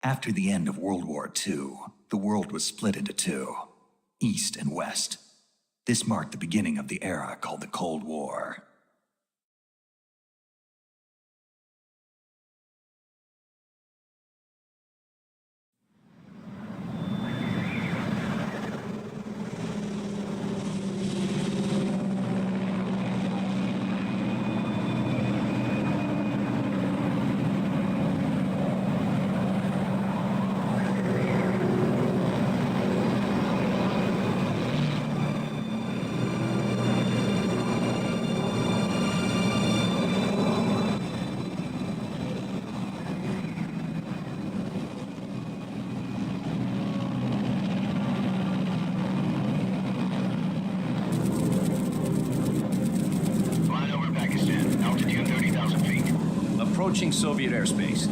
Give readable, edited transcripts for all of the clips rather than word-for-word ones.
After the end of World War II, the world was split into two, East and West. This marked the beginning of the era called the Cold War. Approaching Soviet airspace.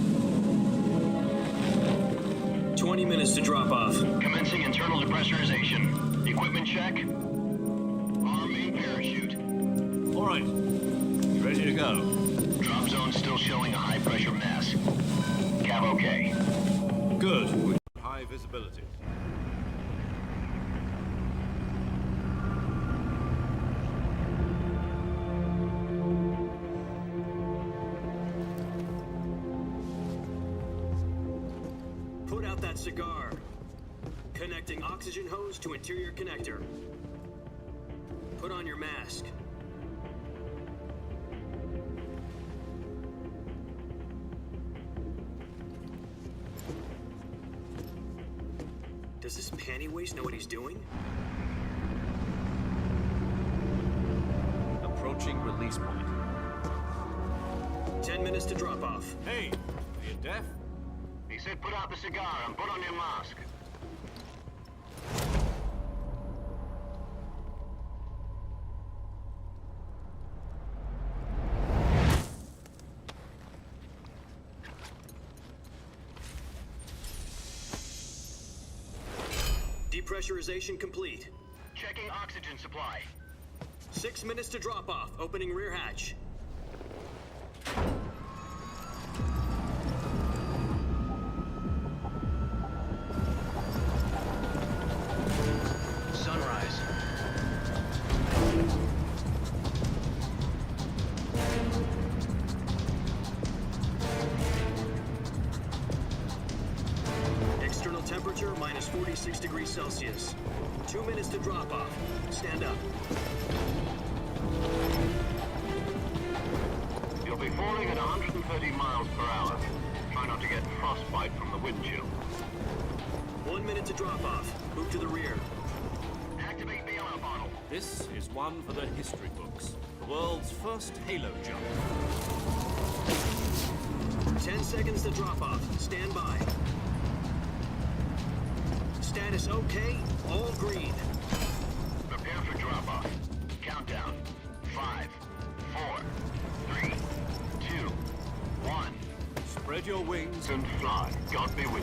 20 minutes to drop off. Commencing internal depressurization. Equipment check. Arm main parachute. All right. You ready to go? Drop zone still showing a high pressure mass. Cav okay. Good. High visibility. Put out that cigar. Connecting oxygen hose to interior connector. Put on your mask. Does this panty waste know what he's doing? Approaching release point. 10 minutes to drop off. Hey, are you deaf? He said put out the cigar and put on your mask. Depressurization complete. Checking oxygen supply. 6 minutes to drop off. Opening rear hatch. Sunrise. External temperature minus 46 degrees Celsius. 2 minutes to drop off. Stand up. You'll be falling at 130 miles per hour. Try not to get frostbite from the wind chill. 1 minute to drop off. Move to the rear. Activate the air bottle. This is one for the history books. The world's first halo jump. 10 seconds to drop off. Stand by. Status okay. All green. Prepare for drop off. Countdown. 5, 4, 3, 2, 1. Spread your wings And fly. God be with you.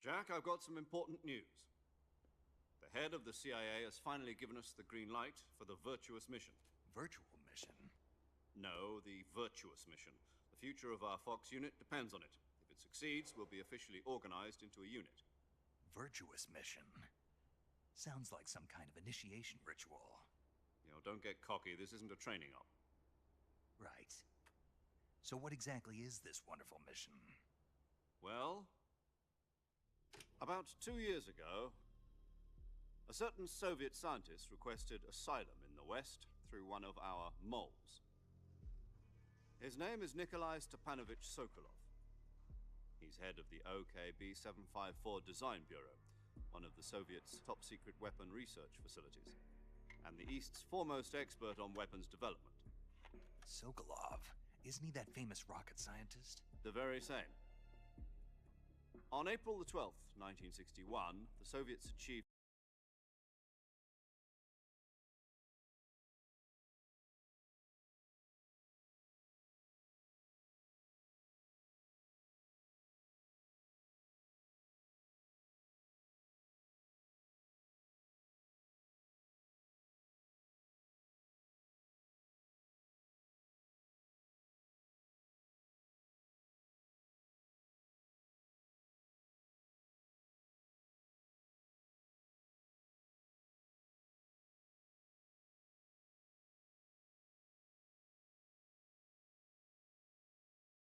Jack, I've got some important news. The head of the CIA has finally given us the green light for the virtuous mission. Virtual mission? No, the virtuous mission. The future of our Fox unit depends on it. If it succeeds, we'll be officially organized into a unit. Virtuous mission? Sounds like some kind of initiation ritual. You know, don't get cocky. This isn't a training op. Right. So what exactly is this wonderful mission? Well, about 2 years ago, a certain Soviet scientist requested asylum in the West through one of our moles. His name is Nikolai Stepanovich Sokolov. He's head of the OKB 754 Design Bureau, one of the Soviets' top-secret weapon research facilities, and the East's foremost expert on weapons development. Sokolov? Isn't he that famous rocket scientist? The very same. On April the 12th, 1961, the Soviets achieved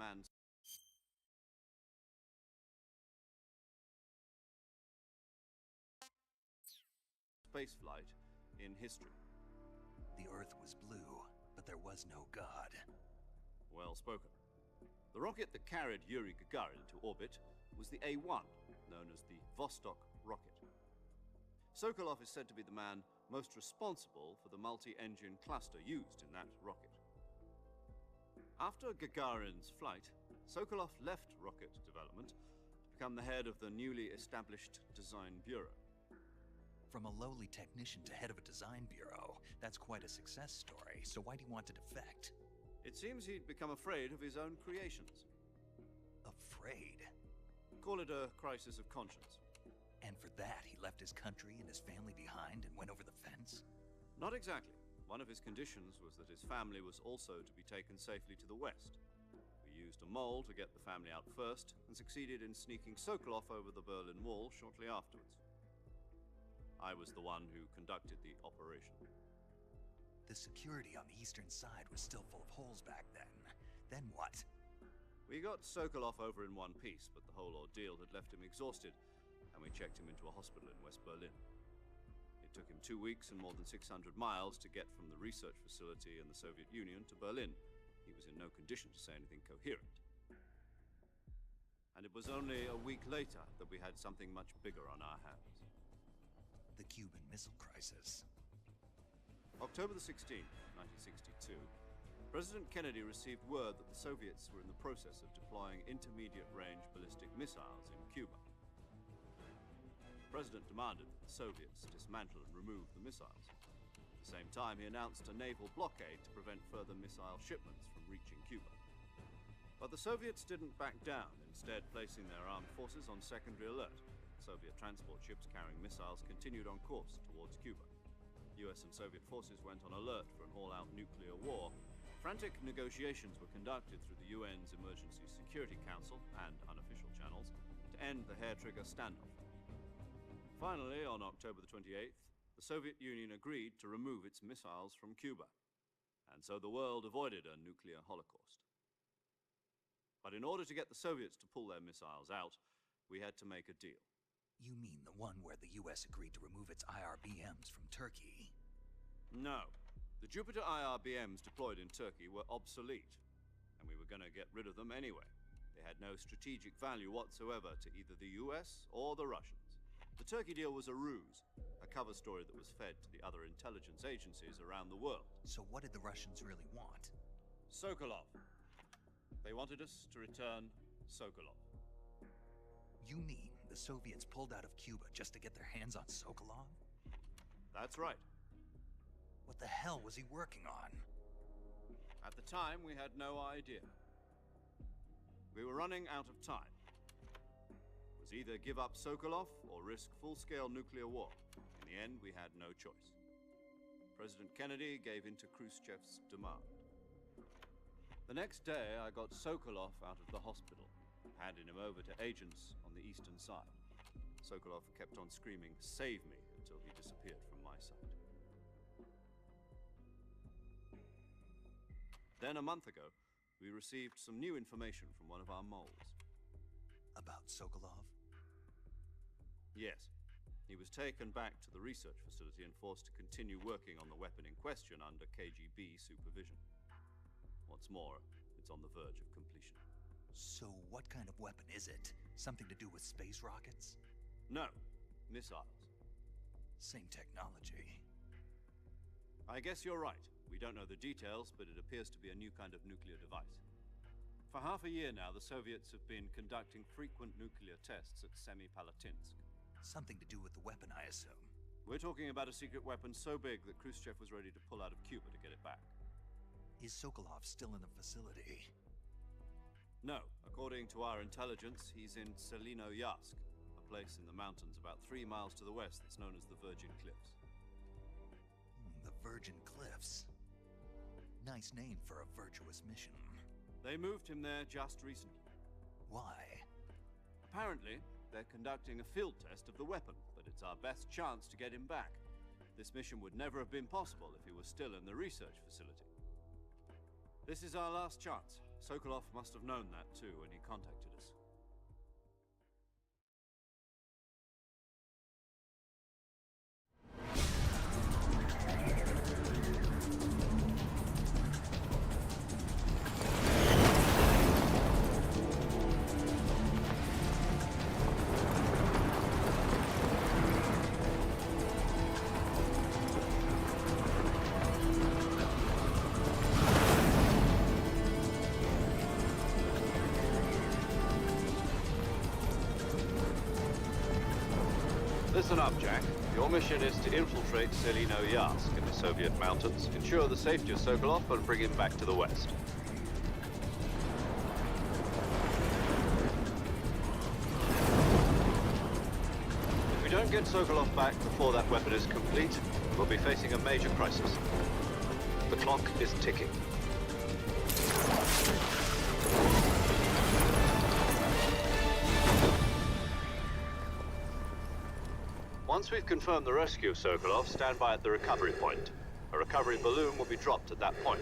manned spaceflight in history. The Earth was blue, but there was no God. Well spoken. The rocket that carried Yuri Gagarin into orbit was the A-1, known as the Vostok rocket. Sokolov is said to be the man most responsible for the multi-engine cluster used in that rocket. After Gagarin's flight, Sokolov left rocket development to become the head of the newly established Design Bureau. From a lowly technician to head of a design bureau, that's quite a success story, so why'd he want to defect? It seems he'd become afraid of his own creations. Afraid? Call it a crisis of conscience. And for that, he left his country and his family behind and went over the fence? Not exactly. One of his conditions was that his family was also to be taken safely to the west. We used a mole to get the family out first, and succeeded in sneaking Sokolov over the Berlin Wall shortly afterwards. I was the one who conducted the operation. The security on the eastern side was still full of holes back then. Then what? We got Sokolov over in one piece, but the whole ordeal had left him exhausted, and we checked him into a hospital in West Berlin. It took him 2 weeks and more than 600 miles to get from the research facility in the Soviet Union to Berlin. He was in no condition to say anything coherent. And it was only a week later that we had something much bigger on our hands. The Cuban Missile Crisis. October the 16th, 1962, President Kennedy received word that the Soviets were in the process of deploying intermediate-range ballistic missiles in Cuba. The President demanded that the Soviets dismantle and remove the missiles. At the same time, he announced a naval blockade to prevent further missile shipments from reaching Cuba. But the Soviets didn't back down, instead placing their armed forces on secondary alert. Soviet transport ships carrying missiles continued on course towards Cuba. US and Soviet forces went on alert for an all-out nuclear war. Frantic negotiations were conducted through the UN's Emergency Security Council and unofficial channels to end the hair-trigger standoff. Finally, on October the 28th, the Soviet Union agreed to remove its missiles from Cuba, and so the world avoided a nuclear holocaust. But in order to get the Soviets to pull their missiles out, we had to make a deal. You mean the one where the US agreed to remove its IRBMs from Turkey? No. The Jupiter IRBMs deployed in Turkey were obsolete, and we were going to get rid of them anyway. They had no strategic value whatsoever to either the US or the Russians. The Turkey deal was a ruse, a cover story that was fed to the other intelligence agencies around the world. So what did the Russians really want? Sokolov. They wanted us to return Sokolov. You mean the Soviets pulled out of Cuba just to get their hands on Sokolov? That's right. What the hell was he working on? At the time, we had no idea. We were running out of time. It was either give up Sokolov or risk full-scale nuclear war. In the end, we had no choice. President Kennedy gave in to Khrushchev's demand. The next day, I got Sokolov out of the hospital, handing him over to agents on the eastern side. Sokolov kept on screaming, "Save me," until he disappeared from my sight. Then a month ago, we received some new information from one of our moles. About Sokolov? Yes. He was taken back to the research facility and forced to continue working on the weapon in question under KGB supervision. What's more, it's on the verge of completion. So what kind of weapon is it? Something to do with space rockets? No, missiles. Same technology. I guess you're right. We don't know the details, but it appears to be a new kind of nuclear device. For half a year now, the Soviets have been conducting frequent nuclear tests at Semipalatinsk. Something to do with the weapon, I assume. We're talking about a secret weapon so big that Khrushchev was ready to pull out of Cuba to get it back. Is Sokolov still in the facility? No. According to our intelligence, he's in Selino-Yarsk, a place in the mountains about 3 miles to the west that's known as the Virgin Cliffs. The Virgin Cliffs. Nice name for a virtuous mission. They moved him there just recently. Why? Apparently, they're conducting a field test of the weapon, but it's our best chance to get him back. This mission would never have been possible if he was still in the research facility. This is our last chance. Sokolov must have known that too when he contacted us. Listen up, Jack. Your mission is to infiltrate Selino-Yarsk in the Soviet mountains, ensure the safety of Sokolov, and bring him back to the West. If we don't get Sokolov back before that weapon is complete, we'll be facing a major crisis. The clock is ticking. Once we've confirmed the rescue of Sokolov, stand by at the recovery point. A recovery balloon will be dropped at that point.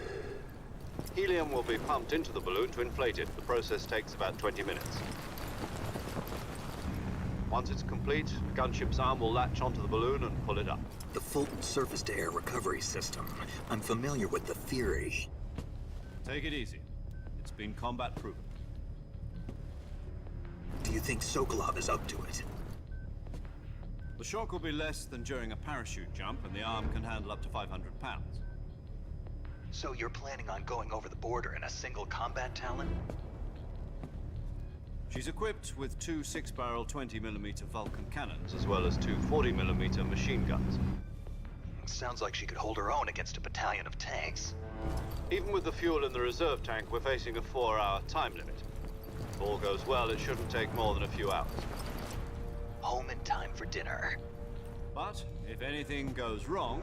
Helium will be pumped into the balloon to inflate it. The process takes about 20 minutes. Once it's complete, the gunship's arm will latch onto the balloon and pull it up. The Fulton surface-to-air recovery system. I'm familiar with the theory. Take it easy. It's been combat-proven. Do you think Sokolov is up to it? The shock will be less than during a parachute jump, and the arm can handle up to 500 pounds. So you're planning on going over the border in a single combat Talon? She's equipped with 2 6-barrel 20mm Vulcan cannons, as well as 2 40mm machine guns. Sounds like she could hold her own against a battalion of tanks. Even with the fuel in the reserve tank, we're facing a 4-hour time limit. If all goes well, it shouldn't take more than a few hours. Home in time for dinner. But if anything goes wrong,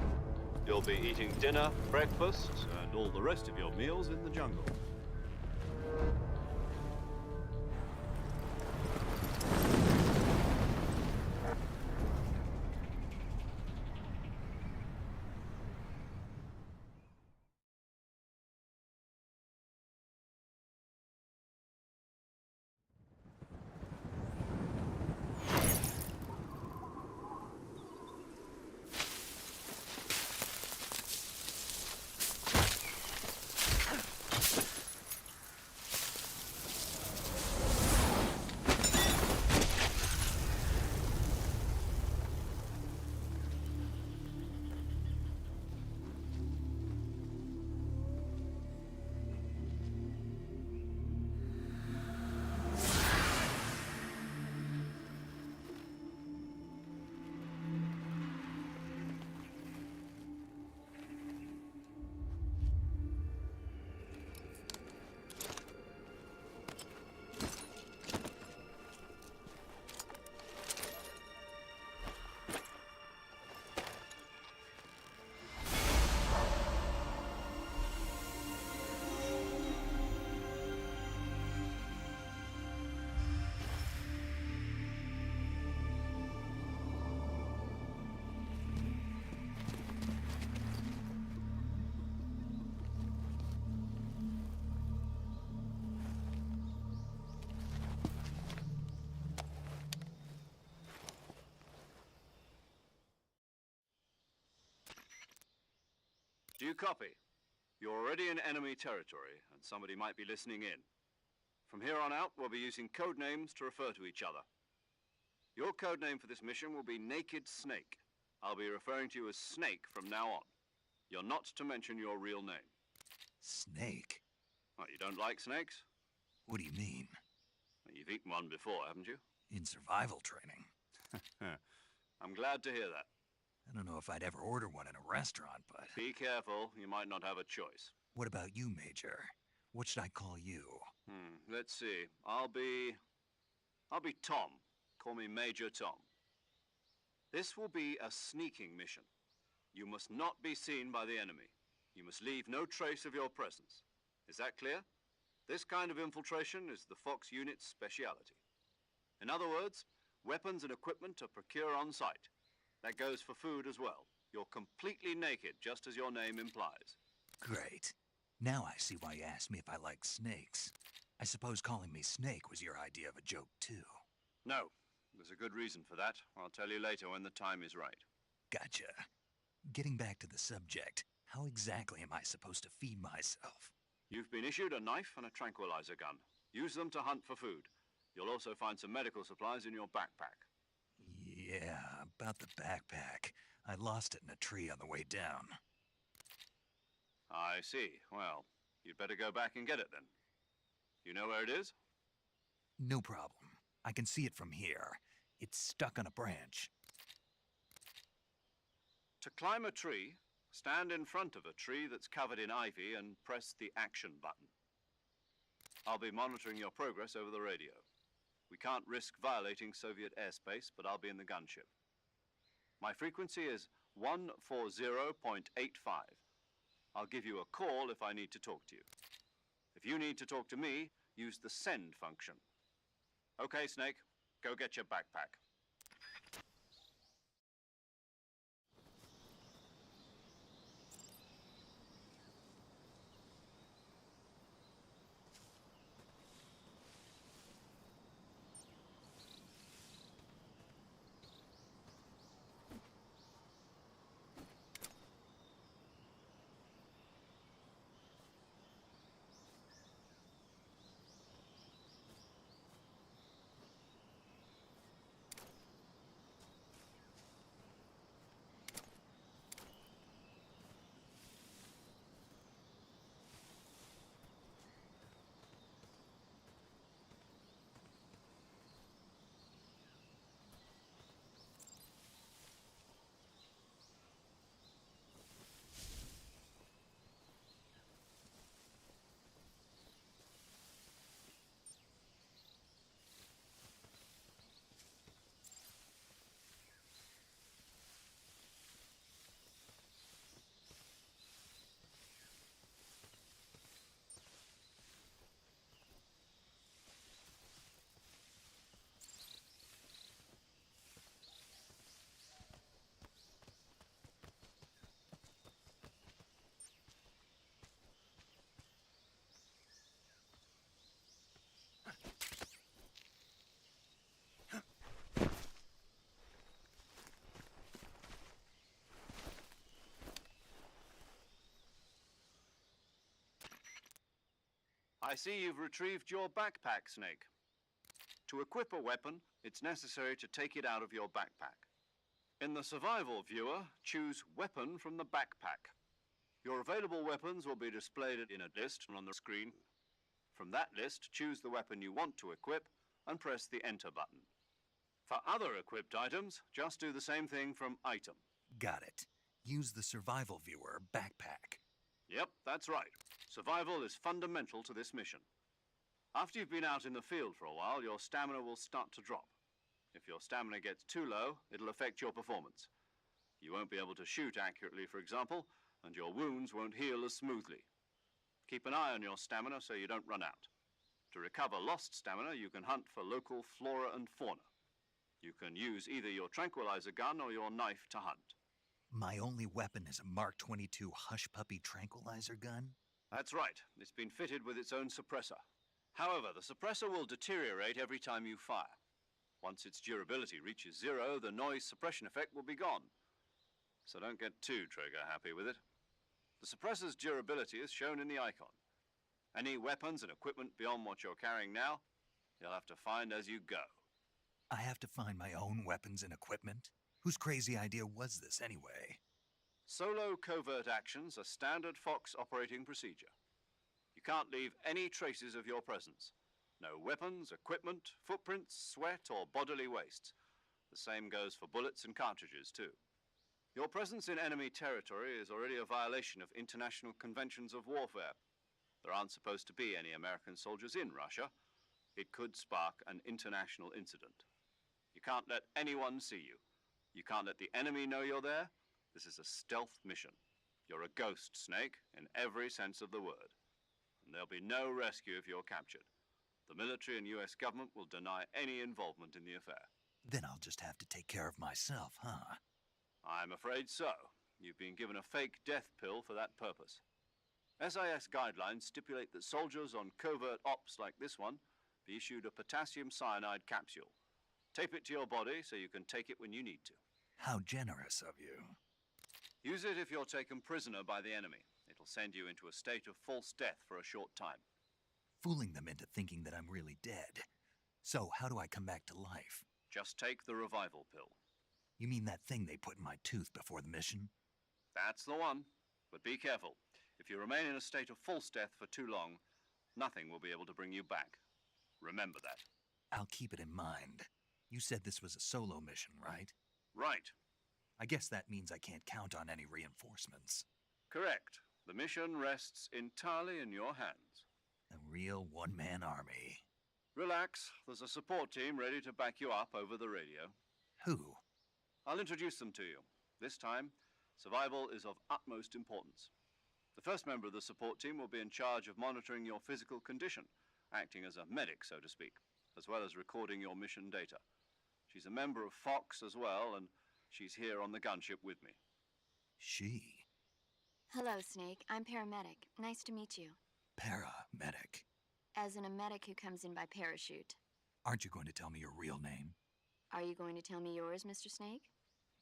you'll be eating dinner, breakfast, and all the rest of your meals in the jungle. Do you copy? You're already in enemy territory, and somebody might be listening in. From here on out, we'll be using code names to refer to each other. Your code name for this mission will be Naked Snake. I'll be referring to you as Snake from now on. You're not to mention your real name. Snake? What, you don't like snakes? What do you mean? You've eaten one before, haven't you? In survival training? I'm glad to hear that. I don't know if I'd ever order one in a restaurant, but... Be careful, you might not have a choice. What about you, Major? What should I call you? Let's see. I'll be Tom. Call me Major Tom. This will be a sneaking mission. You must not be seen by the enemy. You must leave no trace of your presence. Is that clear? This kind of infiltration is the Fox unit's speciality. In other words, weapons and equipment are procured on site. That goes for food as well. You're completely naked, just as your name implies. Great. Now I see why you asked me if I like snakes. I suppose calling me Snake was your idea of a joke, too. No, there's a good reason for that. I'll tell you later when the time is right. Gotcha. Getting back to the subject, how exactly am I supposed to feed myself? You've been issued a knife and a tranquilizer gun. Use them to hunt for food. You'll also find some medical supplies in your backpack. Yeah, about the backpack. I lost it in a tree on the way down. I see. Well, you'd better go back and get it then. You know where it is? No problem. I can see it from here. It's stuck on a branch. To climb a tree, stand in front of a tree that's covered in ivy and press the action button. I'll be monitoring your progress over the radio. We can't risk violating Soviet airspace, but I'll be in the gunship. My frequency is 140.85. I'll give you a call if I need to talk to you. If you need to talk to me, use the send function. Okay, Snake, go get your backpack. I see you've retrieved your backpack, Snake. To equip a weapon, it's necessary to take it out of your backpack. In the survival viewer, choose Weapon from the backpack. Your available weapons will be displayed in a list on the screen. From that list, choose the weapon you want to equip and press the Enter button. For other equipped items, just do the same thing from Item. Got it. Use the survival viewer backpack. Yep, that's right. Survival is fundamental to this mission. After you've been out in the field for a while, your stamina will start to drop. If your stamina gets too low, it'll affect your performance. You won't be able to shoot accurately, for example, and your wounds won't heal as smoothly. Keep an eye on your stamina so you don't run out. To recover lost stamina, you can hunt for local flora and fauna. You can use either your tranquilizer gun or your knife to hunt. My only weapon is a Mark 22 Hush Puppy tranquilizer gun? That's right. It's been fitted with its own suppressor. However, the suppressor will deteriorate every time you fire. Once its durability reaches 0, the noise suppression effect will be gone. So don't get too trigger-happy with it. The suppressor's durability is shown in the icon. Any weapons and equipment beyond what you're carrying now, you'll have to find as you go. I have to find my own weapons and equipment? Whose crazy idea was this, anyway? Solo covert actions are standard Fox operating procedure. You can't leave any traces of your presence. No weapons, equipment, footprints, sweat, or bodily waste. The same goes for bullets and cartridges, too. Your presence in enemy territory is already a violation of international conventions of warfare. There aren't supposed to be any American soldiers in Russia. It could spark an international incident. You can't let anyone see you. You can't let the enemy know you're there. This is a stealth mission. You're a ghost, Snake, in every sense of the word. And there'll be no rescue if you're captured. The military and US government will deny any involvement in the affair. Then I'll just have to take care of myself, huh? I'm afraid so. You've been given a fake death pill for that purpose. SIS guidelines stipulate that soldiers on covert ops like this one be issued a potassium cyanide capsule. Tape it to your body so you can take it when you need to. How generous of you. Use it if you're taken prisoner by the enemy. It'll send you into a state of false death for a short time. Fooling them into thinking that I'm really dead. So, how do I come back to life? Just take the revival pill. You mean that thing they put in my tooth before the mission? That's the one. But be careful. If you remain in a state of false death for too long, nothing will be able to bring you back. Remember that. I'll keep it in mind. You said this was a solo mission, right? Right. I guess that means I can't count on any reinforcements. Correct. The mission rests entirely in your hands. A real one-man army. Relax. There's a support team ready to back you up over the radio. Who? I'll introduce them to you. This time, survival is of utmost importance. The first member of the support team will be in charge of monitoring your physical condition, acting as a medic, so to speak, as well as recording your mission data. She's a member of Fox as well, and she's here on the gunship with me. She? Hello, Snake. I'm paramedic. Nice to meet you. Paramedic. As in a medic who comes in by parachute. Aren't you going to tell me your real name? Are you going to tell me yours, Mr. Snake?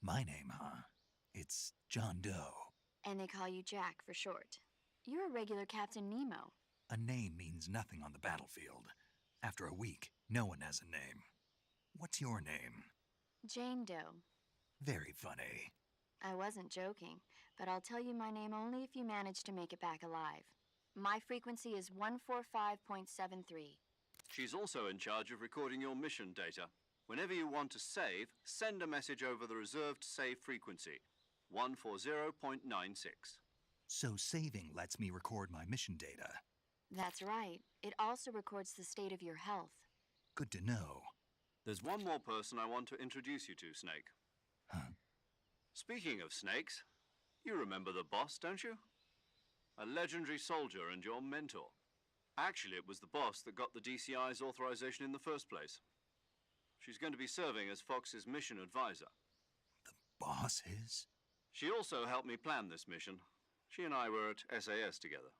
My name, huh? It's John Doe. And they call you Jack for short. You're a regular Captain Nemo. A name means nothing on the battlefield. After a week, no one has a name. What's your name? Jane Doe. Very funny. I wasn't joking, but I'll tell you my name only if you manage to make it back alive. My frequency is 145.73. She's also in charge of recording your mission data. Whenever you want to save, send a message over the reserved save frequency, 140.96. So saving lets me record my mission data. That's right. It also records the state of your health. Good to know. There's one more person I want to introduce you to, Snake. Huh? Speaking of snakes, you remember the boss, don't you? A legendary soldier and your mentor. Actually, it was the boss that got the DCI's authorization in the first place. She's going to be serving as Fox's mission advisor. The boss is? She also helped me plan this mission. She and I were at SAS together.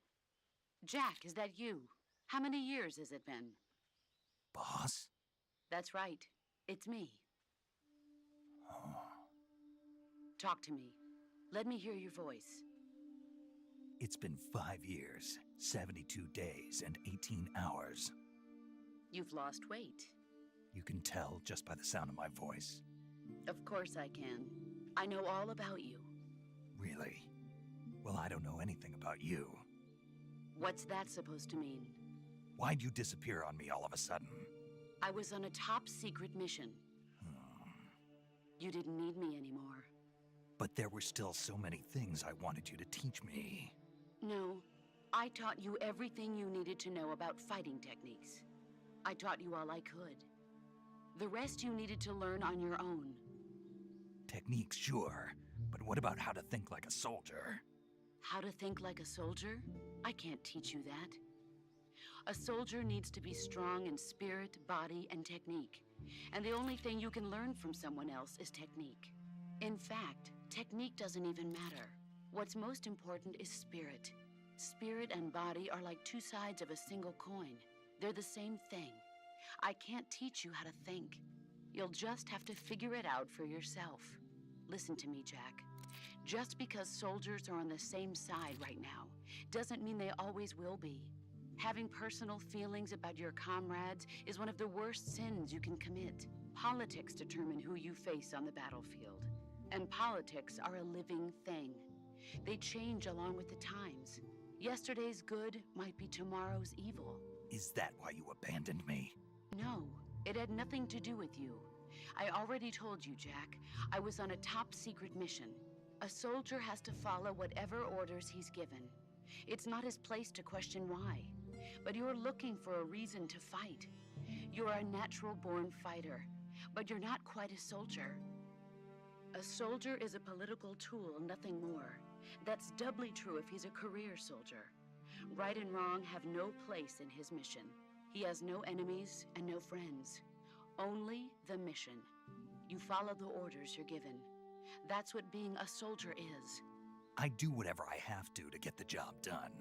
Jack, is that you? How many years has it been? Boss? That's right. It's me. Oh. Talk to me. Let me hear your voice. It's been 5 years, 72 days, and 18 hours. You've lost weight. You can tell just by the sound of my voice. Of course I can. I know all about you. Really? Well, I don't know anything about you. What's that supposed to mean? Why'd you disappear on me all of a sudden? I was on a top-secret mission. You didn't need me anymore. But there were still so many things I wanted you to teach me. No, I taught you everything you needed to know about fighting techniques. I taught you all I could. The rest you needed to learn on your own. Techniques, sure. But what about how to think like a soldier? How to think like a soldier? I can't teach you that. A soldier needs to be strong in spirit, body, and technique. And the only thing you can learn from someone else is technique. In fact, technique doesn't even matter. What's most important is spirit. Spirit and body are like two sides of a single coin. They're the same thing. I can't teach you how to think. You'll just have to figure it out for yourself. Listen to me, Jack. Just because soldiers are on the same side right now doesn't mean they always will be. Having personal feelings about your comrades is one of the worst sins you can commit. Politics determine who you face on the battlefield. And politics are a living thing. They change along with the times. Yesterday's good might be tomorrow's evil. Is that why you abandoned me? No, it had nothing to do with you. I already told you, Jack. I was on a top-secret mission. A soldier has to follow whatever orders he's given. It's not his place to question why. But you're looking for a reason to fight. You're a natural-born fighter, but you're not quite a soldier. A soldier is a political tool, nothing more. That's doubly true if he's a career soldier. Right and wrong have no place in his mission. He has no enemies and no friends. Only the mission. You follow the orders you're given. That's what being a soldier is. I do whatever I have to get the job done.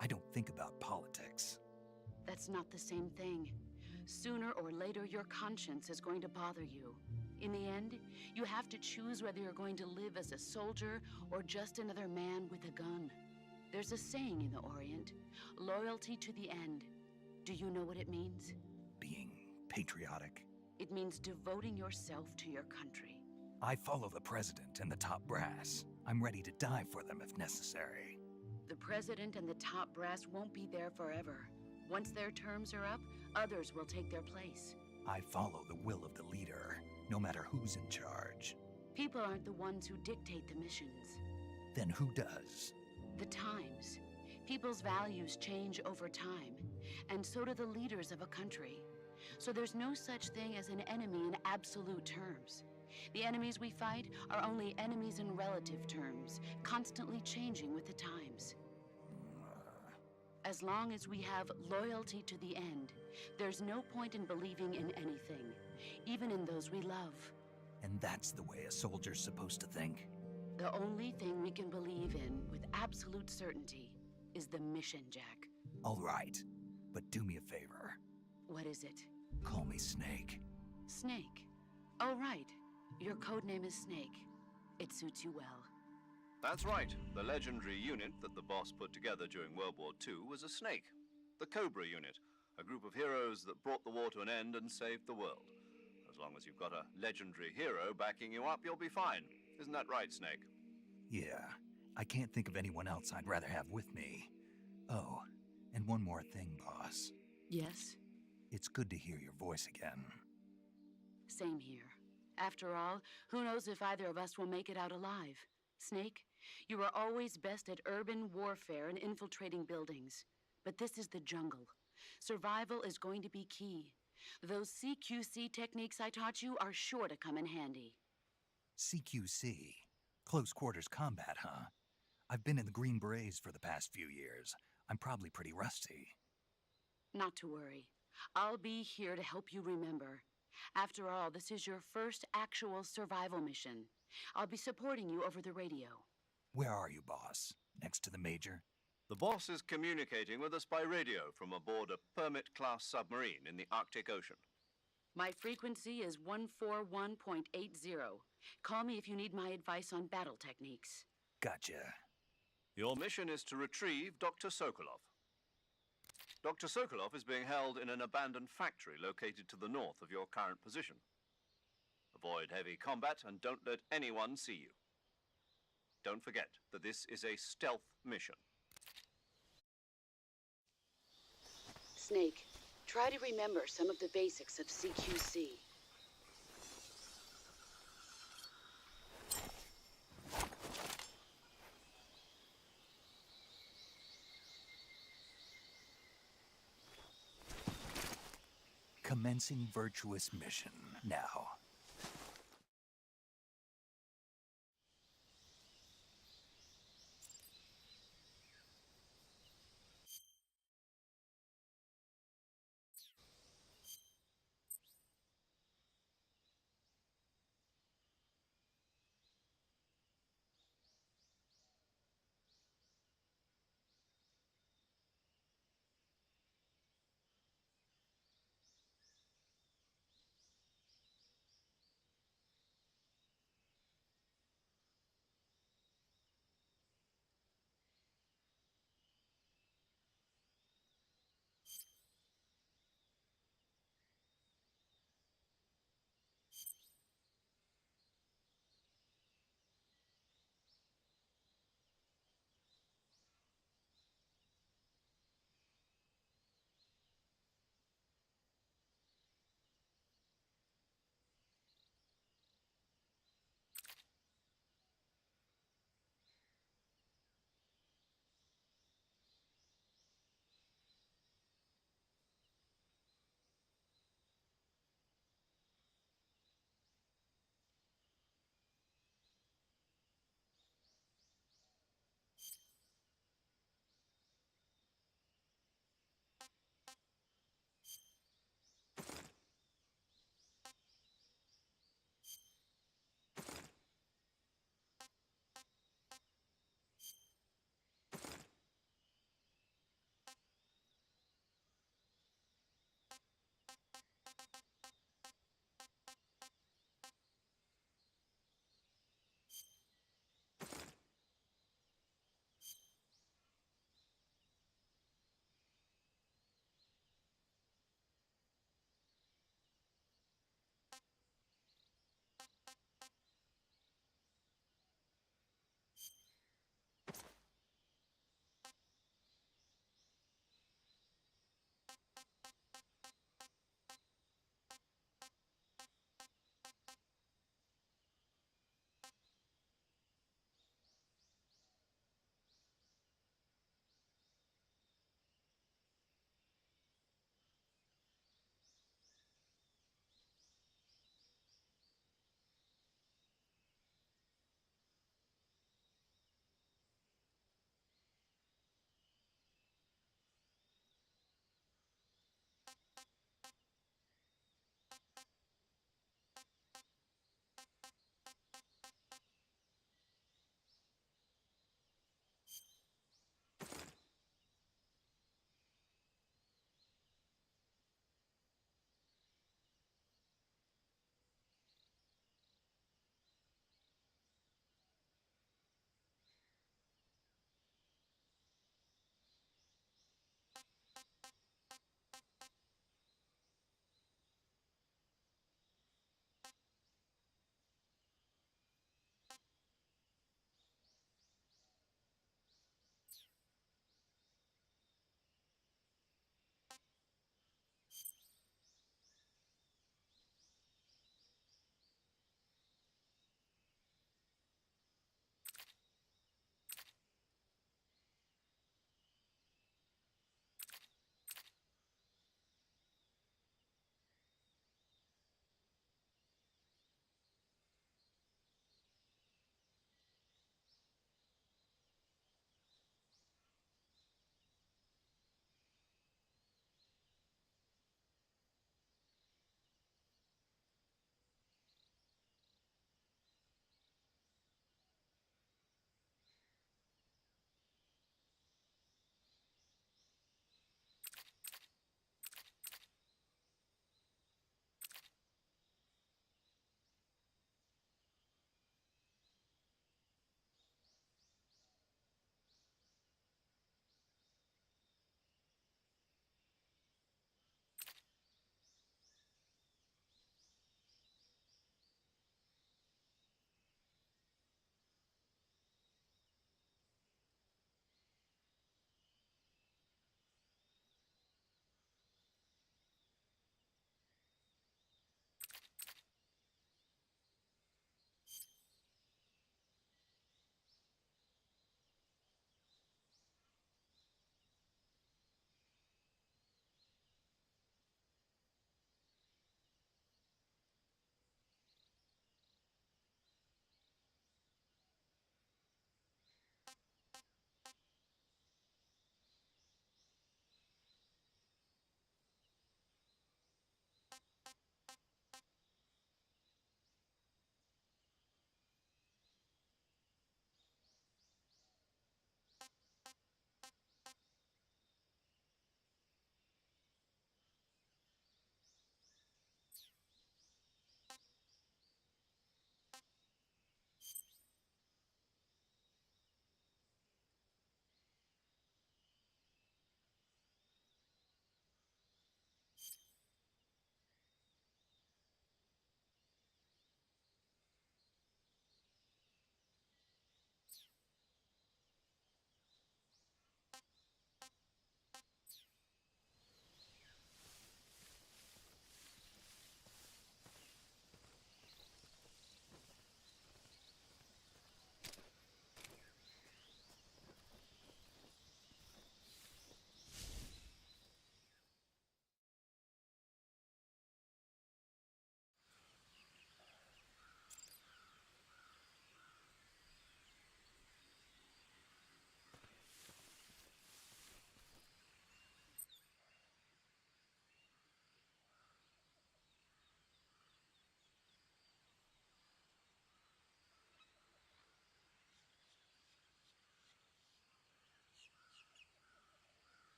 I don't think about politics. That's not the same thing. Sooner or later, your conscience is going to bother you. In the end, you have to choose whether you're going to live as a soldier or just another man with a gun. There's a saying in the Orient, loyalty to the end. Do you know what it means? Being patriotic. It means devoting yourself to your country. I follow the president and the top brass. I'm ready to die for them if necessary. The president and the top brass won't be there forever. Once their terms are up, others will take their place. I follow the will of the leader, no matter who's in charge. People aren't the ones who dictate the missions. Then who does? The times. People's values change over time, and so do the leaders of a country. So there's no such thing as an enemy in absolute terms. The enemies we fight are only enemies in relative terms, constantly changing with the times. As long as we have loyalty to the end, there's no point in believing in anything, even in those we love. And that's the way a soldier's supposed to think? The only thing we can believe in with absolute certainty is the mission, Jack. All right, but do me a favor. What is it? Call me Snake. Snake. Oh, right. Your codename is Snake. It suits you well. That's right. The legendary unit that the boss put together during World War II was a snake. The Cobra unit, a group of heroes that brought the war to an end and saved the world. As long as you've got a legendary hero backing you up, you'll be fine. Isn't that right, Snake? Yeah, I can't think of anyone else I'd rather have with me. Oh, and one more thing, boss. Yes? It's good to hear your voice again. Same here. After all, who knows if either of us will make it out alive? Snake, you are always best at urban warfare and infiltrating buildings. But this is the jungle. Survival is going to be key. Those CQC techniques I taught you are sure to come in handy. CQC? Close quarters combat, huh? I've been in the Green Berets for the past few years. I'm probably pretty rusty. Not to worry. I'll be here to help you remember. After all, this is your first actual survival mission. I'll be supporting you over the radio. Where are you, boss? Next to the Major? The boss is communicating with us by radio from aboard a Permit-class submarine in the Arctic Ocean. My frequency is 141.80. Call me if you need my advice on battle techniques. Gotcha. Your mission is to retrieve Dr. Sokolov. Dr. Sokolov is being held in an abandoned factory located to the north of your current position. Avoid heavy combat and don't let anyone see you. Don't forget that this is a stealth mission. Snake, try to remember some of the basics of CQC. Commencing virtuous mission now.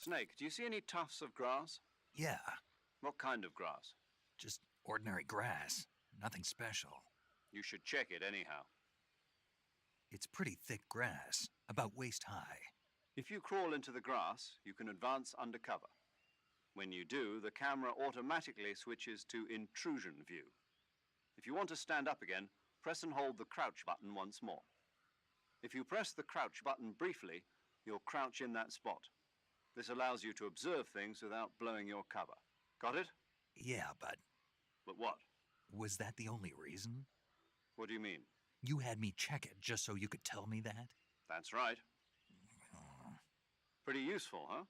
Snake, do you see any tufts of grass? Yeah, What kind of grass? just ordinary grass. Nothing special. You should check it anyhow. It's pretty thick grass, about waist high. If you crawl into the grass, you can advance undercover. When you do, the camera automatically switches to intrusion view. If you want to stand up again, press and hold the crouch button once more. If you press the crouch button briefly, you'll crouch in that spot. This allows you to observe things without blowing your cover. Got it? Yeah, but But what? was that the only reason? What do you mean? You had me check it just so you could tell me that? That's right. Pretty useful, huh?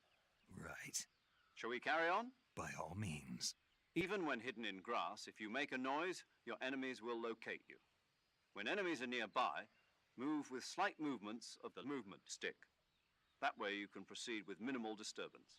Right. Shall we carry on? By all means. Even when hidden in grass, if you make a noise, your enemies will locate you. When enemies are nearby, move with slight movements of the movement stick. That way you can proceed with minimal disturbance.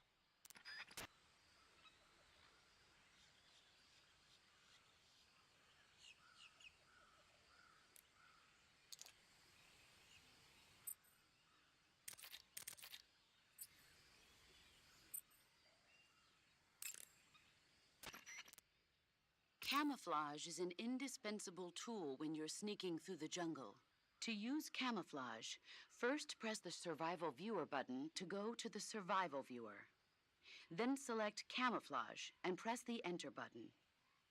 Camouflage is an indispensable tool when you're sneaking through the jungle. To use camouflage, first press the Survival Viewer button to go to the Survival Viewer. Then select Camouflage and press the Enter button.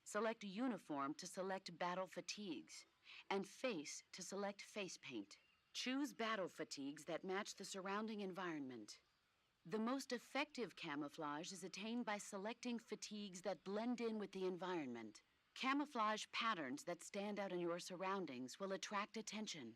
Select Uniform to select Battle Fatigues, and Face to select Face Paint. Choose battle fatigues that match the surrounding environment. The most effective camouflage is attained by selecting fatigues that blend in with the environment. Camouflage patterns that stand out in your surroundings will attract attention.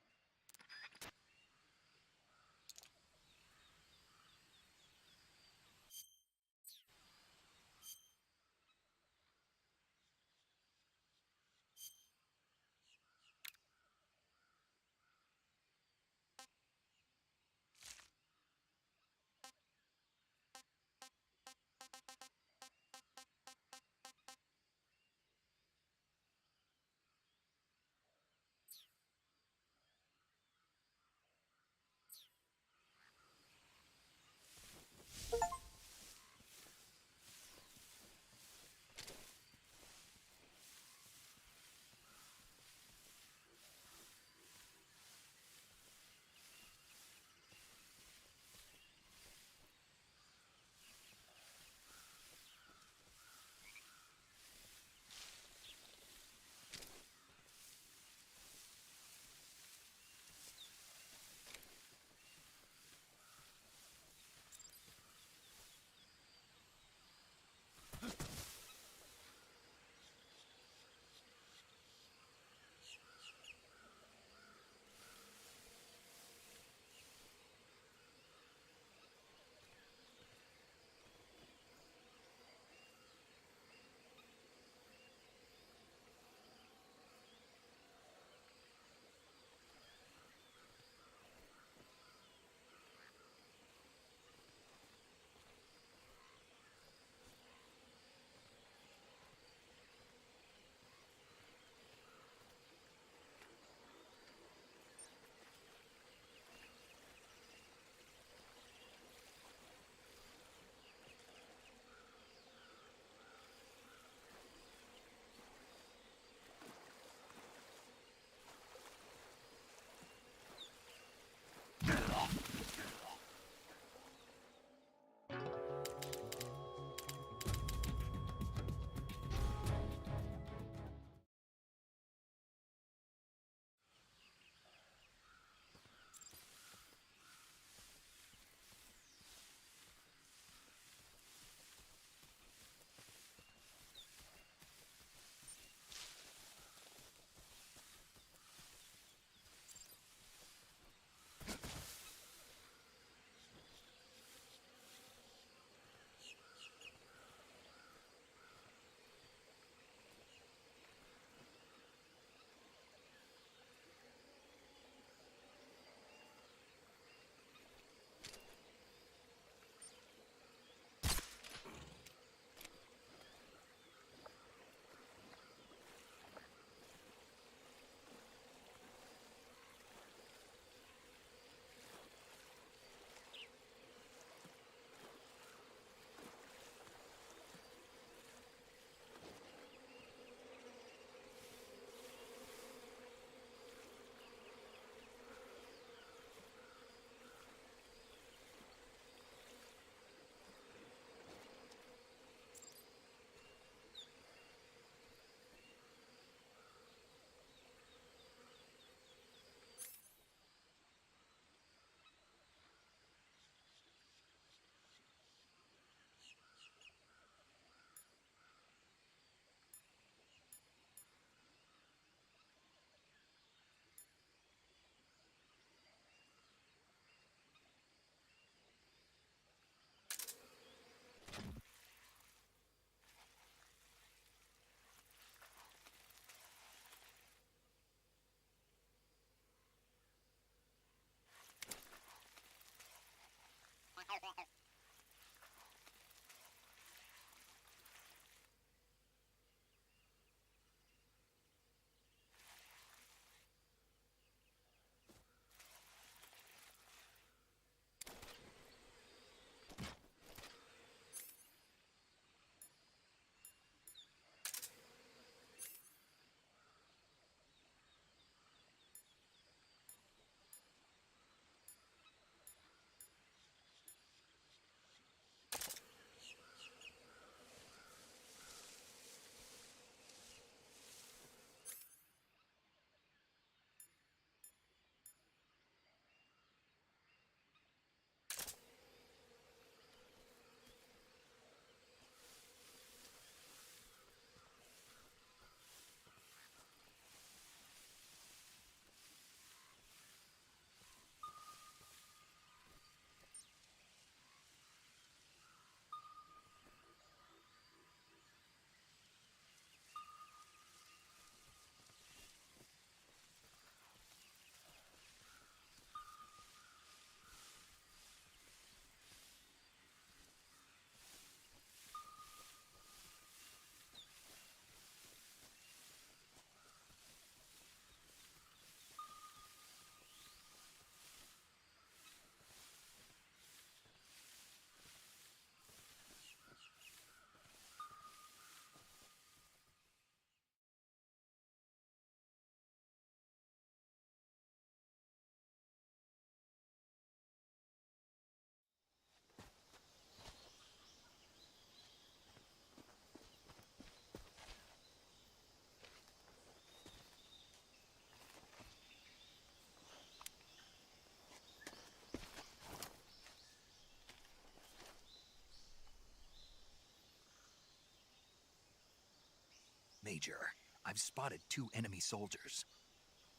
Major, I've spotted 2 enemy soldiers.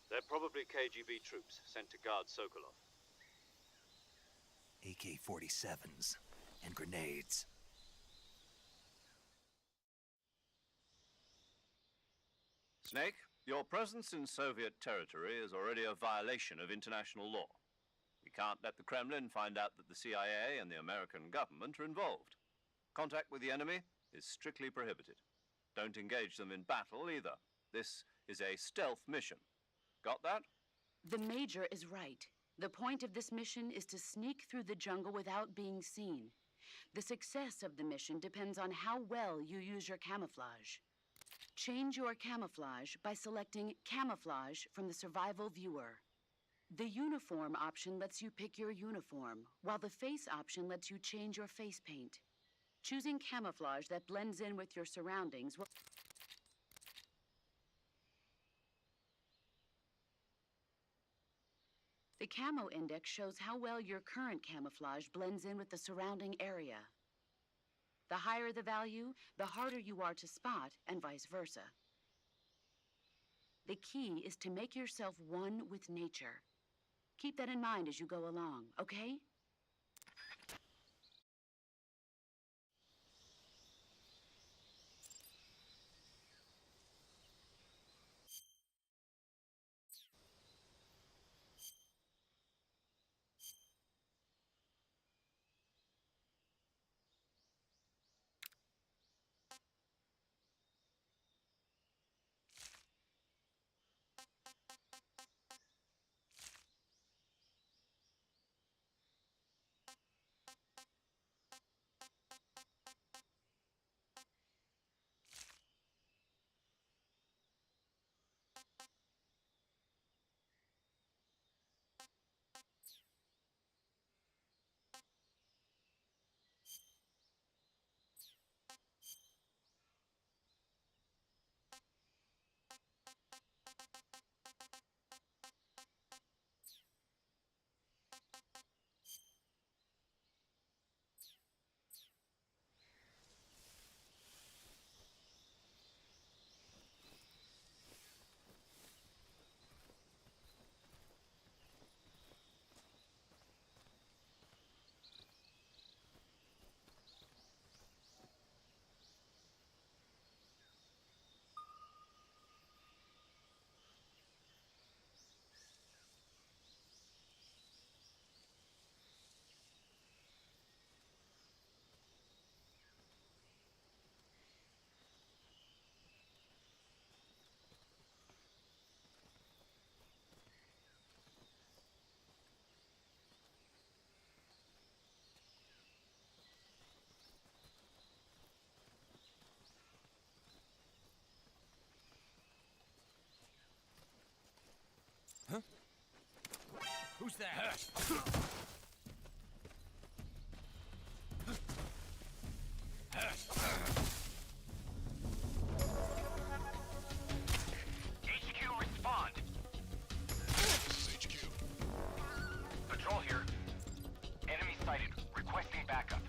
They're probably KGB troops sent to guard Sokolov. AK-47s and grenades. Snake, your presence in Soviet territory is already a violation of international law. We can't let the Kremlin find out that the CIA and the American government are involved. Contact with the enemy is strictly prohibited. Don't engage them in battle either. This is a stealth mission. Got that? The Major is right. The point of this mission is to sneak through the jungle without being seen. The success of the mission depends on how well you use your camouflage. Change your camouflage by selecting Camouflage from the Survival Viewer. The Uniform option lets you pick your uniform, while the Face option lets you change your face paint. Choosing camouflage that blends in with your surroundings will... The Camo Index shows how well your current camouflage blends in with the surrounding area. The higher the value, the harder you are to spot, and vice versa. The key is to make yourself one with nature. Keep that in mind as you go along, okay? Who's that? HQ, respond! This is HQ. Patrol here. Enemy sighted. Requesting backup.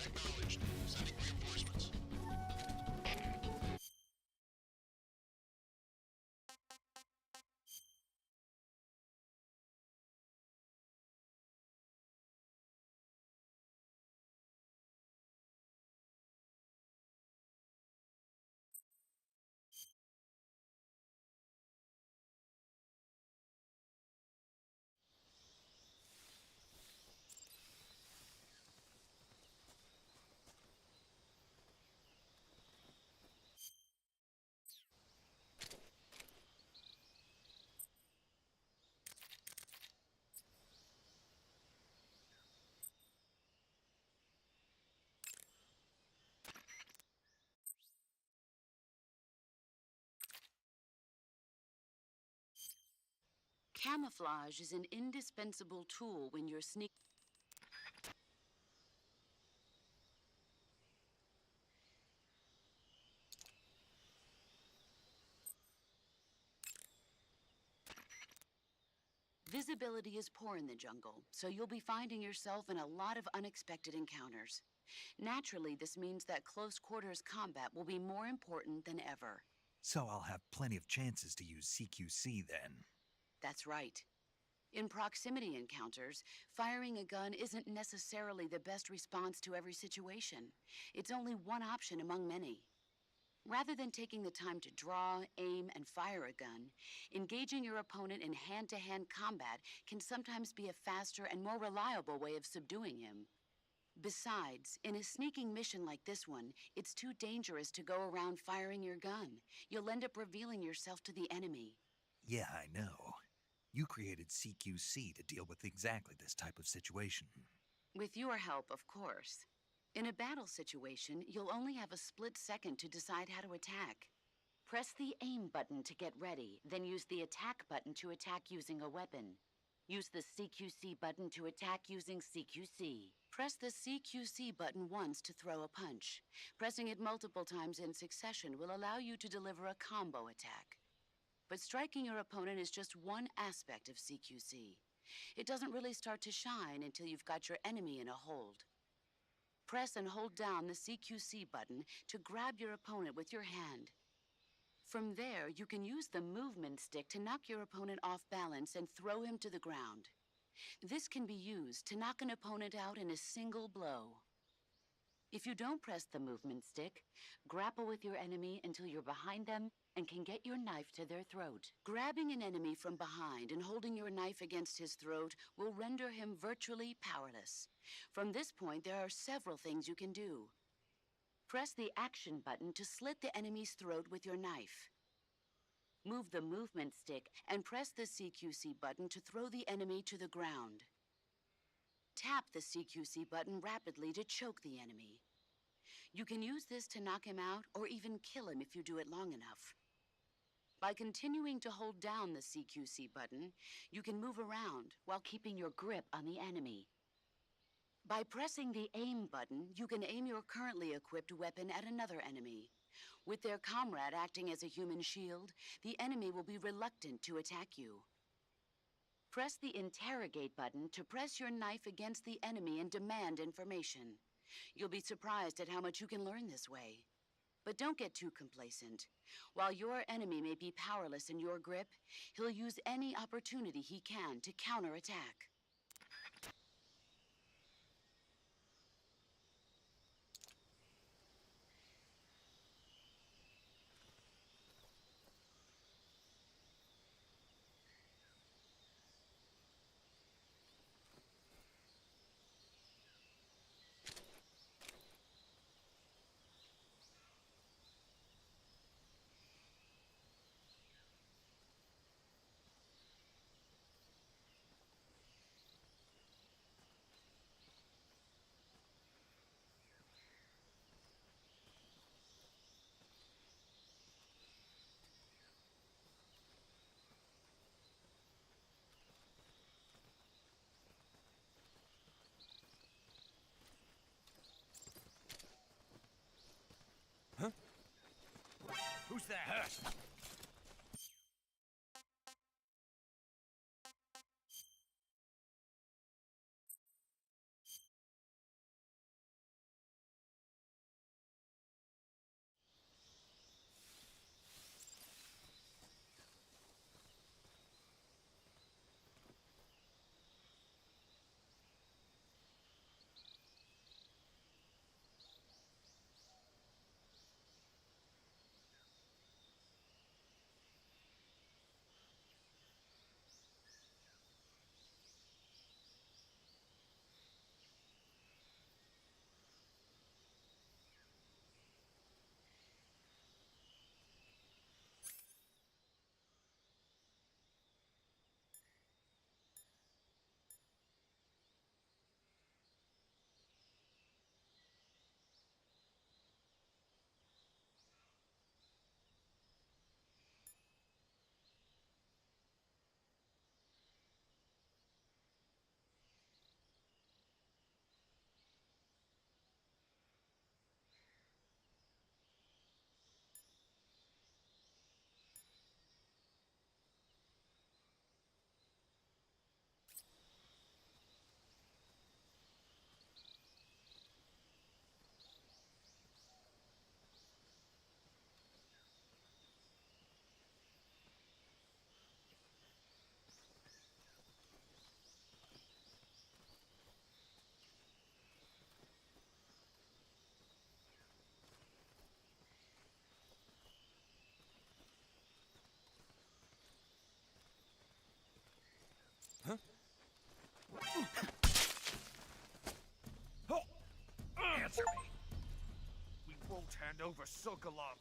Acknowledged. Sending reinforcements. Camouflage is an indispensable tool when you're Visibility is poor in the jungle, so you'll be finding yourself in a lot of unexpected encounters. Naturally, this means that close quarters combat will be more important than ever. So I'll have plenty of chances to use CQC then. That's right. In proximity encounters, firing a gun isn't necessarily the best response to every situation. It's only one option among many. Rather than taking the time to draw, aim, and fire a gun, engaging your opponent in hand-to-hand combat can sometimes be a faster and more reliable way of subduing him. Besides, in a sneaking mission like this one, it's too dangerous to go around firing your gun. You'll end up revealing yourself to the enemy. Yeah, I know. You created CQC to deal with exactly this type of situation. With your help, of course. In a battle situation, you'll only have a split second to decide how to attack. Press the aim button to get ready, then use the attack button to attack using a weapon. Use the CQC button to attack using CQC. Press the CQC button once to throw a punch. Pressing it multiple times in succession will allow you to deliver a combo attack. But striking your opponent is just one aspect of CQC. It doesn't really start to shine until you've got your enemy in a hold. Press and hold down the CQC button to grab your opponent with your hand. From there, you can use the movement stick to knock your opponent off balance and throw him to the ground. This can be used to knock an opponent out in a single blow. If you don't press the movement stick, grapple with your enemy until you're behind them and can get your knife to their throat. Grabbing an enemy from behind and holding your knife against his throat will render him virtually powerless. From this point, there are several things you can do. Press the action button to slit the enemy's throat with your knife. Move the movement stick and press the CQC button to throw the enemy to the ground. Tap the CQC button rapidly to choke the enemy. You can use this to knock him out or even kill him if you do it long enough. By continuing to hold down the CQC button, you can move around while keeping your grip on the enemy. By pressing the aim button, you can aim your currently equipped weapon at another enemy. With their comrade acting as a human shield, the enemy will be reluctant to attack you. Press the interrogate button to press your knife against the enemy and demand information. You'll be surprised at how much you can learn this way. But don't get too complacent. While your enemy may be powerless in your grip, he'll use any opportunity he can to counterattack. Who's there? Answer me. We won't hand over Sokolov.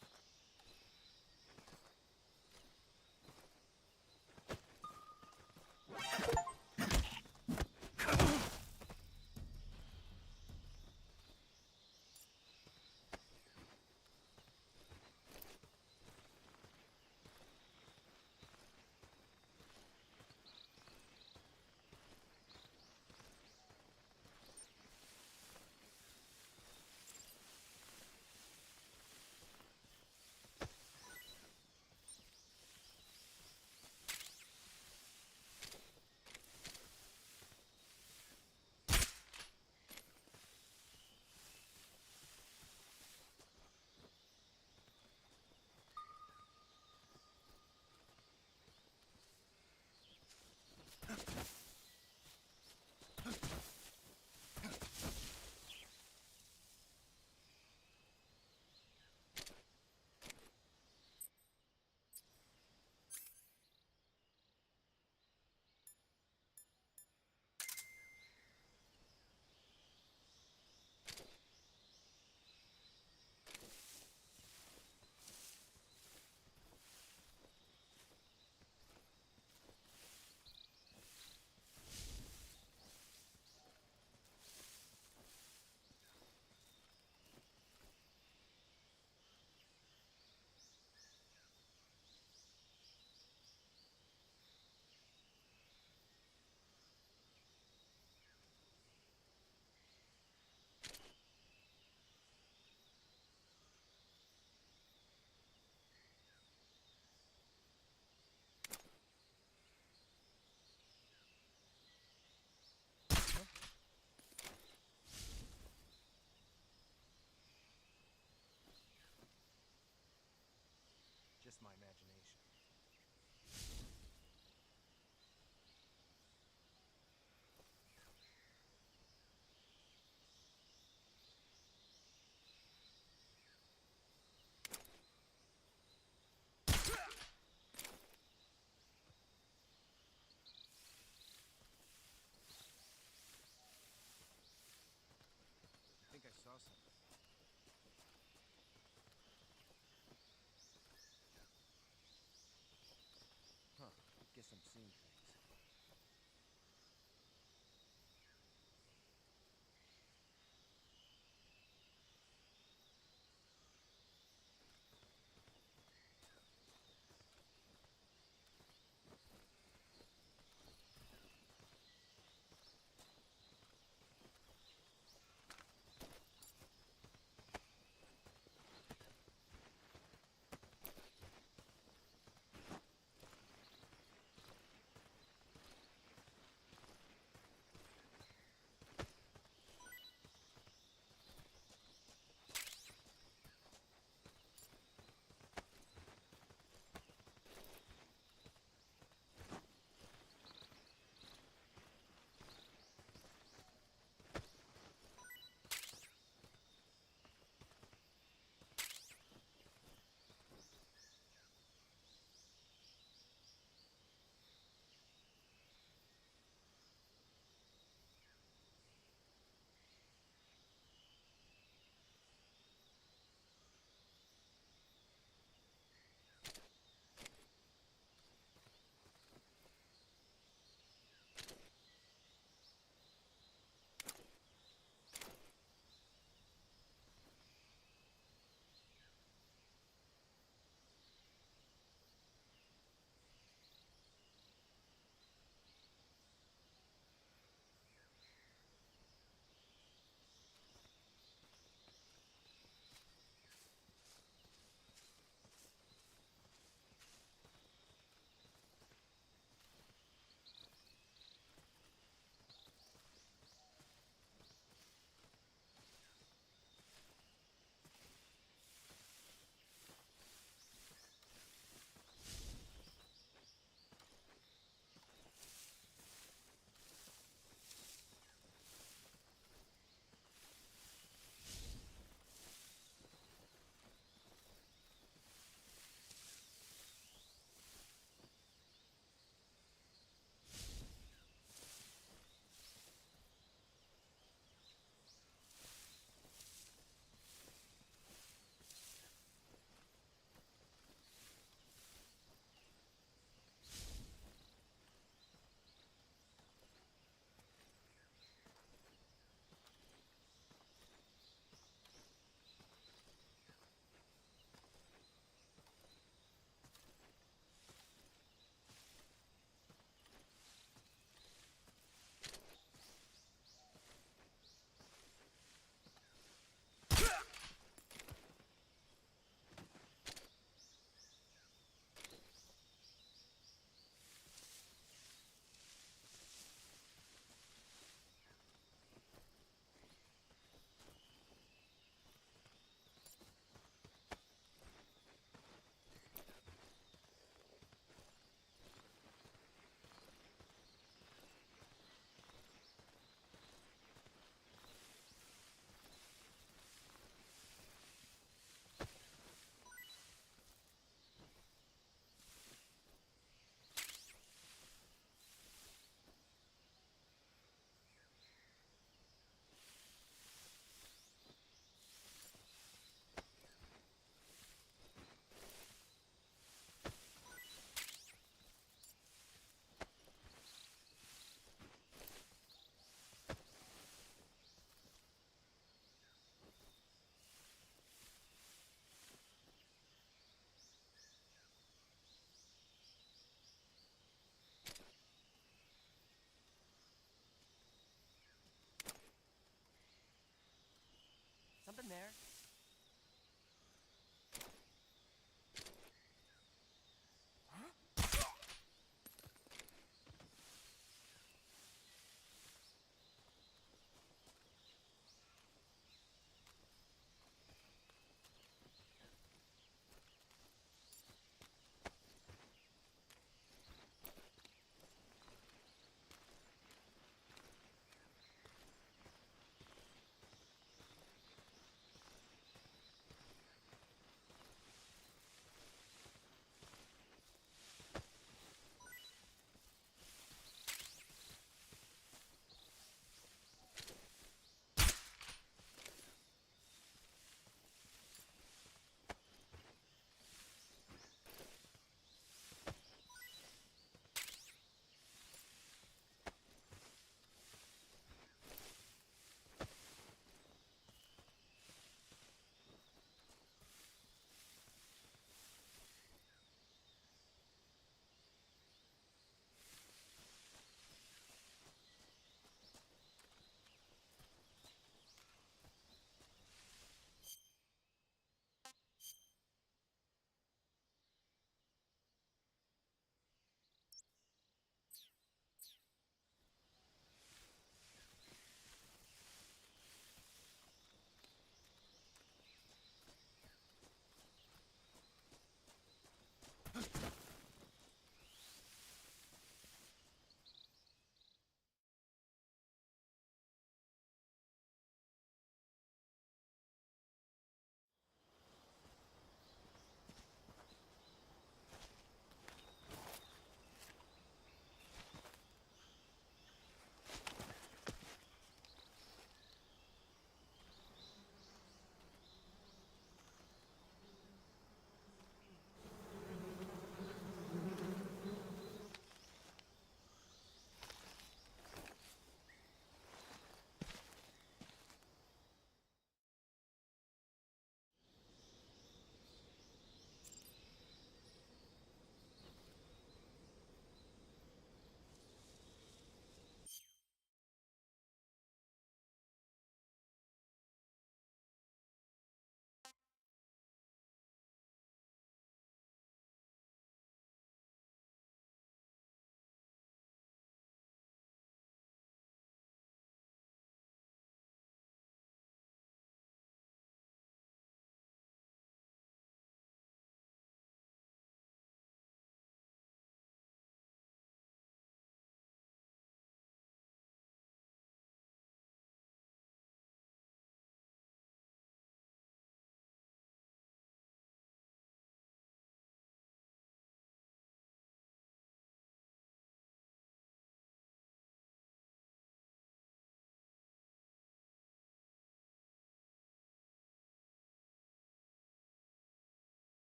Just my imagination. I think I saw something. Huh. Guess I'm seeing things. Something there.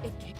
It can't.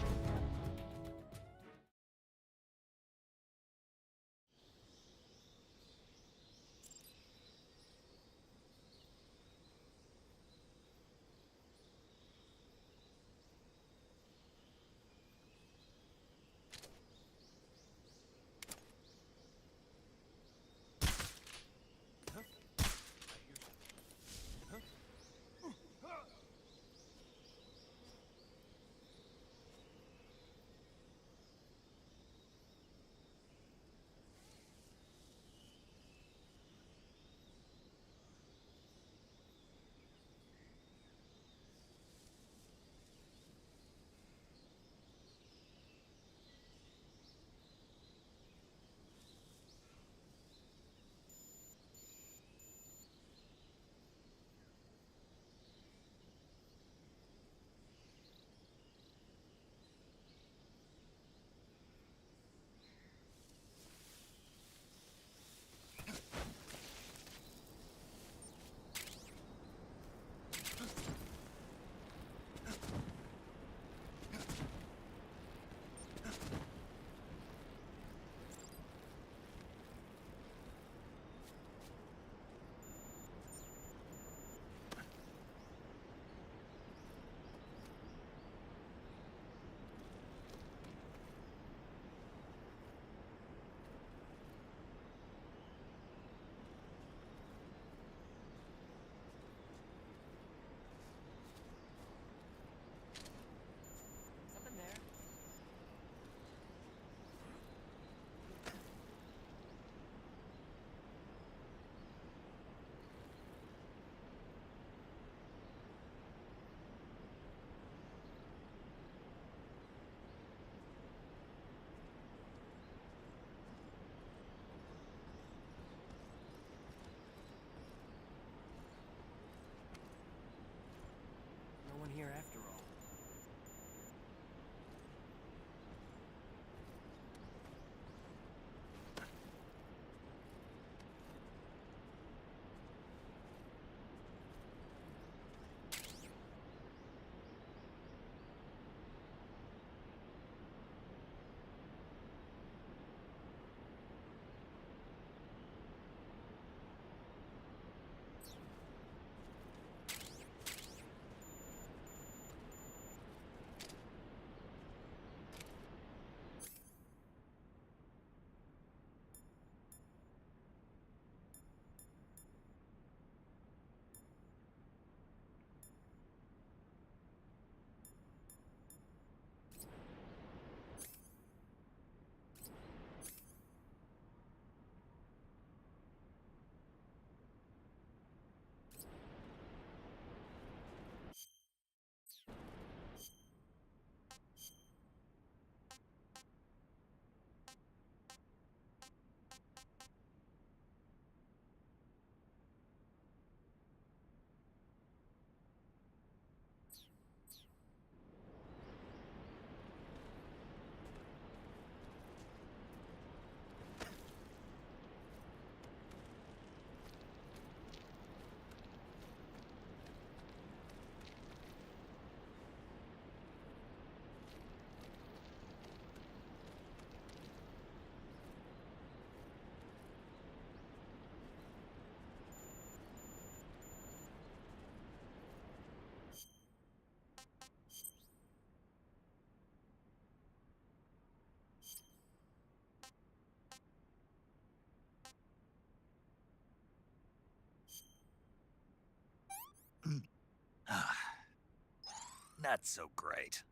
No one here after all. Not so great.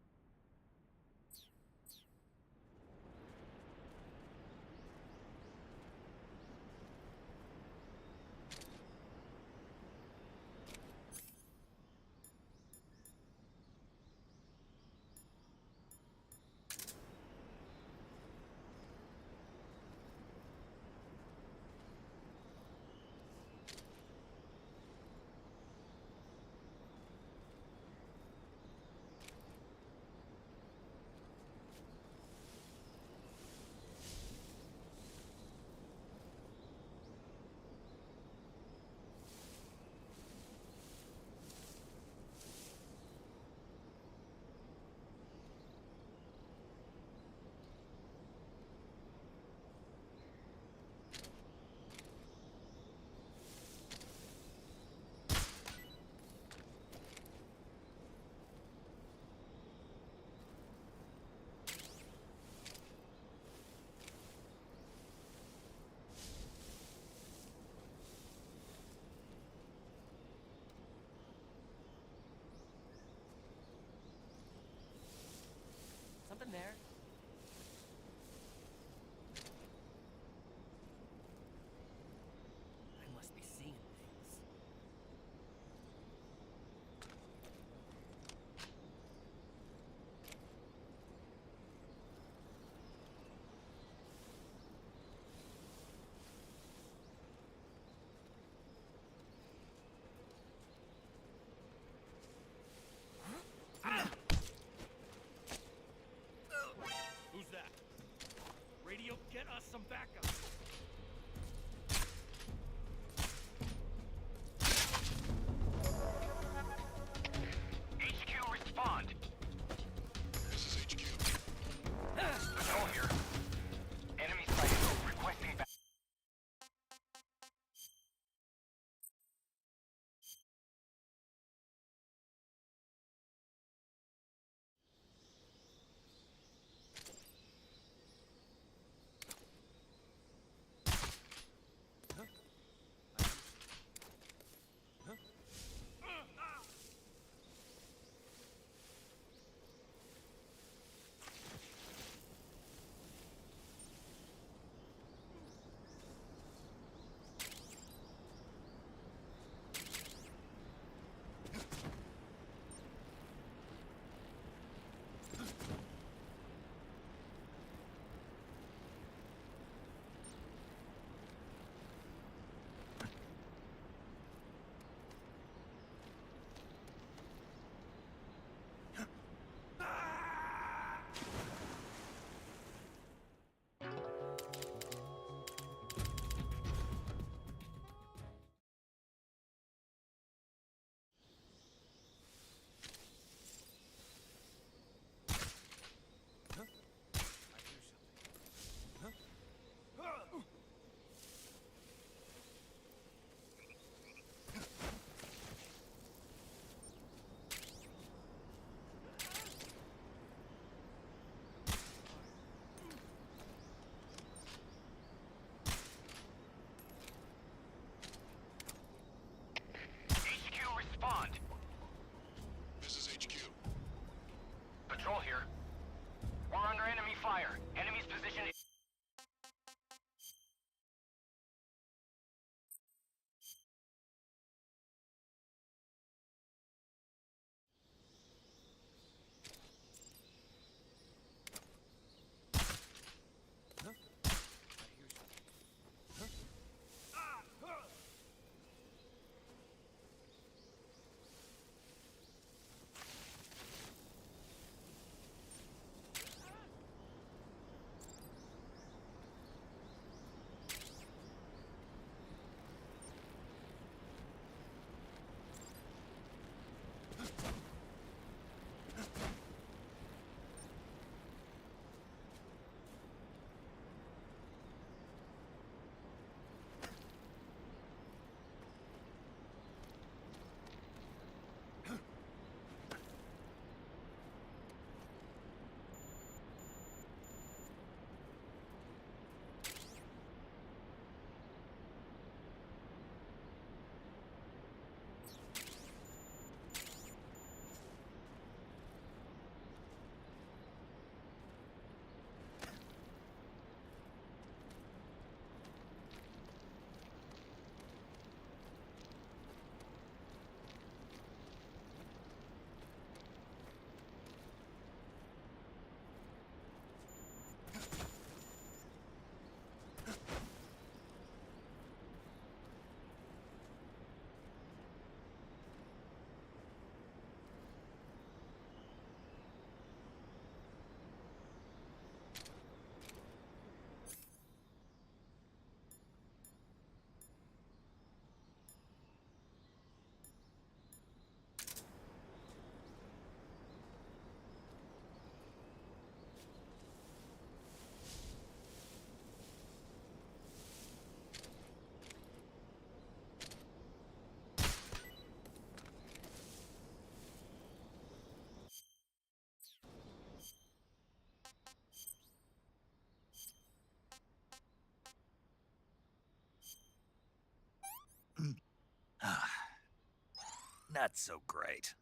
not so great.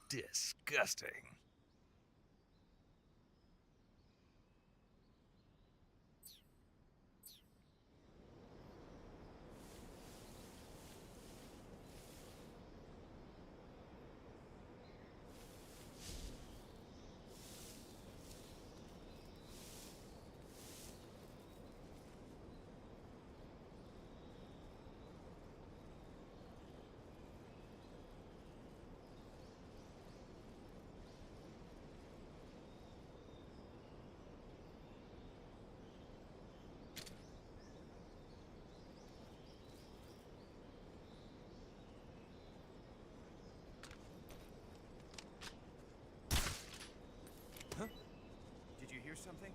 Disgusting. Did you hear something?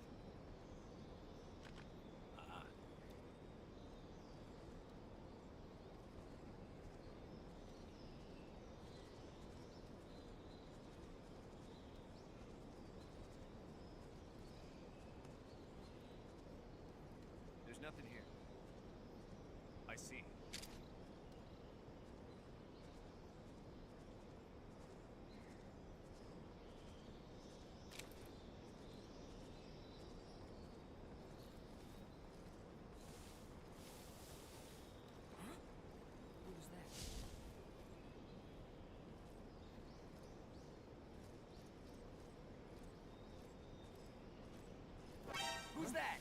There's nothing here. I see. Who's that?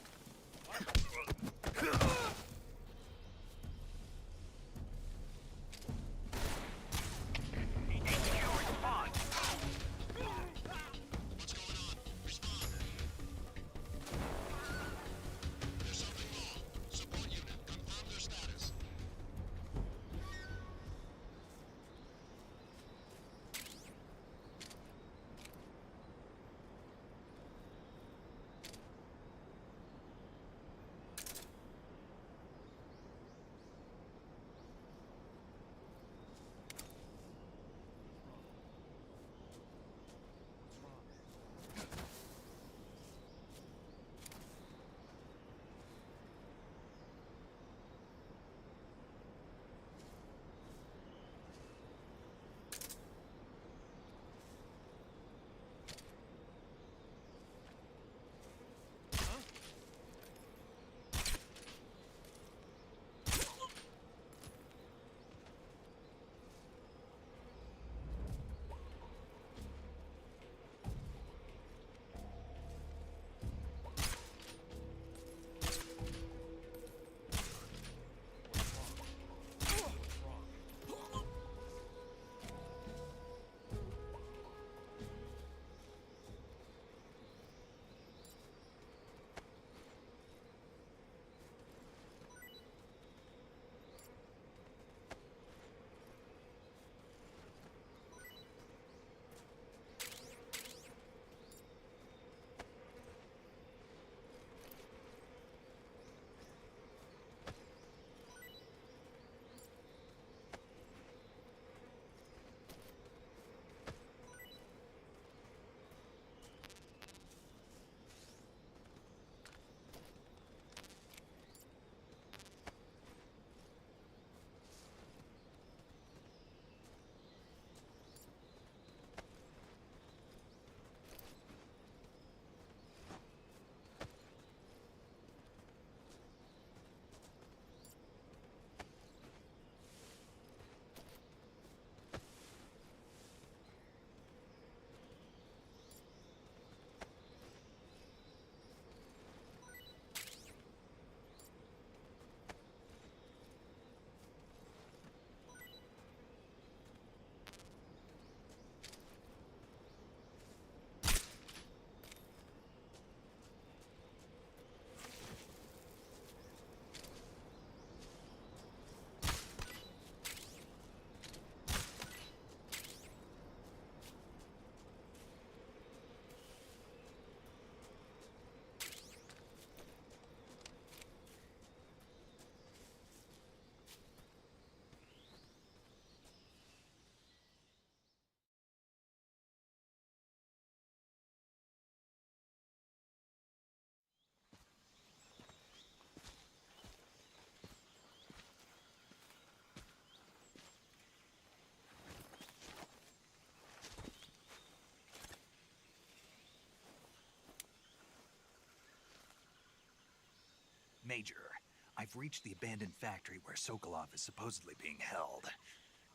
Major, I've reached the abandoned factory where Sokolov is supposedly being held.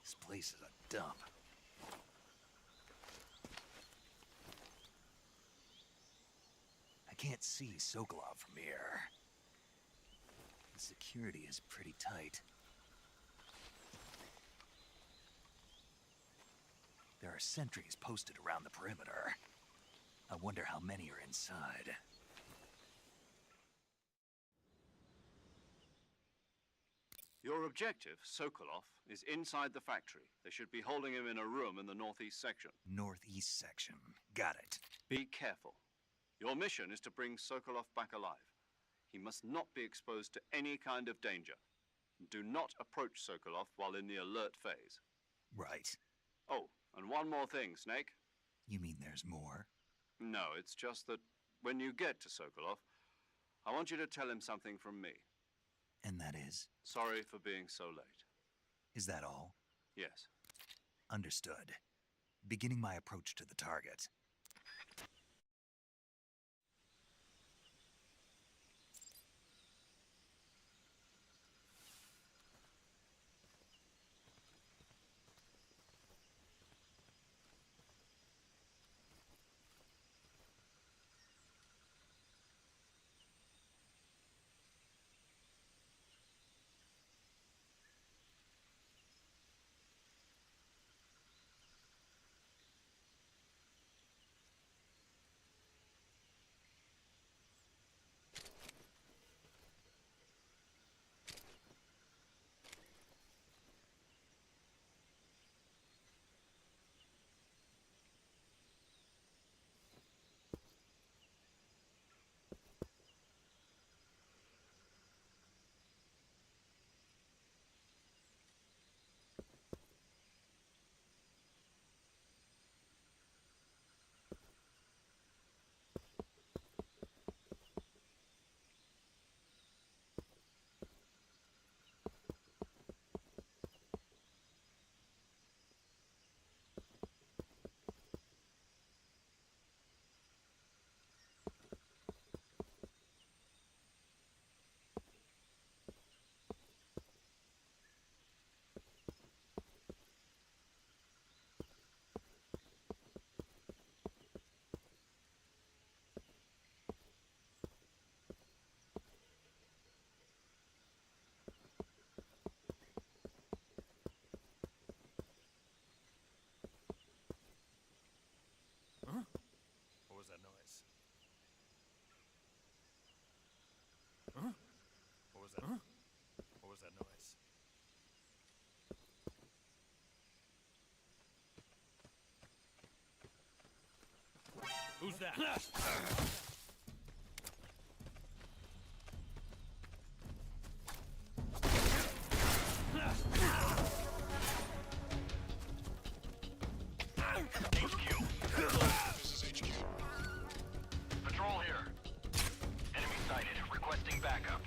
This place is a dump. I can't see Sokolov from here. The security is pretty tight. There are sentries posted around the perimeter. I wonder how many are inside. Your objective, Sokolov, is inside the factory. They should be holding him in a room in the northeast section. Northeast section. Got it. Be careful. Your mission is to bring Sokolov back alive. He must not be exposed to any kind of danger. Do not approach Sokolov while in the alert phase. Right. Oh, and one more thing, Snake. You mean there's more? No, it's just that when you get to Sokolov, I want you to tell him something from me. And that is? Sorry for being so late. Is that all? Yes. Understood. Beginning my approach to the target. What was that noise? Huh? What was that? Huh? What was that noise? Who's that? This is HQ. Patrol here. Enemy sighted. Requesting backup.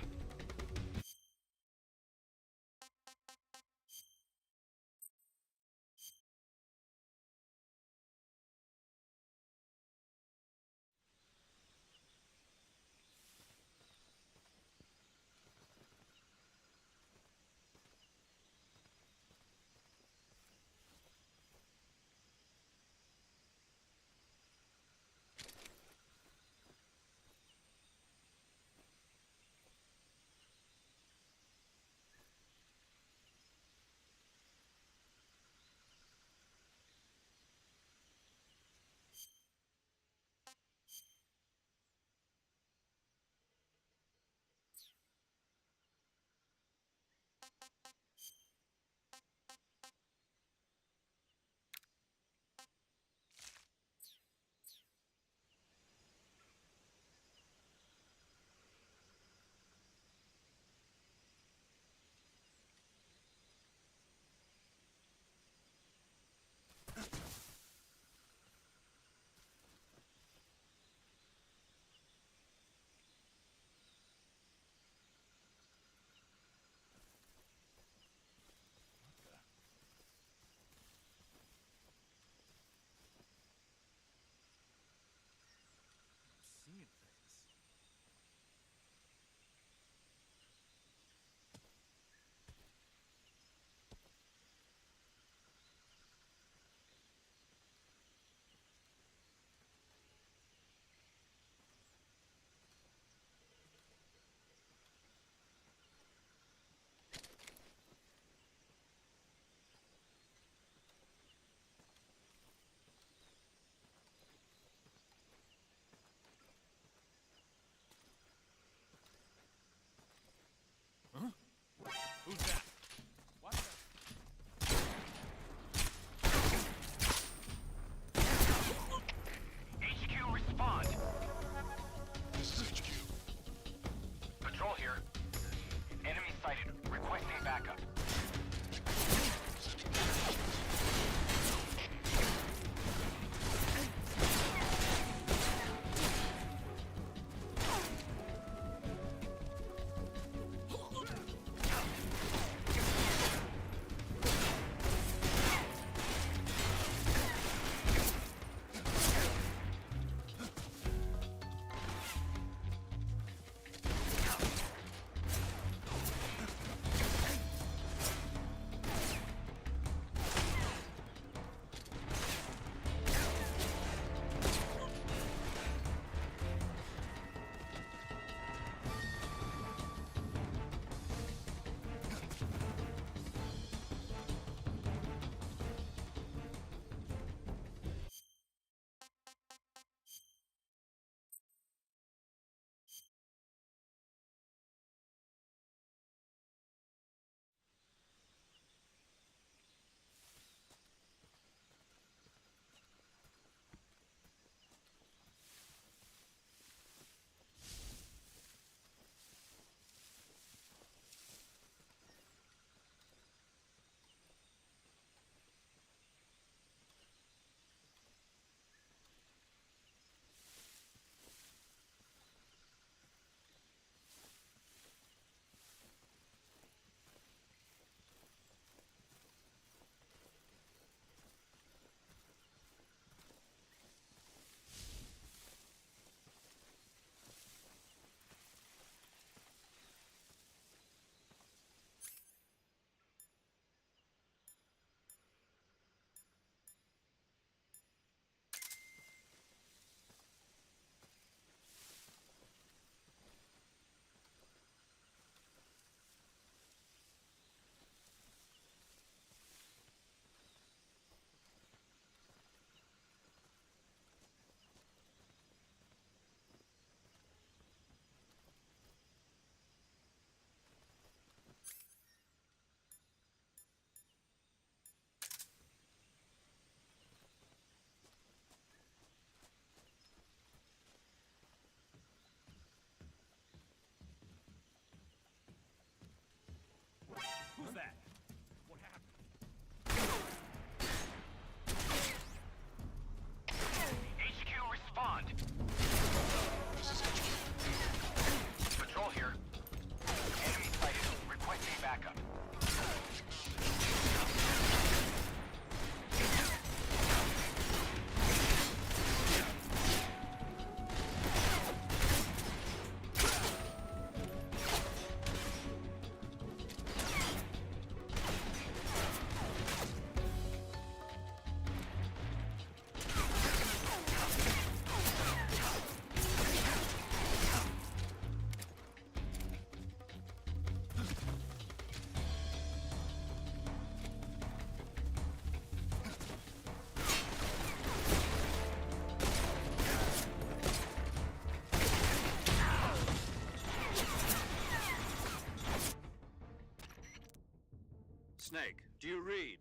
Snake, do you read?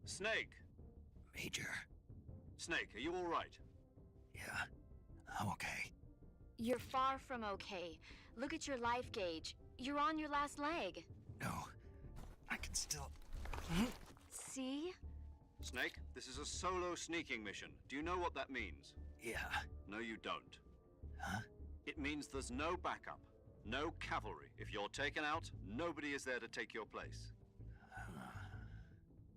Snake! Major. Snake, are you all right? Yeah, I'm okay. You're far from okay. Look at your life gauge. You're on your last leg. No, I can still... See? Snake, this is a solo sneaking mission. Do you know what that means? Yeah. No, you don't. Huh? It means there's no backup, no cavalry. If you're taken out, nobody is there to take your place.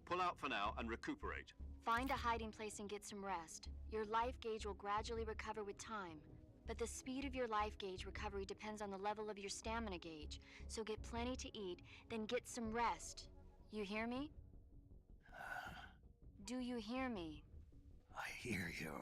Pull out for now and recuperate. Find a hiding place and get some rest. Your life gauge will gradually recover with time. But the speed of your life gauge recovery depends on the level of your stamina gauge. So get plenty to eat, then get some rest. You hear me? Do you hear me? I hear you.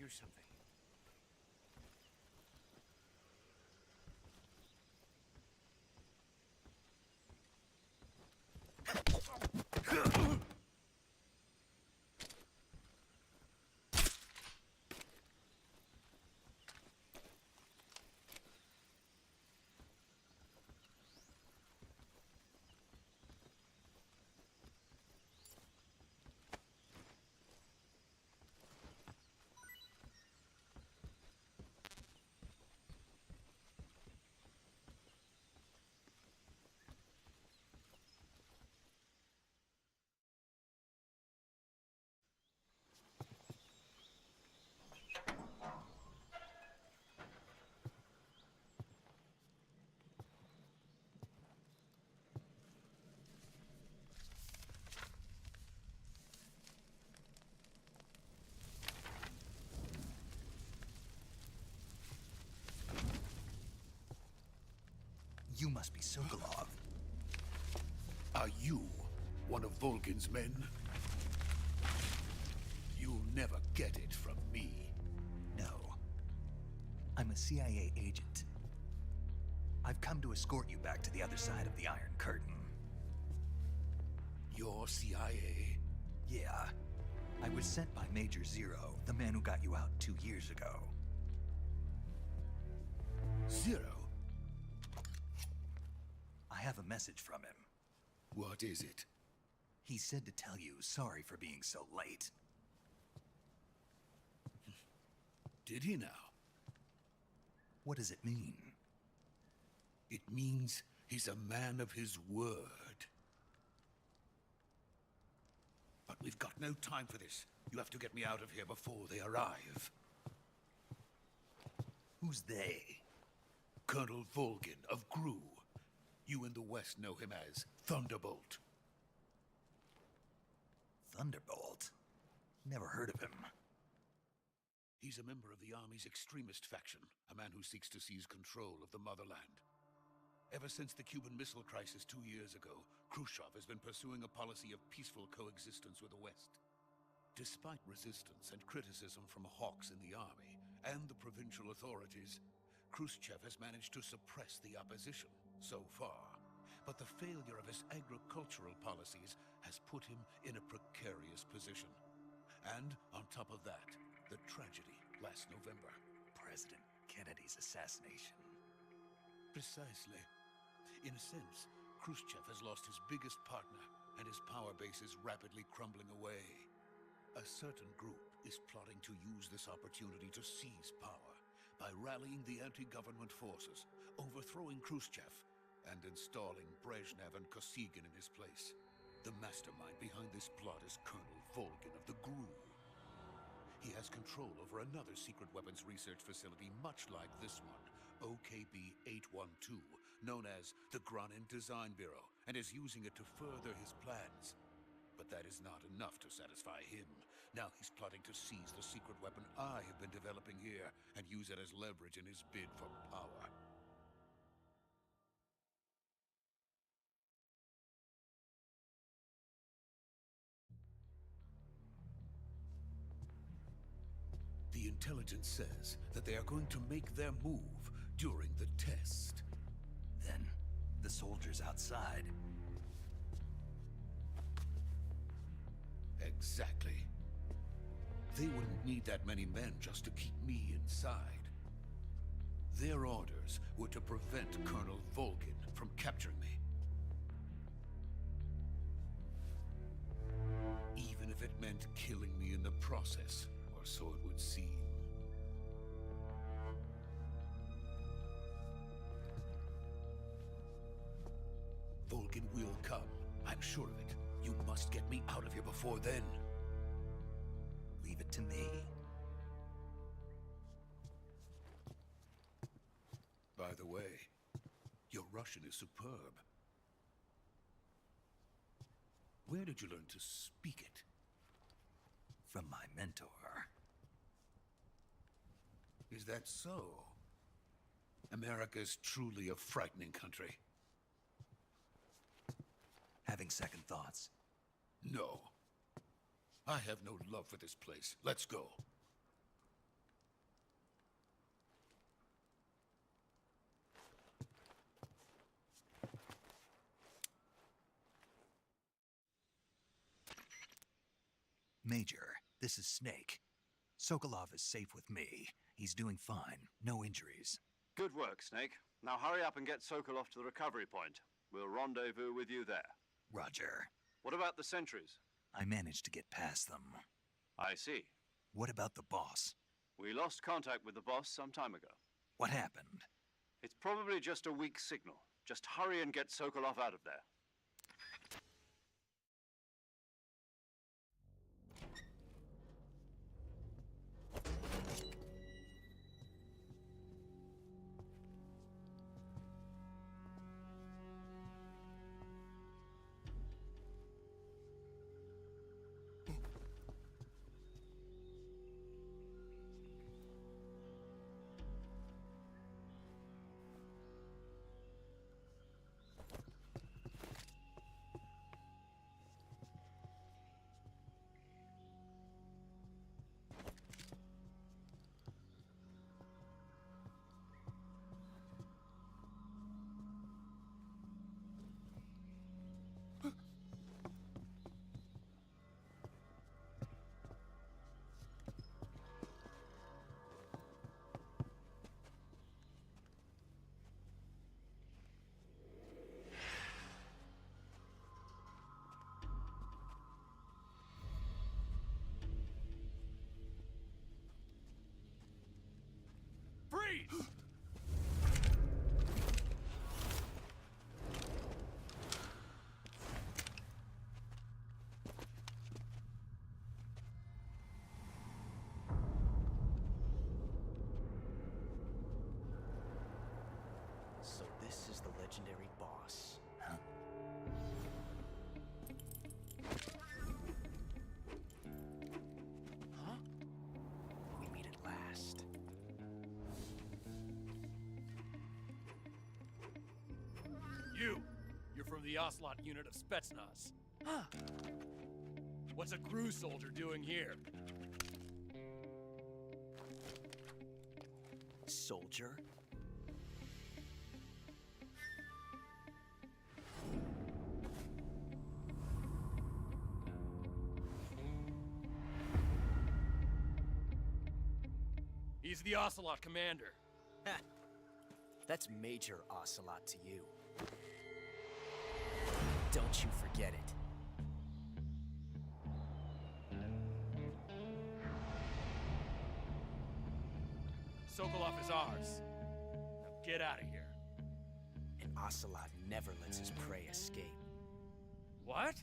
do something. You must be Sokolov. Are you one of Volgin's men? You'll never get it from me. No. I'm a CIA agent. I've come to escort you back to the other side of the Iron Curtain. You're CIA? Yeah. I was sent by Major Zero, the man who got you out 2 years ago. Zero? I have a message from him. What is it? He said to tell you sorry for being so late. Did he now? What does it mean? It means he's a man of his word. But we've got no time for this. You have to get me out of here before they arrive. Who's they? Colonel Volgin of Gru. You in the West know him as Thunderbolt. Thunderbolt? Never heard of him. He's a member of the Army's extremist faction, a man who seeks to seize control of the motherland. Ever since the Cuban Missile Crisis 2 years ago, Khrushchev has been pursuing a policy of peaceful coexistence with the West. Despite resistance and criticism from hawks in the army and the provincial authorities, Khrushchev has managed to suppress the opposition so far. But the failure of his agricultural policies has put him in a precarious position. And on top of that, the tragedy last November. President Kennedy's assassination. Precisely. In a sense, Khrushchev has lost his biggest partner, and his power base is rapidly crumbling away. A certain group is plotting to use this opportunity to seize power by rallying the anti-government forces, overthrowing Khrushchev, and installing Brezhnev and Kosygin in his place. The mastermind behind this plot is Colonel Volgin of the GRU. He has control over another secret weapons research facility much like this one, OKB-812, known as the Granin Design Bureau, and is using it to further his plans. But that is not enough to satisfy him. Now he's plotting to seize the secret weapon I have been developing here and use it as leverage in his bid for power. The intelligence says that they are going to make their move during the test. Then, the soldiers outside. Exactly. They wouldn't need that many men just to keep me inside. Their orders were to prevent Colonel Volgin from capturing me. Even if it meant killing me in the process, or so it would seem. Volgin will come. I'm sure of it. You must get me out of here before then. Leave it to me. By the way, your Russian is superb. Where did you learn to speak it? From my mentor. Is that so? America's truly a frightening country. Having second thoughts? No. I have no love for this place. Let's go. Major, this is Snake. Sokolov is safe with me. He's doing fine. No injuries. Good work, Snake. Now hurry up and get Sokolov to the recovery point. We'll rendezvous with you there. Roger. What about the sentries? I managed to get past them. I see. What about the boss? We lost contact with the boss some time ago. What happened? It's probably just a weak signal. Just hurry and get Sokolov out of there. Freeze! So this is the legendary boss. Huh? Huh? We meet at last. You're from the Ocelot unit of Spetsnaz. Huh. What's a crew soldier doing here? Soldier? He's the Ocelot commander. Ha! That's Major Ocelot to you. Don't you forget it. Sokolov is ours. Now get out of here. And Ocelot never lets his prey escape. What?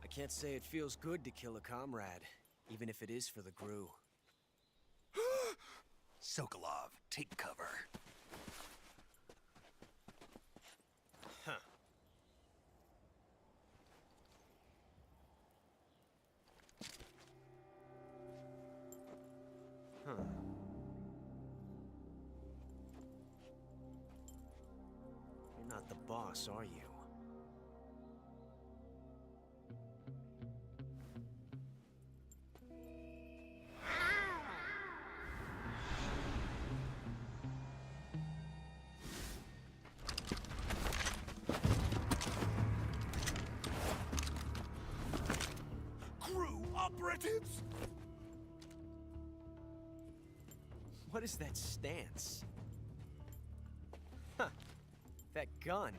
I can't say it feels good to kill a comrade, even if it is for the GRU. Sokolov, take cover. Huh. Huh. You're not the boss, are you? Operatives? What is that stance? Huh. That gun.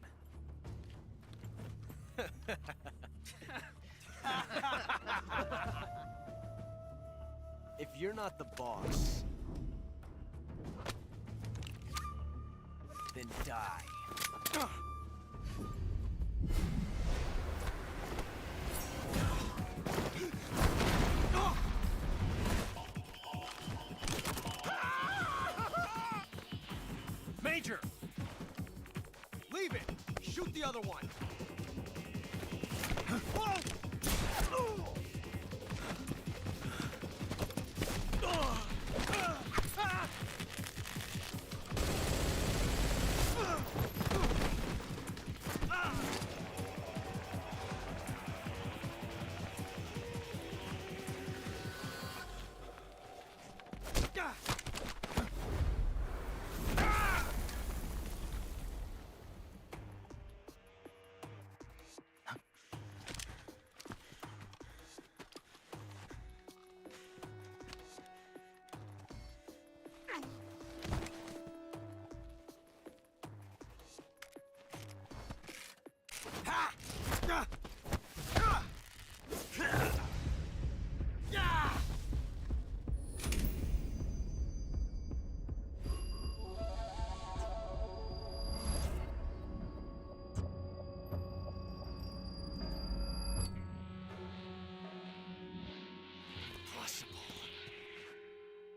If you're not the boss, then die. Major! Leave it! Shoot the other one!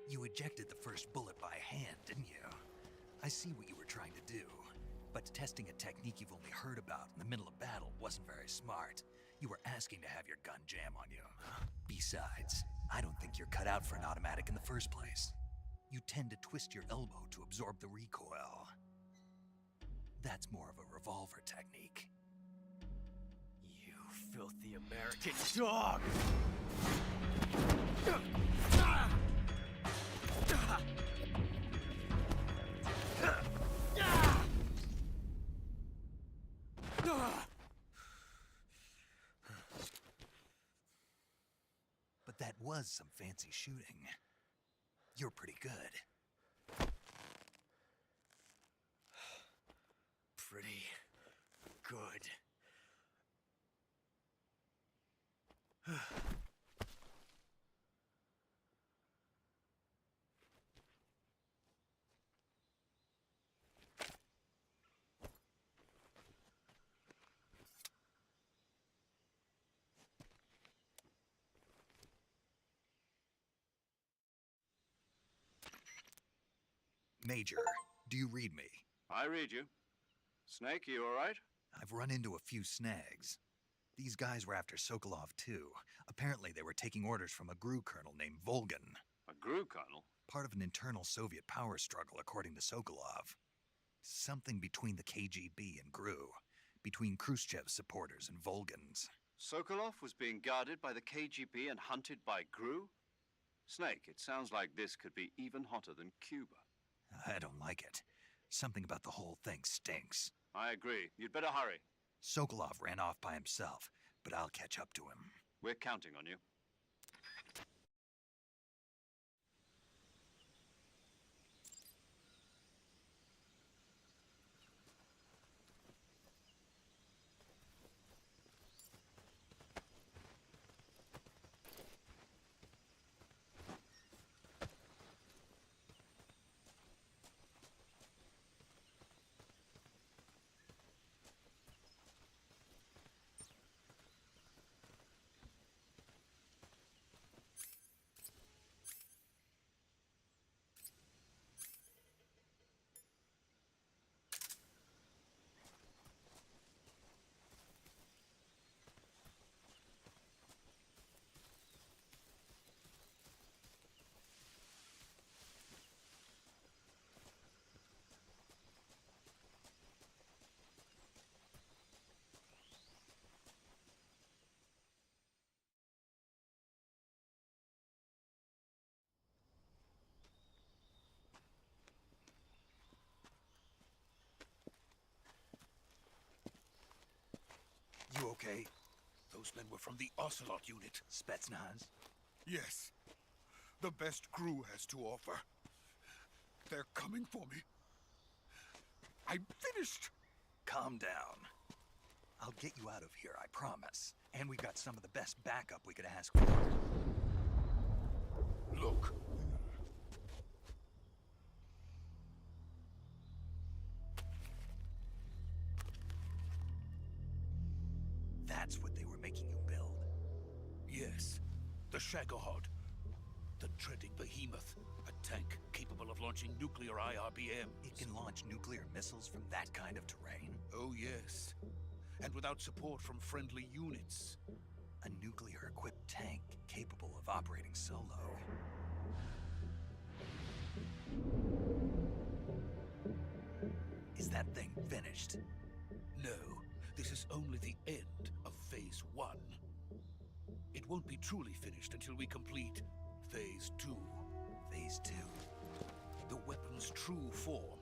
You ejected the first bullet by hand, didn't you? I see what you were trying to do. But testing a technique you've only heard about in the middle of battle wasn't very smart. You were asking to have your gun jam on you. Besides, I don't think you're cut out for an automatic in the first place. You tend to twist your elbow to absorb the recoil. That's more of a revolver technique. You filthy American dog! But that was some fancy shooting. You're pretty good. Pretty good. Major, do you read me? I read you. Snake, you all right? I've run into a few snags. These guys were after Sokolov too. Apparently they were taking orders from a GRU colonel named Volgan. A GRU colonel? Part of an internal Soviet power struggle, according to Sokolov. Something between the KGB and GRU. Between Khrushchev's supporters and Volgan's. Sokolov was being guarded by the KGB and hunted by GRU? Snake, it sounds like this could be even hotter than Cuba. I don't like it. Something about the whole thing stinks. I agree. You'd better hurry. Sokolov ran off by himself, but I'll catch up to him. We're counting on you. You okay? Those men were from the Ocelot unit. Spetsnaz? Yes. The best GRU has to offer. They're coming for me. I'm finished. Calm down. I'll get you out of here, I promise. And we've got some of the best backup we could ask for. Look. That's what they were making you build? Yes. The Shagohod. The dreaded behemoth. A tank capable of launching nuclear IRBMs. It can launch nuclear missiles from that kind of terrain? Oh, yes. And without support from friendly units. A nuclear-equipped tank capable of operating solo. Is that thing finished? No, this is only the end of Phase 1. It won't be truly finished until we complete Phase 2. Phase 2? The weapon's true form.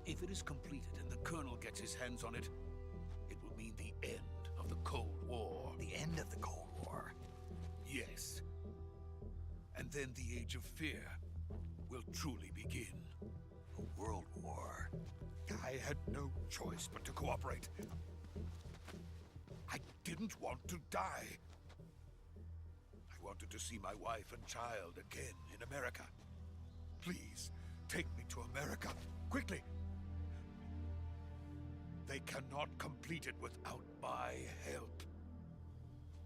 If it is completed and the Colonel gets his hands on it, it will mean the end of the Cold War. The end of the Cold War? Yes. And then the Age of Fear will truly begin. A world war? I had no choice but to cooperate. I didn't want to die. I wanted to see my wife and child again in America. Please, take me to America, quickly. They cannot complete it without my help.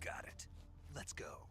Got it. Let's go.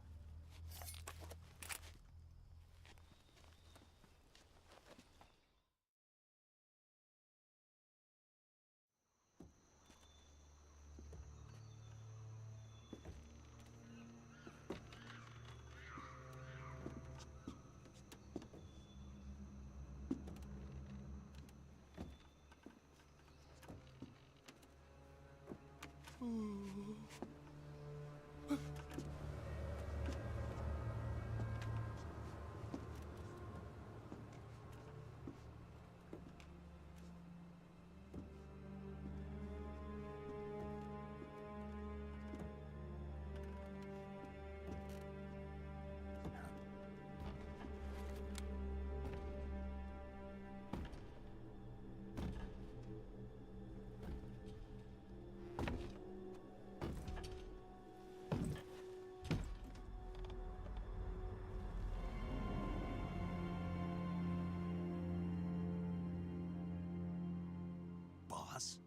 Boss?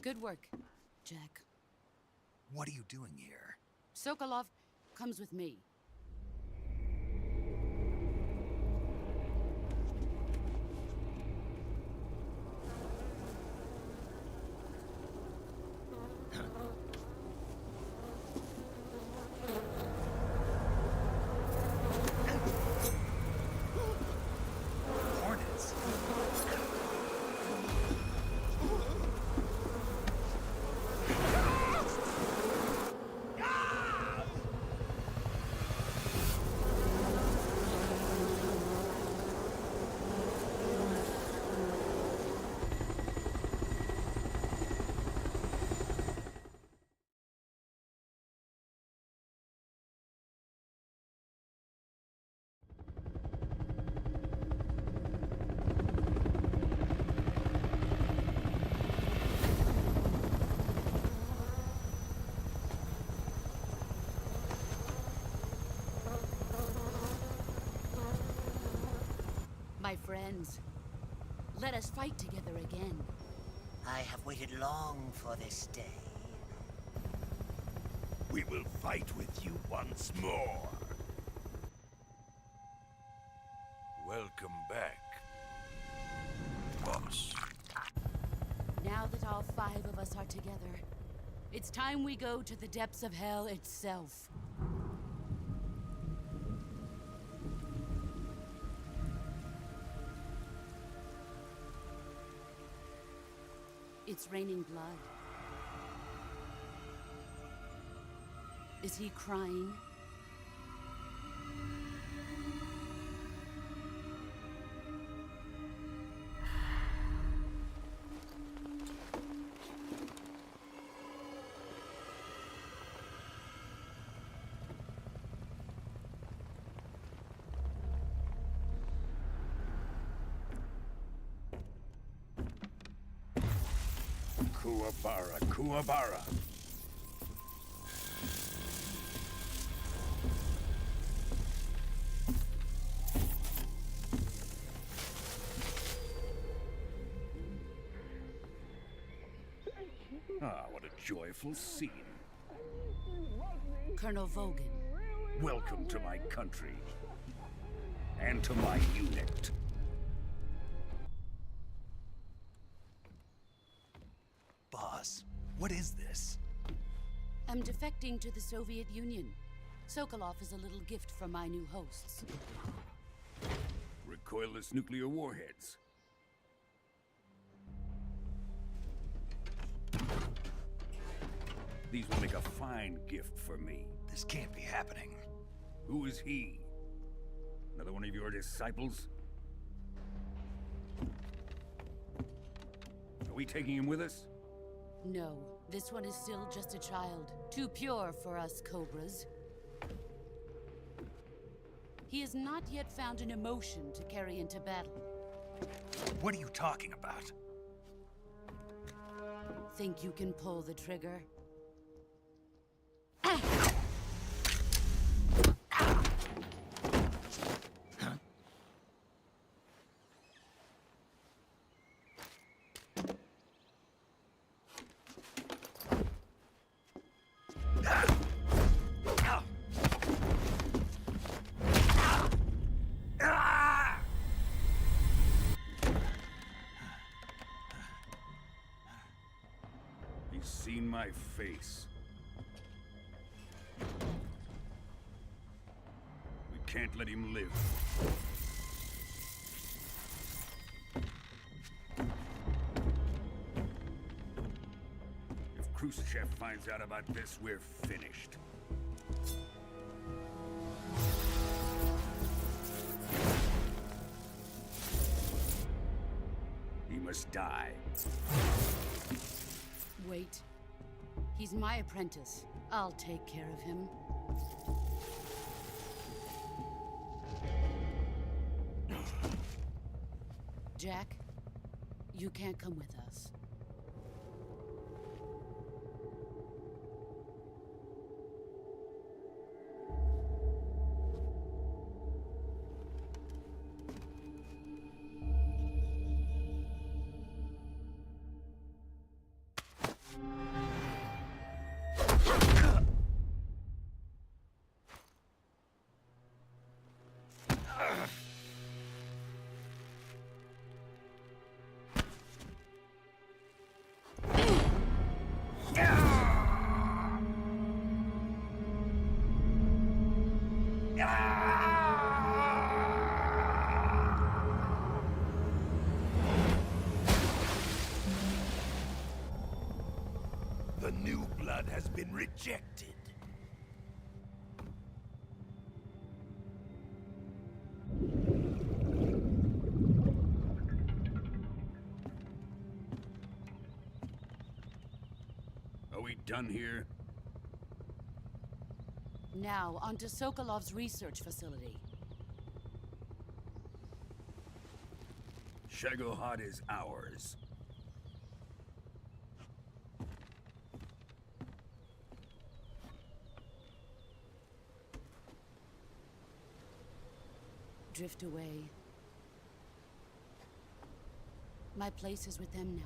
Good work, Jack. What are you doing here? Sokolov comes with me. Hornets? My friends, let us fight together again. I have waited long for this day. We will fight with you once more. Welcome back, boss. Now that all 5 of us are together, it's time we go to the depths of hell itself. It's raining blood. Is he crying? Kuwabara, Kuwabara. Ah, what a joyful scene. Colonel Vogan. Welcome to my country. And to my unit. Boss, what is this? I'm defecting to the Soviet Union. Sokolov is a little gift from my new hosts. Recoilless nuclear warheads. These will make a fine gift for me. This can't be happening. Who is he? Another one of your disciples? Are we taking him with us? No, this one is still just a child. Too pure for us Cobras. He has not yet found an emotion to carry into battle. What are you talking about? Think you can pull the trigger? He's seen my face. We can't let him live. If Khrushchev finds out about this, we're finished. He must die. Wait. He's my apprentice. I'll take care of him. Jack, you can't come with us. The new blood has been rejected. Are we done here? Now, onto Sokolov's research facility. Shagohod is ours. Drift away. My place is with them now.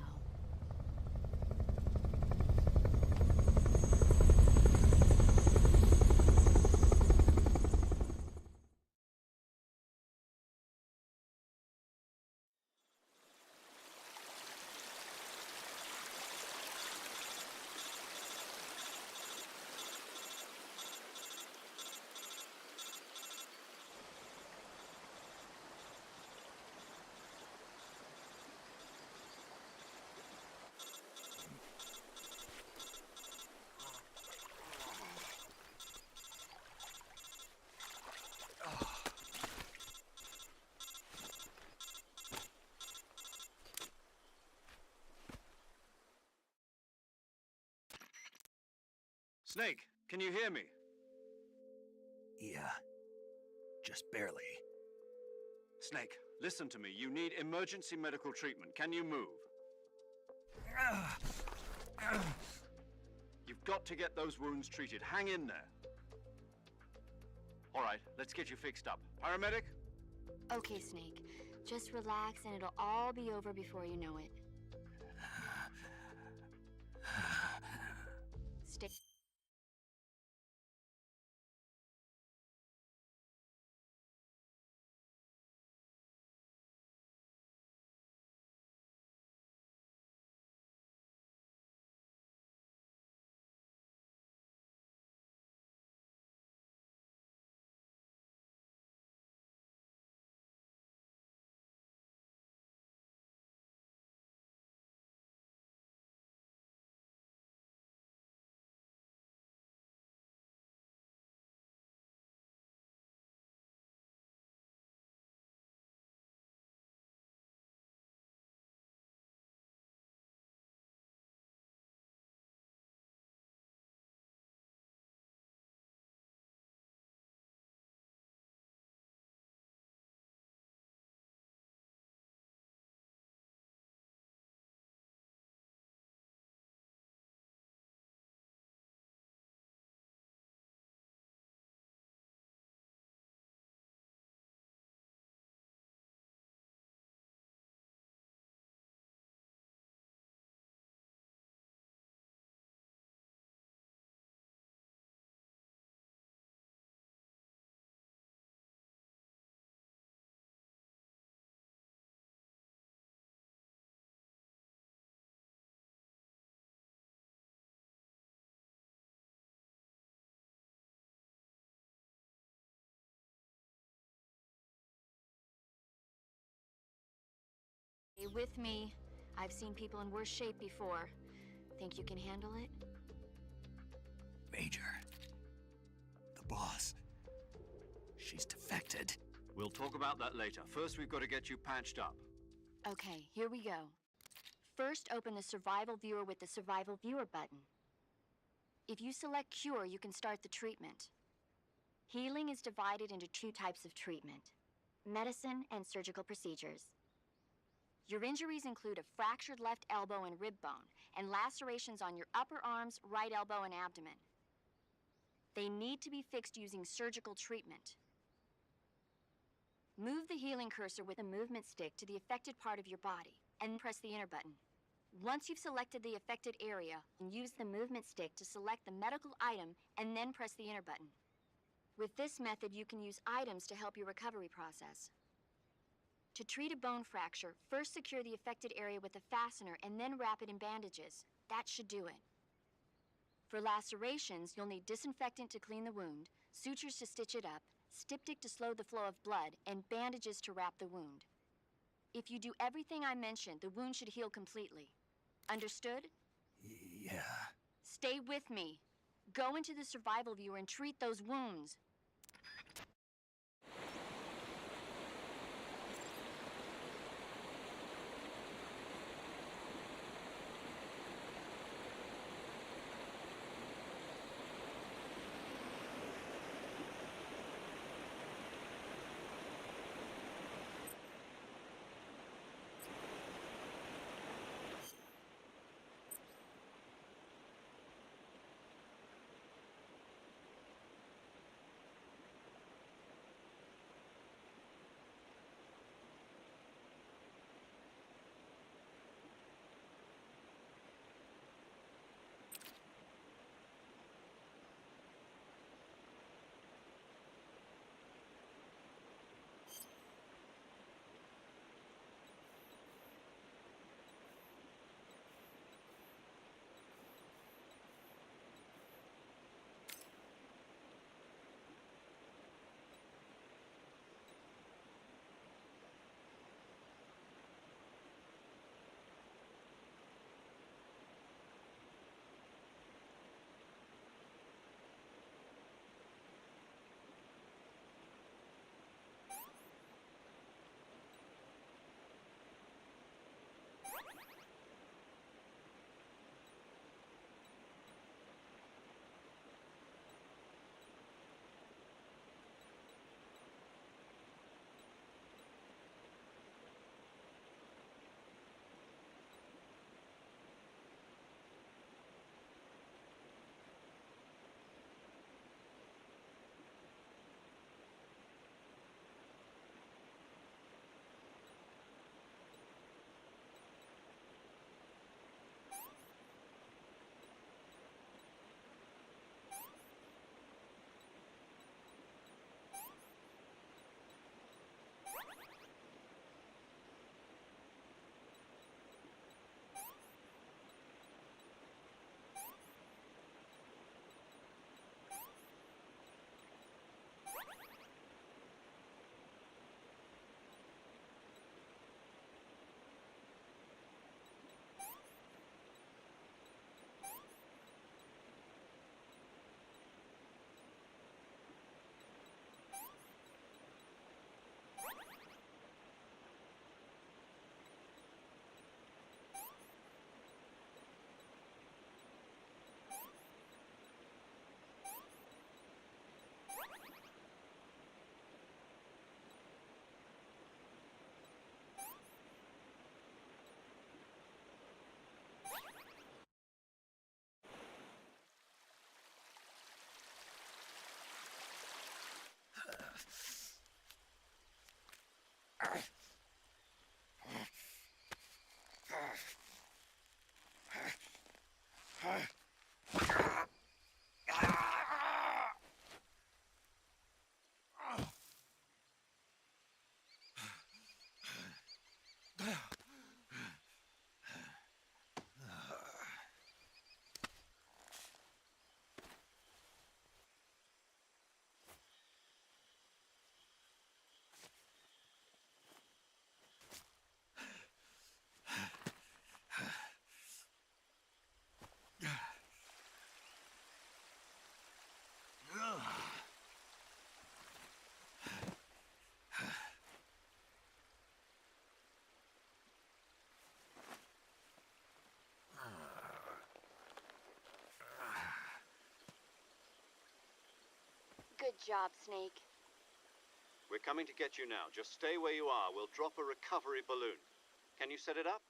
Snake, can you hear me? Yeah, just barely. Snake, listen to me. You need emergency medical treatment. Can you move? You've got to get those wounds treated. Hang in there. All right, let's get you fixed up. Paramedic? Okay, Snake. Just relax and it'll all be over before you know it. Stay. Stay with me. I've seen people in worse shape before. Think you can handle it? Major. The boss. She's defected. We'll talk about that later. First, we've got to get you patched up. Okay, here we go. First, open the Survival Viewer with the Survival Viewer button. If you select Cure, you can start the treatment. Healing is divided into two types of treatment: medicine and surgical procedures. Your injuries include a fractured left elbow and rib bone, and lacerations on your upper arms, right elbow, and abdomen. They need to be fixed using surgical treatment. Move the healing cursor with a movement stick to the affected part of your body, and press the enter button. Once you've selected the affected area, use the movement stick to select the medical item, and then press the enter button. With this method, you can use items to help your recovery process. To treat a bone fracture, first secure the affected area with a fastener and then wrap it in bandages. That should do it. For lacerations, you'll need disinfectant to clean the wound, sutures to stitch it up, styptic to slow the flow of blood, and bandages to wrap the wound. If you do everything I mentioned, the wound should heal completely. Understood? Yeah. Stay with me. Go into the Survival Viewer and treat those wounds. job, Snake. We're coming to get you now. Just stay where you are. We'll drop a recovery balloon. Can you set it up?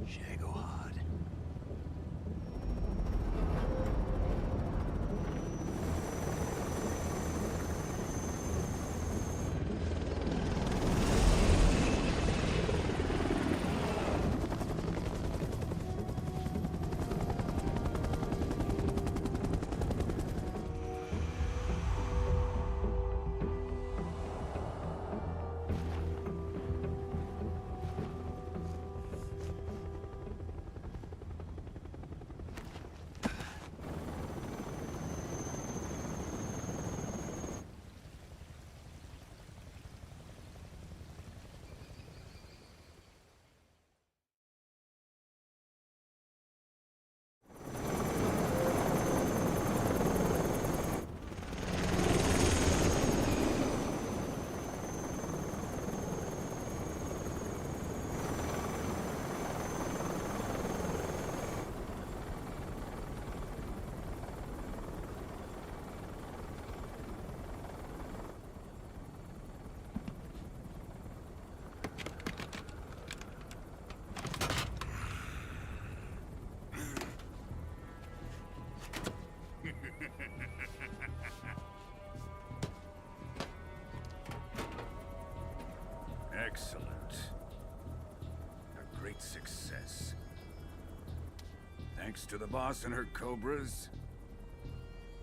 Shagohod. Excellent. A great success. Thanks to the boss and her cobras,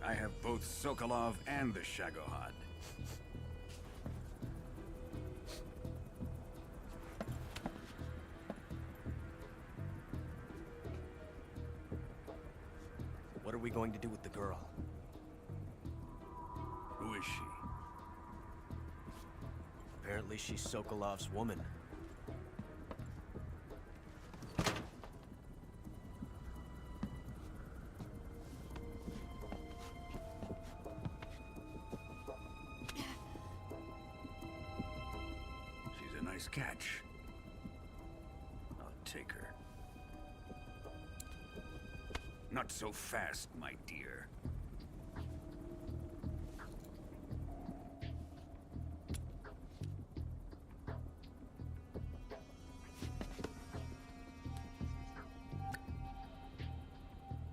I have both Sokolov and the Shagohod. What are we going to do with the girl? Who is she? Apparently she's Sokolov's woman. She's a nice catch. I'll take her. Not so fast, my dear.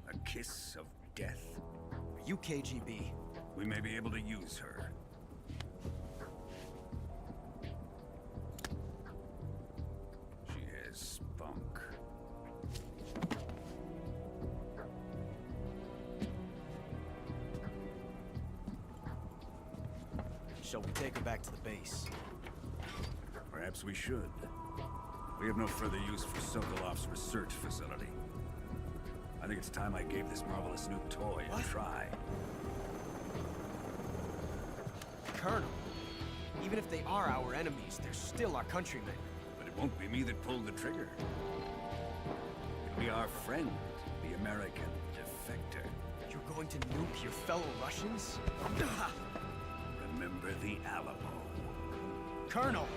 A kiss of death? Are you KGB? We may be able to use her. She has spunk. Shall we take her back to the base? Perhaps we should. We have no further use for Sokolov's research facility. I think it's time I gave this marvelous new toy a try. Colonel, even if they are our enemies, they're still our countrymen. But it won't be me that pulled the trigger. It'll be our friend, the American defector. You're going to nuke your fellow Russians? Remember the Alamo. Colonel!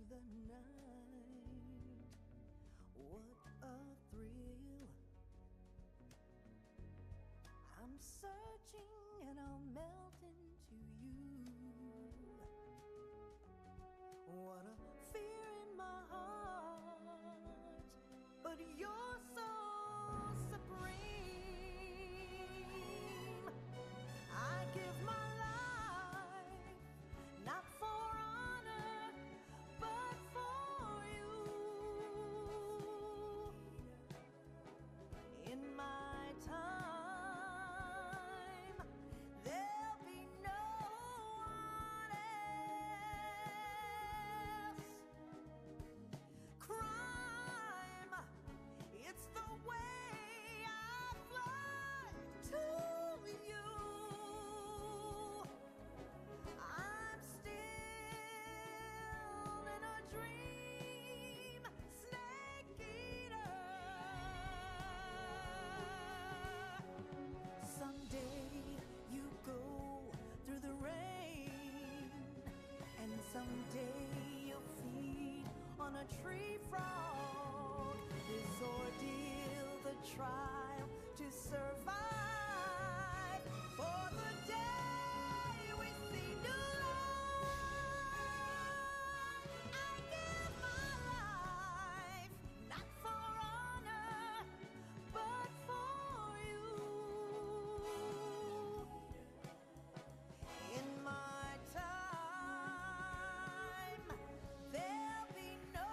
the night. What a thrill. I'm searching and I'll melt into you. What a fear in my heart, but you're so supreme. I give my life, not for honor, but for you. In my time, there'll be no one else. Crime, it's the way I fly to you. I'm still in a dream, snake eater. Someday you go through the rain, and someday you'll feed on a tree frog. This ordeal, the trial to survive, for the day we see new light. I give my life, not for honor, but for you. In my time, there'll be no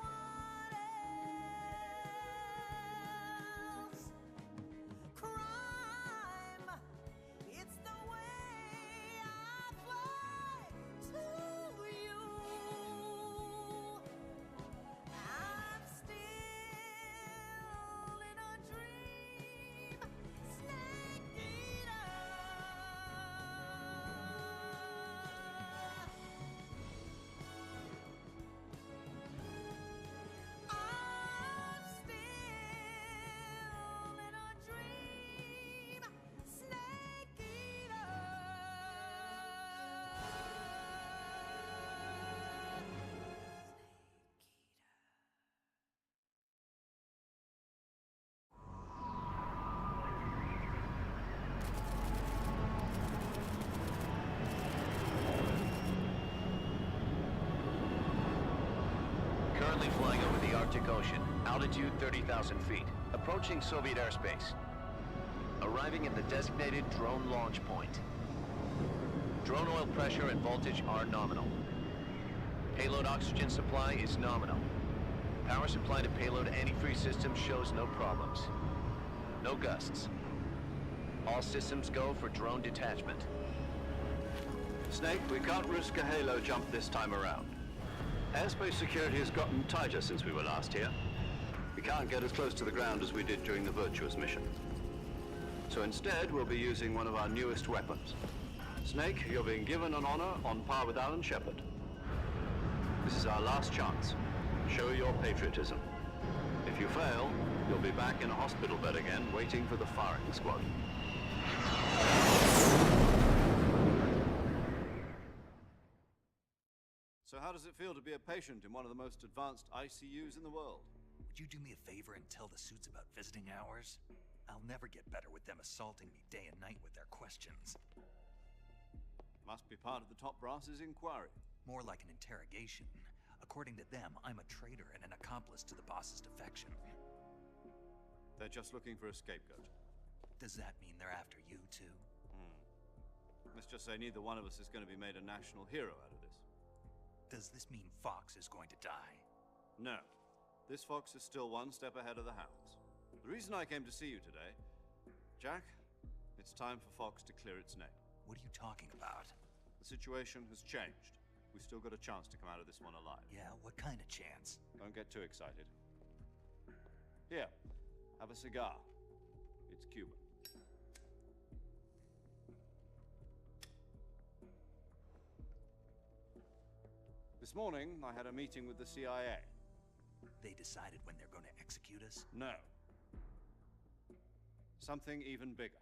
one else. Crime, it's the way I fly to you. I'm still in a dream, snake eater. I'm still in a dream, snake eater. Currently flying over the Arctic Ocean, altitude 30,000 feet, approaching Soviet airspace. Arriving at the designated drone launch point. Drone oil pressure and voltage are nominal. Payload oxygen supply is nominal. Power supply to payload antifreeze system shows no problems. No gusts. All systems go for drone detachment. Snake, we can't risk a halo jump this time around. Airspace security has gotten tighter since we were last here. We can't get as close to the ground as we did during the Virtuous mission. So instead, we'll be using one of our newest weapons. Snake, you're being given an honor on par with Alan Shepard. This is our last chance. Show your patriotism. If you fail, you'll be back in a hospital bed again, waiting for the firing squad. So how does it feel to be a patient in one of the most advanced ICUs in the world? Would you do me a favor and tell the suits about visiting hours? I'll never get better with them assaulting me day and night with their questions. Must be part of the top brass's inquiry. More like an interrogation. According to them, I'm a traitor and an accomplice to the boss's defection. They're just looking for a scapegoat. Does that mean they're after you, too? Let's just say neither one of us is going to be made a national hero out of this. Does this mean Fox is going to die? No. This fox is still one step ahead of the hounds. The reason I came to see you today, Jack, it's time for Fox to clear its name. What are you talking about? The situation has changed. We've still got a chance to come out of this one alive. Yeah, what kind of chance? Don't get too excited. Here, have a cigar. It's Cuban. This morning, I had a meeting with the CIA. They decided when they're going to execute us? No. Something even bigger.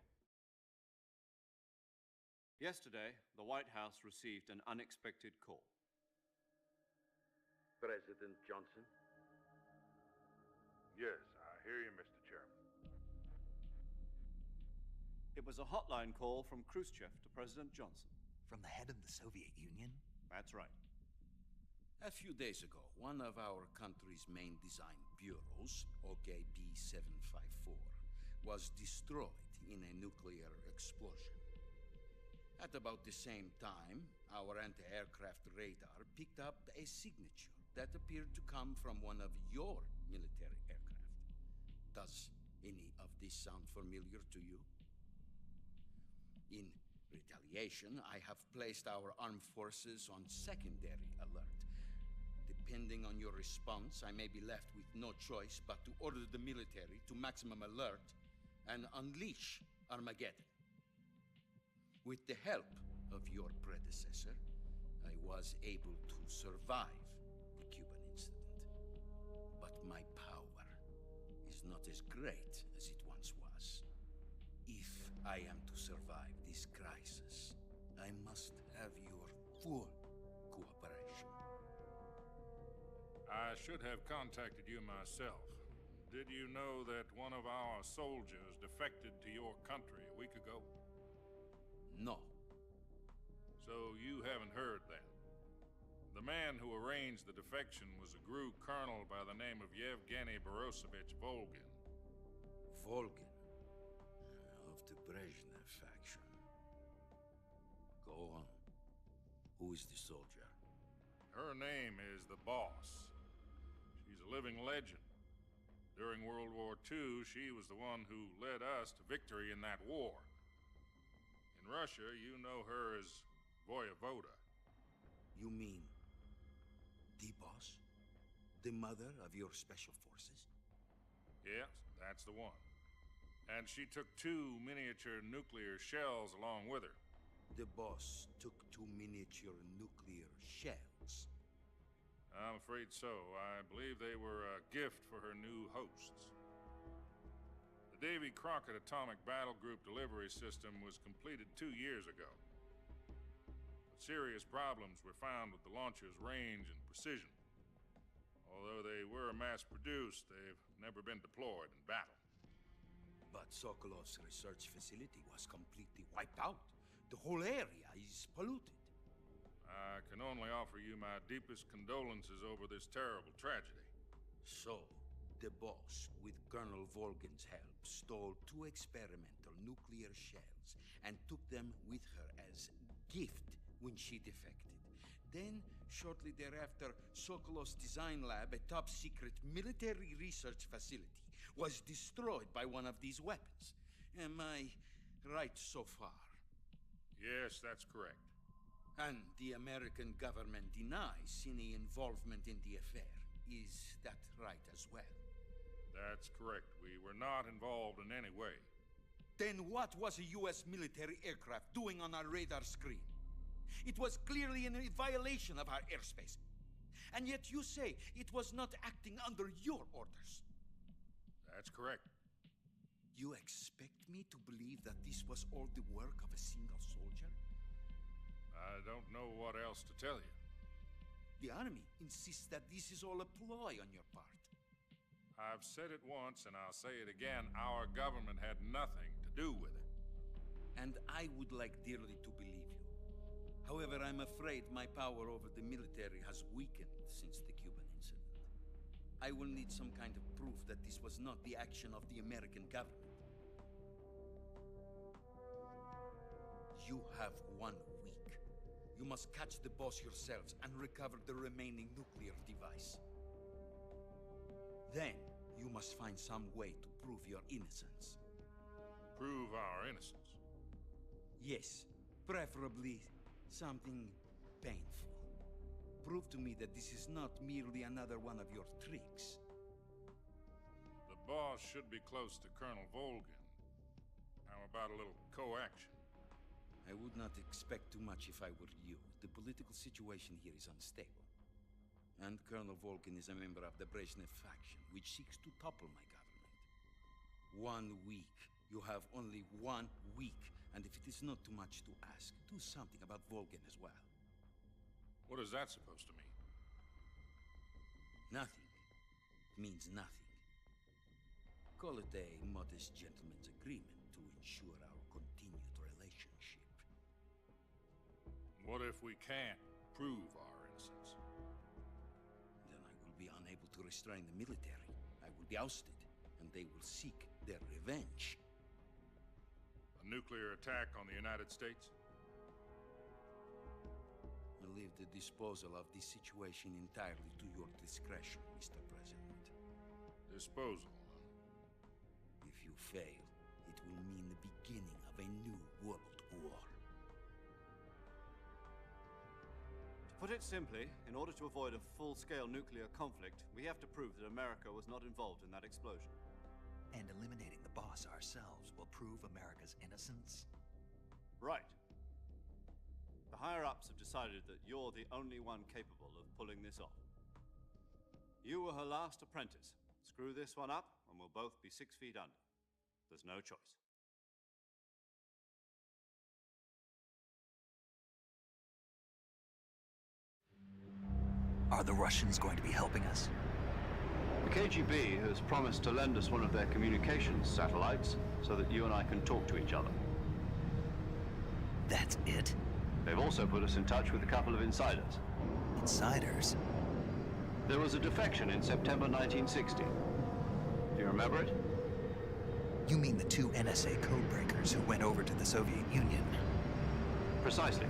Yesterday, the White House received an unexpected call. President Johnson? Yes, I hear you, Mr. Chairman. It was a hotline call from Khrushchev to President Johnson. From the head of the Soviet Union? That's right. A few days ago, one of our country's main design bureaus, OKB 754, was destroyed in a nuclear explosion. At about the same time, our anti-aircraft radar picked up a signature that appeared to come from one of your military aircraft. Does any of this sound familiar to you? In retaliation, I have placed our armed forces on secondary alert. Depending on your response, I may be left with no choice but to order the military to maximum alert and unleash Armageddon. With the help of your predecessor, I was able to survive the Cuban incident. But my power is not as great as it once was. If I am to survive this crisis, I must have your full cooperation. I should have contacted you myself. Did you know that one of our soldiers defected to your country a week ago? No. So you haven't heard then. The man who arranged the defection was a GRU colonel by the name of Yevgeny Borosovich Volgin. Volgin? Of the Brezhnev faction. Go on. Who is the soldier? Her name is the Boss. She's a living legend. During World War II, she was the one who led us to victory in that war. In Russia, you know her as Voyevoda. You mean the Boss? The mother of your special forces? Yes, that's the one. And she took 2 miniature nuclear shells along with her. The Boss took 2 miniature nuclear shells? I'm afraid so. I believe they were a gift for her new hosts. The Davy Crockett Atomic Battle Group delivery system was completed 2 years ago. But serious problems were found with the launcher's range and precision. Although they were mass-produced, they've never been deployed in battle. But Sokolov's research facility was completely wiped out. The whole area is polluted. I can only offer you my deepest condolences over this terrible tragedy. So, the Boss, with Colonel Volgin's help, stole 2 experimental nuclear shells and took them with her as gift when she defected. Then, shortly thereafter, Sokolov's design lab, a top-secret military research facility, was destroyed by one of these weapons. Am I right so far? Yes, that's correct. And the American government denies any involvement in the affair. Is that right as well? That's correct. We were not involved in any way. Then what was a U.S. military aircraft doing on our radar screen? It was clearly in violation of our airspace. And yet you say it was not acting under your orders. That's correct. You expect me to believe that this was all the work of a single soldier? I don't know what else to tell you. The army insists that this is all a ploy on your part. I've said it once and I'll say it again. Our government had nothing to do with it. And I would like dearly to believe you. However, I'm afraid my power over the military has weakened since the Cuban incident. I will need some kind of proof that this was not the action of the American government. You have 1 week. You must catch the Boss yourselves and recover the remaining nuclear device. Then, you must find some way to prove your innocence. Prove our innocence? Yes, preferably something painful. Prove to me that this is not merely another one of your tricks. The Boss should be close to Colonel Volgin. How about a little co-action? I would not expect too much if I were you. The political situation here is unstable. And Colonel Volgin is a member of the Brezhnev faction, which seeks to topple my government. 1 week. You have only 1 week. And if it is not too much to ask, do something about Volgin as well. What is that supposed to mean? Nothing means nothing. Call it a modest gentleman's agreement to ensure our continued relationship. What if we can't prove our innocence? Then I will be unable to restrain the military. I will be ousted, and they will seek their revenge. A nuclear attack on the United States? I leave the disposal of this situation entirely to your discretion, Mr. President. Disposal, If you fail, it will mean the beginning of a new world war. To put it simply, in order to avoid a full-scale nuclear conflict, we have to prove that America was not involved in that explosion. And eliminating the boss ourselves will prove America's innocence? Right. The higher-ups have decided that you're the only one capable of pulling this off. You were her last apprentice. Screw this one up, and we'll both be 6 feet under. There's no choice. Are the Russians going to be helping us? The KGB has promised to lend us one of their communications satellites so that you and I can talk to each other. That's it? They've also put us in touch with a couple of insiders. Insiders? There was a defection in September 1960. Do you remember it? You mean the 2 NSA codebreakers who went over to the Soviet Union? Precisely.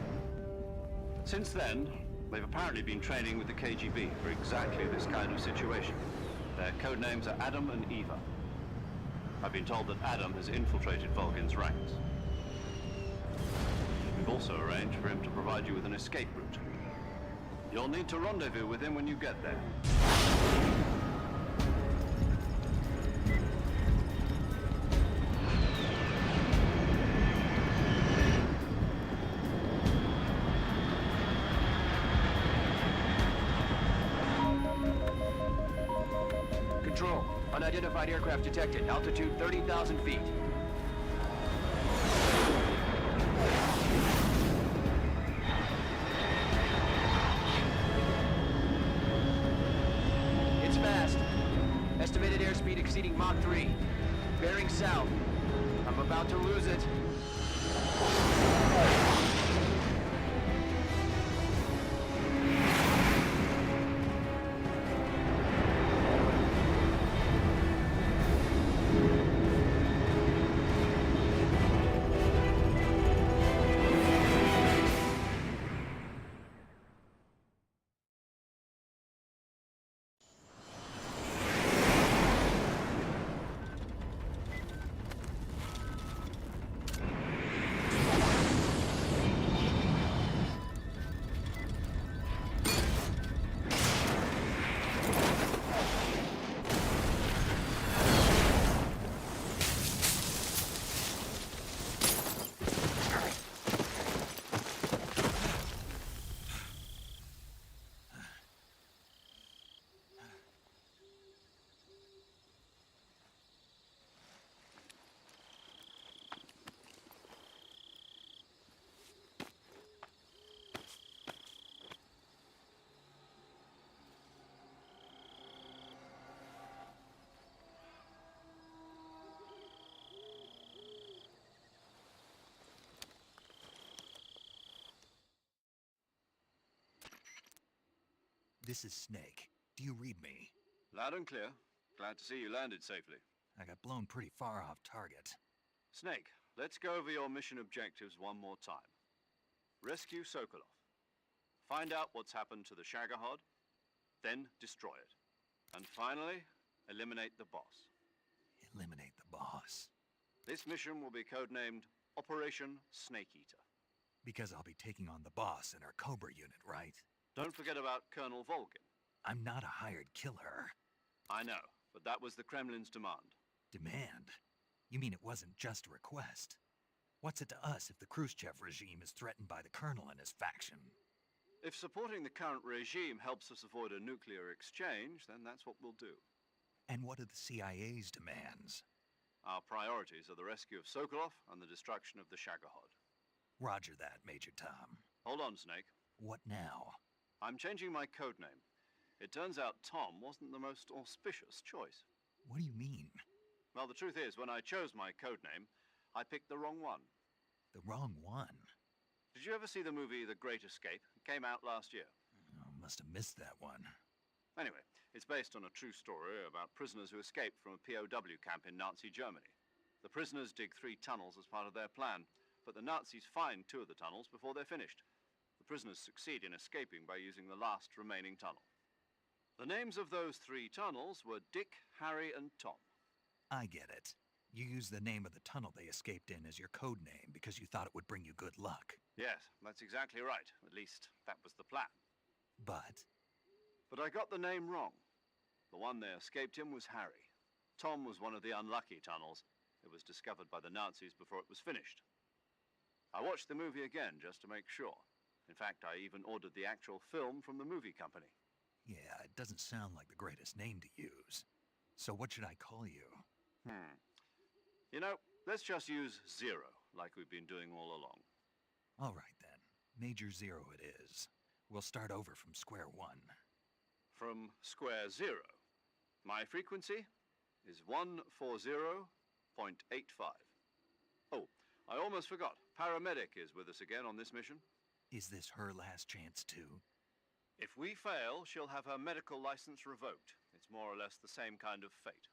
Since then, they've apparently been training with the KGB for exactly this kind of situation. Their code names are Adam and Eva. I've been told that Adam has infiltrated Volgin's ranks. We've also arranged for him to provide you with an escape route. You'll need to rendezvous with him when you get there. Control, unidentified aircraft detected. Altitude 30,000 feet. It's fast. Estimated airspeed exceeding Mach 3. Bearing south. I'm about to lose it. This is Snake. Do you read me? Loud and clear. Glad to see you landed safely. I got blown pretty far off target. Snake, let's go over your mission objectives one more time. Rescue Sokolov. Find out what's happened to the Shagohod, then destroy it. And finally, eliminate the boss. Eliminate the boss. This mission will be codenamed Operation Snake Eater. Because I'll be taking on the boss in our Cobra unit, right? Don't forget about Colonel Volgin. I'm not a hired killer. I know, but that was the Kremlin's demand. Demand? You mean it wasn't just a request? What's it to us if the Khrushchev regime is threatened by the Colonel and his faction? If supporting the current regime helps us avoid a nuclear exchange, then that's what we'll do. And what are the CIA's demands? Our priorities are the rescue of Sokolov and the destruction of the Shagohod. Roger that, Major Tom. Hold on, Snake. What now? I'm changing my code name. It turns out Tom wasn't the most auspicious choice. What do you mean? Well, the truth is, when I chose my codename, I picked the wrong one. The wrong one? Did you ever see the movie The Great Escape? It came out last year. Oh, must have missed that one. Anyway, it's based on a true story about prisoners who escaped from a POW camp in Nazi Germany. The prisoners dig 3 tunnels as part of their plan, but the Nazis find 2 of the tunnels before they're finished. The prisoners succeed in escaping by using the last remaining tunnel. The names of those 3 tunnels were Dick, Harry, and Tom. I get it. You used the name of the tunnel they escaped in as your code name because you thought it would bring you good luck. Yes, that's exactly right. At least, that was the plan. But I got the name wrong. The one they escaped in was Harry. Tom was one of the unlucky tunnels. It was discovered by the Nazis before it was finished. I watched the movie again just to make sure. In fact, I even ordered the actual film from the movie company. yeah, it doesn't sound like the greatest name to use. So what should I call you? You know, let's just use Zero, like we've been doing all along. All right then. Major Zero it is. We'll start over from square one. From square 0. My frequency is 140.85. Oh, I almost forgot. Paramedic is with us again on this mission. Is this her last chance too? If we fail, she'll have her medical license revoked. It's more or less the same kind of fate.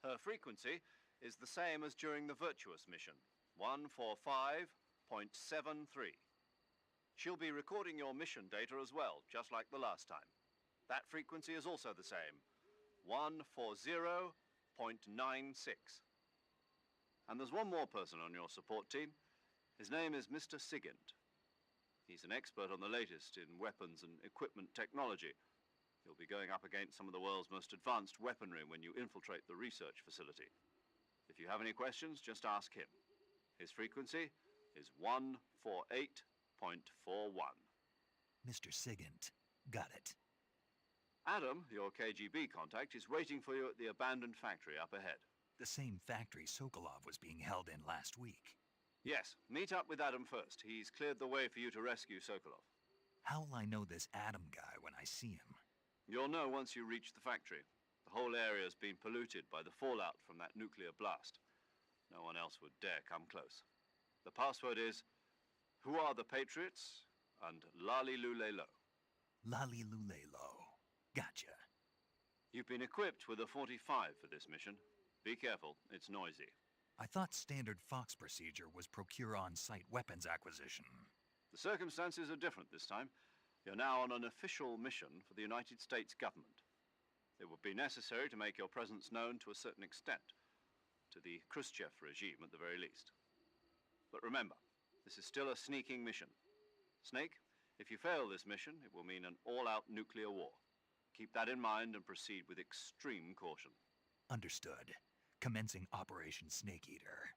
Her frequency is the same as during the Virtuous mission, 145.73. She'll be recording your mission data as well, just like the last time. That frequency is also the same, 140.96. And there's one more person on your support team. His name is Mr. Sigint. He's an expert on the latest in weapons and equipment technology. You'll be going up against some of the world's most advanced weaponry when you infiltrate the research facility. If you have any questions, just ask him. His frequency is 148.41. Mr. Sigint. Got it. Adam, your KGB contact, is waiting for you at the abandoned factory up ahead. The same factory Sokolov was being held in last week. Yes, meet up with Adam first. He's cleared the way for you to rescue Sokolov. How will I know this Adam guy when I see him? You'll know once you reach the factory. The whole area's been polluted by the fallout from that nuclear blast. No one else would dare come close. The password is, "Who are the Patriots?" and "Lali Lule Lo." Lali Lule Lo. Gotcha. You've been equipped with a 45 for this mission. Be careful, it's noisy. I thought standard Fox procedure was procure on-site weapons acquisition. The circumstances are different this time. You're now on an official mission for the United States government. It would be necessary to make your presence known to a certain extent, to the Khrushchev regime at the very least. But remember, this is still a sneaking mission. Snake, if you fail this mission, it will mean an all-out nuclear war. Keep that in mind and proceed with extreme caution. Understood. Commencing Operation Snake Eater.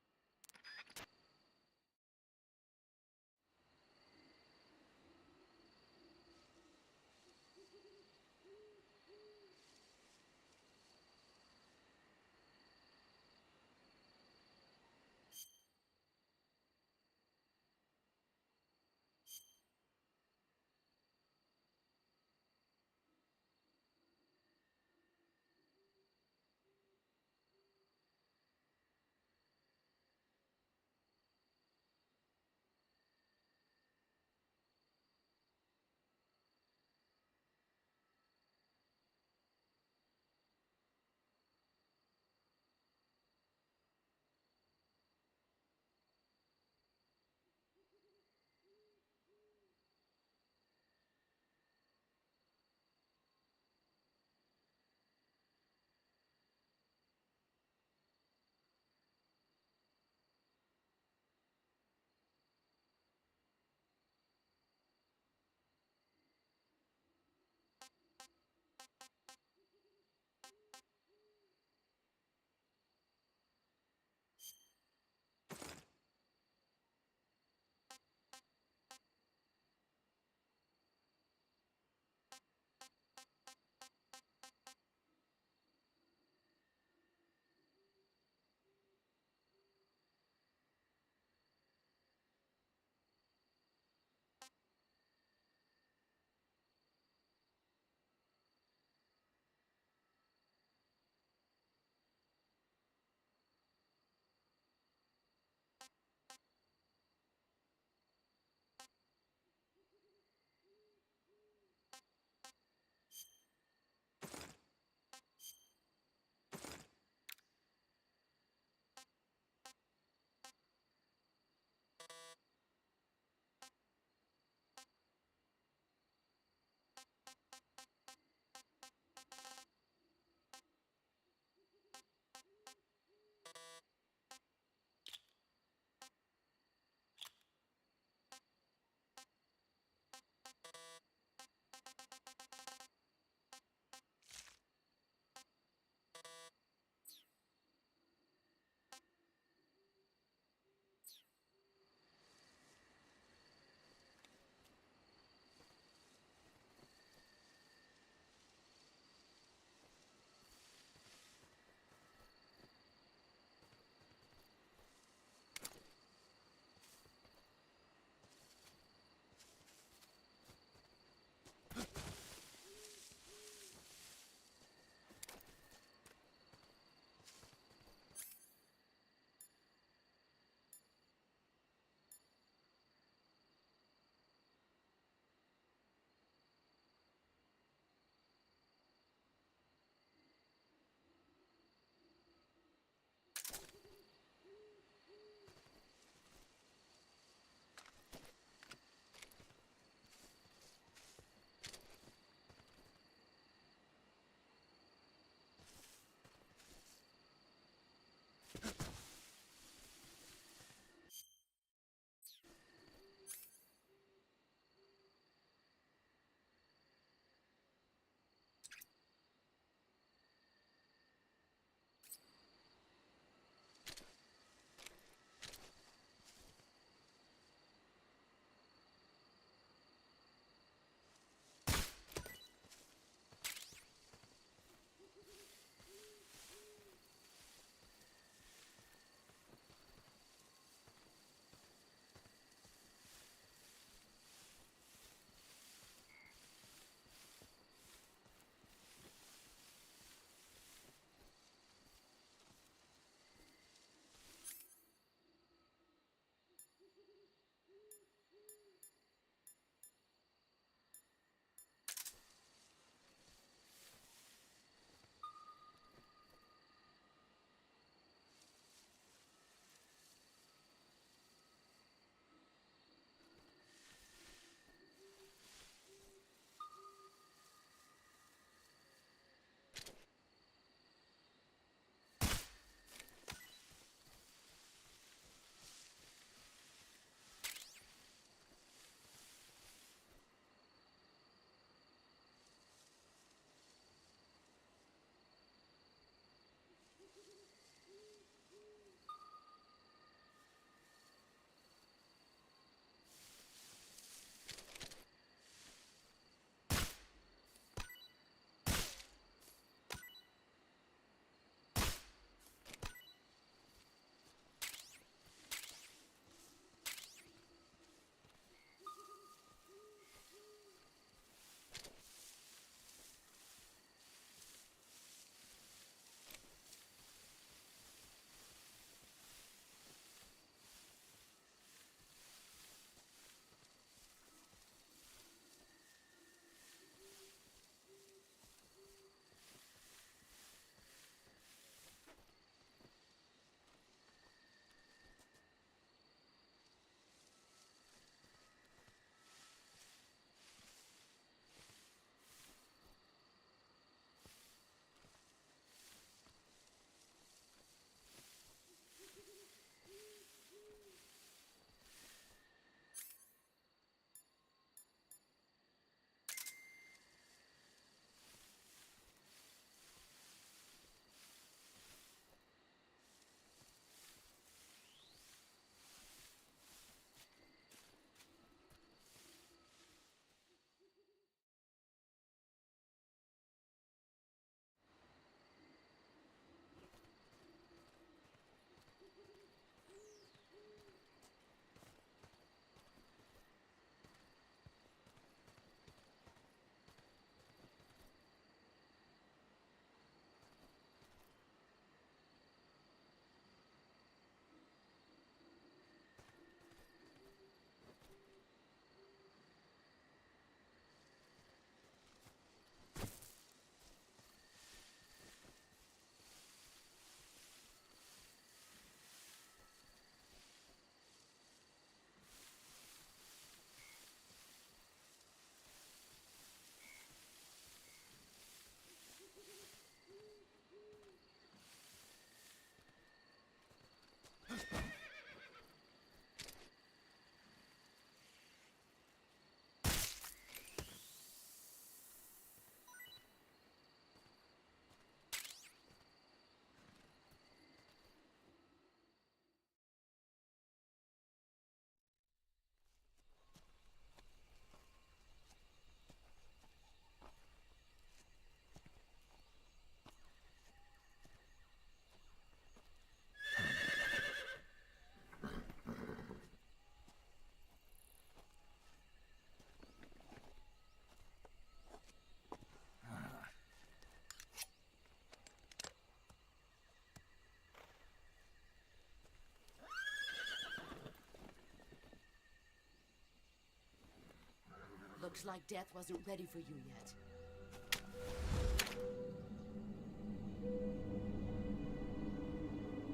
Looks like death wasn't ready for you yet.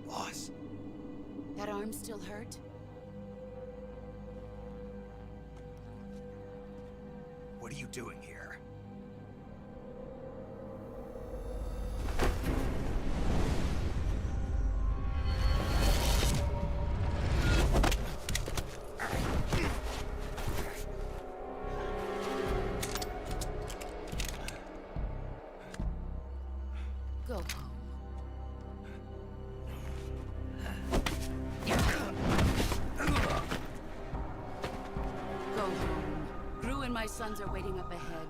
Boss. That arm still hurt? What are you doing here? Go home. Go home. Gru and my sons are waiting up ahead.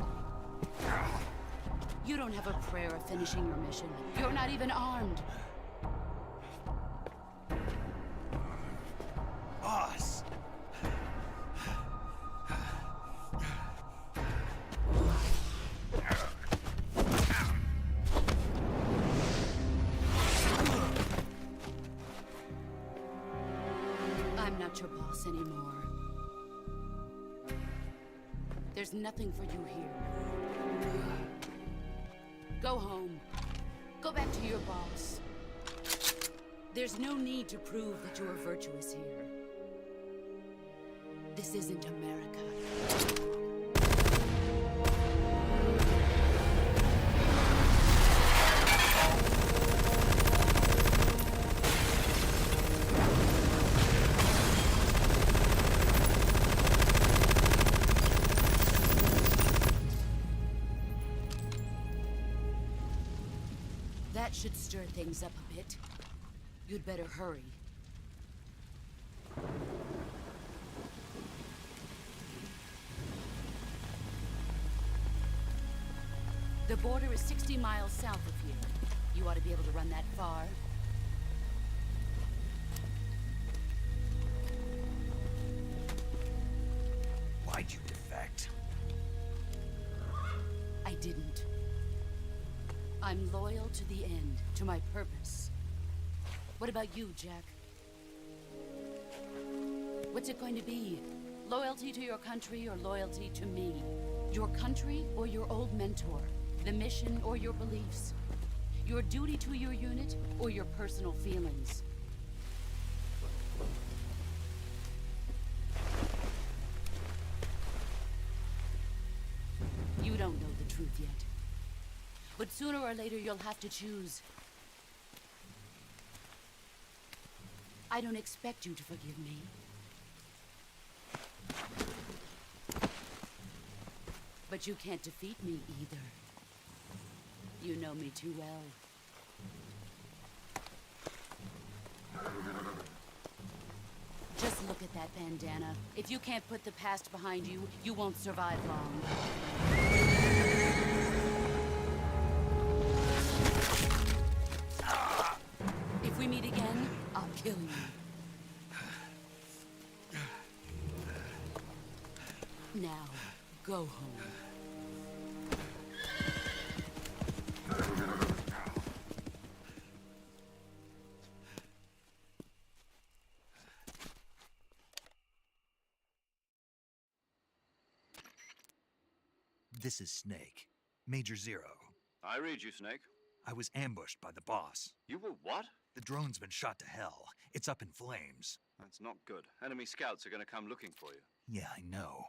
You don't have a prayer of finishing your mission. You're not even armed. Boss! I'm not your boss anymore. There's nothing for you here. Go home. Go back to your boss. There's no need to prove that you are virtuous here. This isn't America. That should stir things up a bit. You'd better hurry. The border is 60 miles south of here. You ought to be able to run that far. Why'd you defect? I didn't. I'm loyal to the end, to my purpose. What about you, Jack? What's it going to be? Loyalty to your country or loyalty to me? Your country or your old mentor? The mission or your beliefs? Your duty to your unit or your personal feelings? You don't know the truth yet. But sooner or later, you'll have to choose. I don't expect you to forgive me. But you can't defeat me either. You know me too well. Just look at that bandana. If you can't put the past behind you, you won't survive long. If we meet again, I'll kill you. Now, go home. This is Snake. Major Zero. I read you, Snake. I was ambushed by the boss. You were what? The drone's been shot to hell. It's up in flames. That's not good. Enemy scouts are going to come looking for you. Yeah, I know.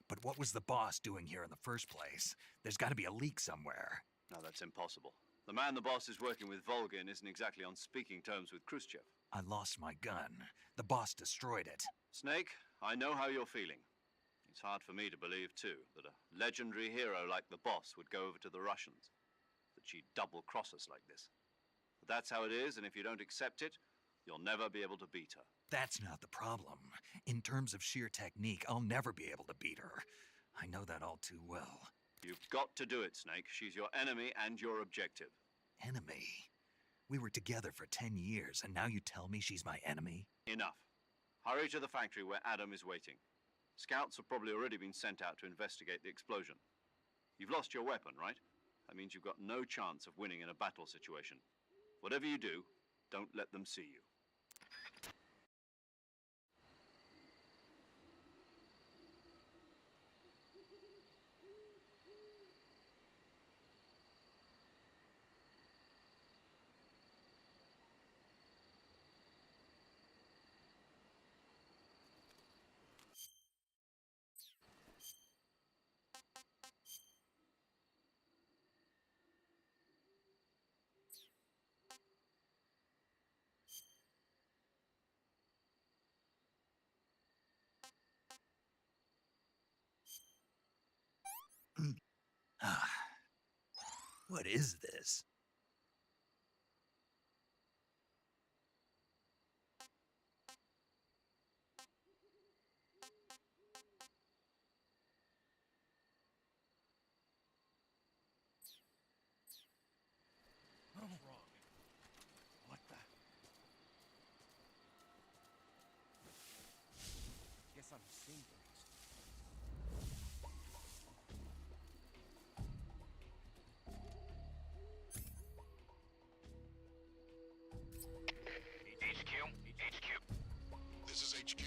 But what was the boss doing here in the first place? There's got to be a leak somewhere. No, that's impossible. The man the boss is working with, Volgin, isn't exactly on speaking terms with Khrushchev. I lost my gun. The boss destroyed it. Snake, I know how you're feeling. It's hard for me to believe, too, that a legendary hero like the boss would go over to the Russians. That she'd double-cross us like this. But that's how it is, and if you don't accept it, you'll never be able to beat her. That's not the problem. In terms of sheer technique, I'll never be able to beat her. I know that all too well. You've got to do it, Snake. She's your enemy and your objective. Enemy? We were together for 10 years, and now you tell me she's my enemy? Enough. Hurry to the factory where Adam is waiting. Scouts have probably already been sent out to investigate the explosion. You've lost your weapon, right? That means you've got no chance of winning in a battle situation. Whatever you do, don't let them see you. What is this? What's wrong? What the? Guess I'm seeing things. HQ. This is HQ.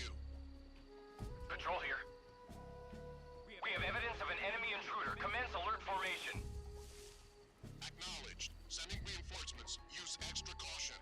Patrol here. We have evidence of an enemy intruder. Commence alert formation. Acknowledged. Sending reinforcements. Use extra caution.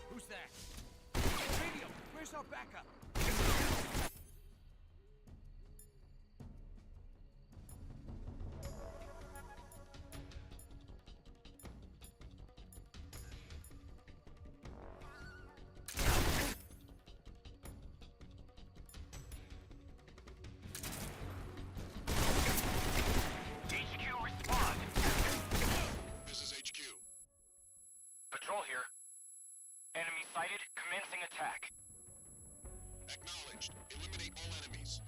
Who's that? Radio, where's our backup? HQ, respond. This is HQ. Patrol here. Enemy sighted. Commencing attack. Acknowledged. Eliminate all enemies.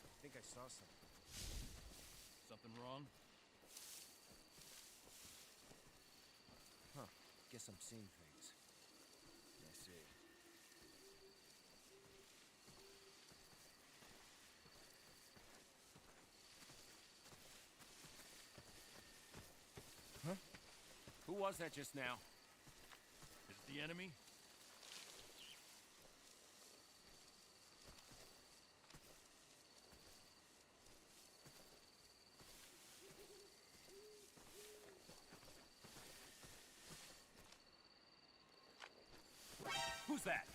I think I saw something. Something wrong? Huh. Guess I'm seeing things. I see. Huh? Who was that just now? Is it the enemy? Who's that?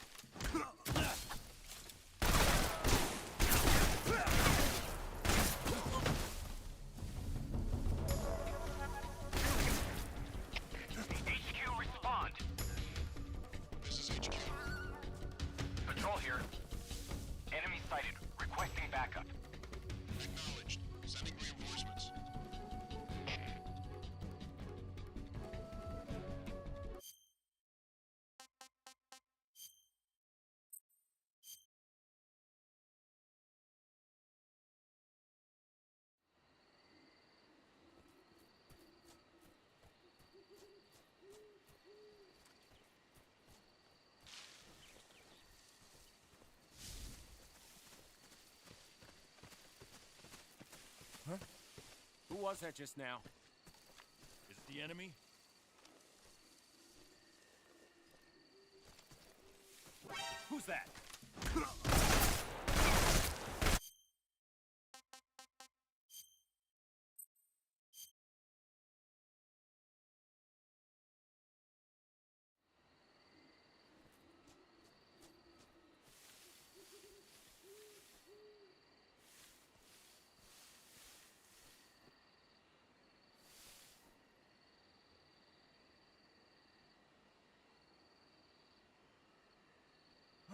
HQ, respond. This is HQ. Patrol here. Enemy sighted. Requesting backup. Acknowledged. Sending reinforcements. was that just now? Is it the enemy? Who's that?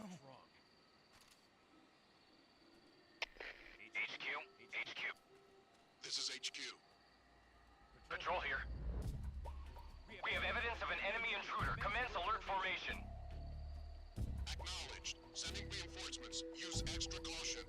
What's wrong? HQ. This is HQ. Patrol here. We have evidence of an enemy intruder. Commence alert formation. Acknowledged. Sending reinforcements. Use extra caution.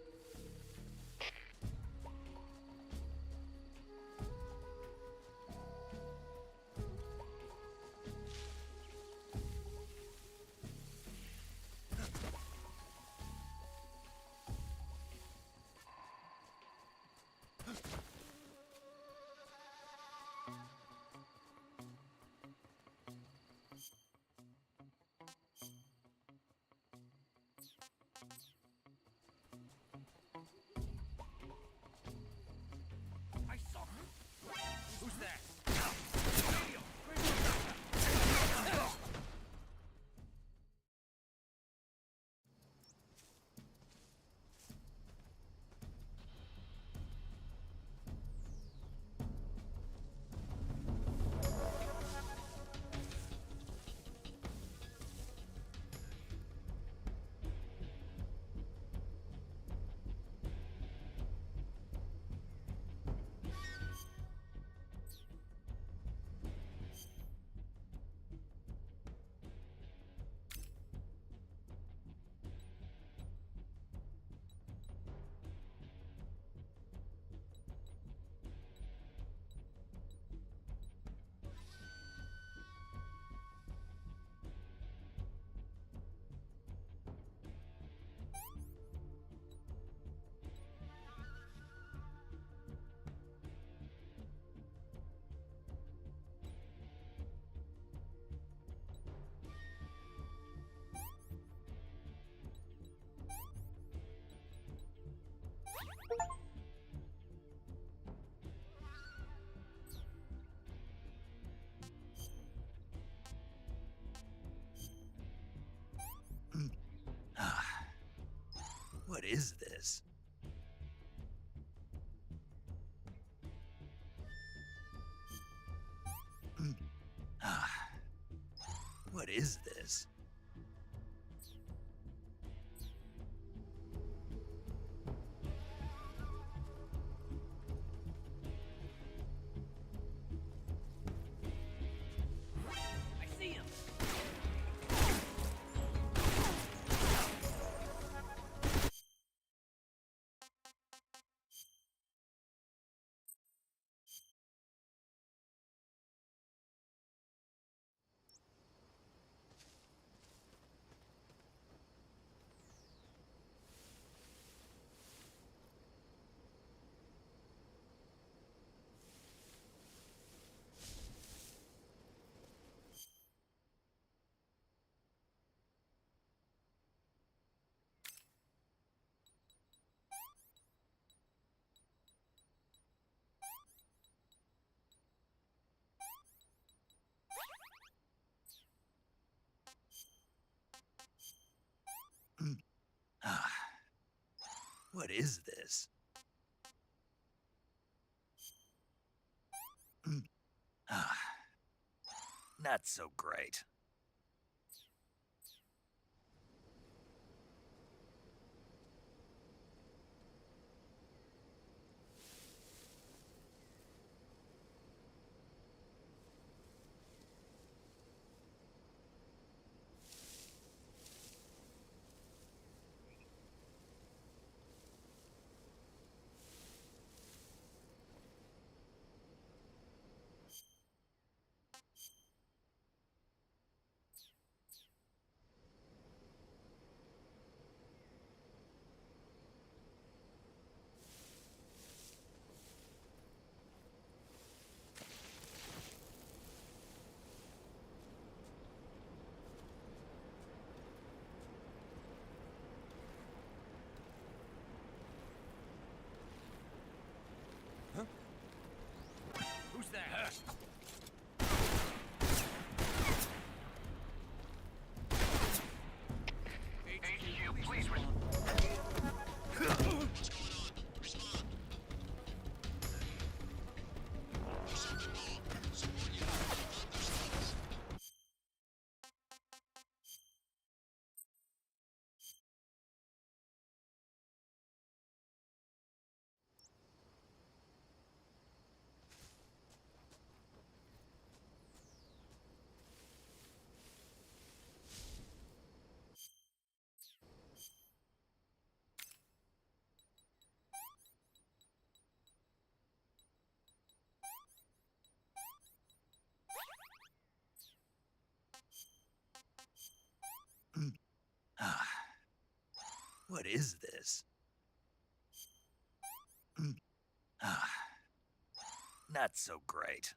I saw him. Who's that? What is this? What is this? I see him. What is this? Not so great. What is this? Not so great.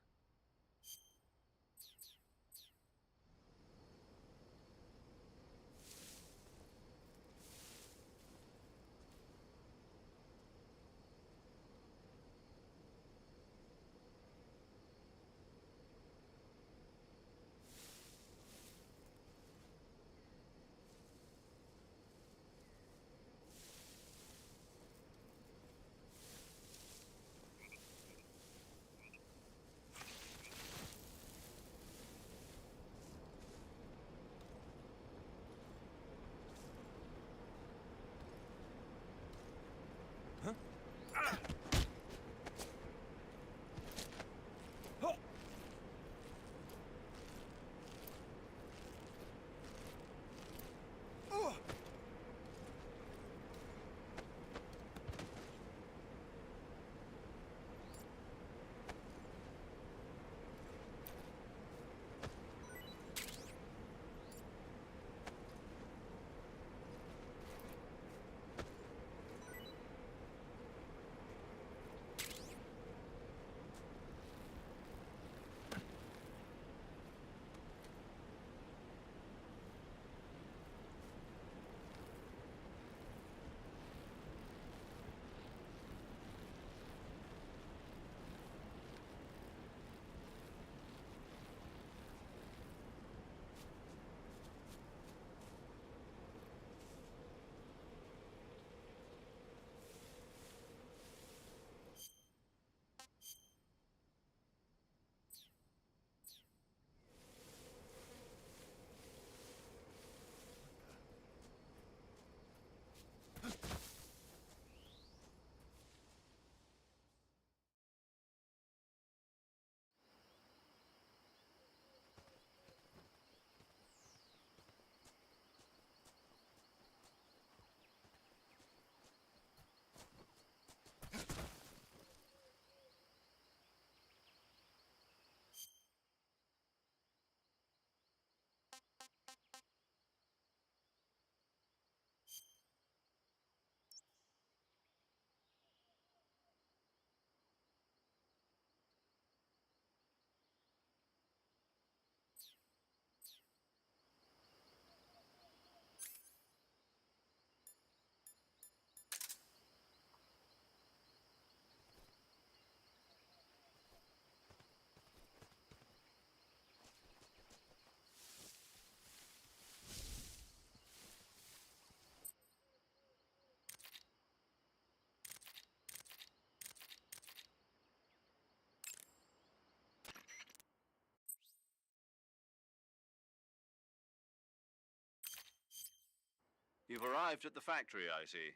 You've arrived at the factory, I see.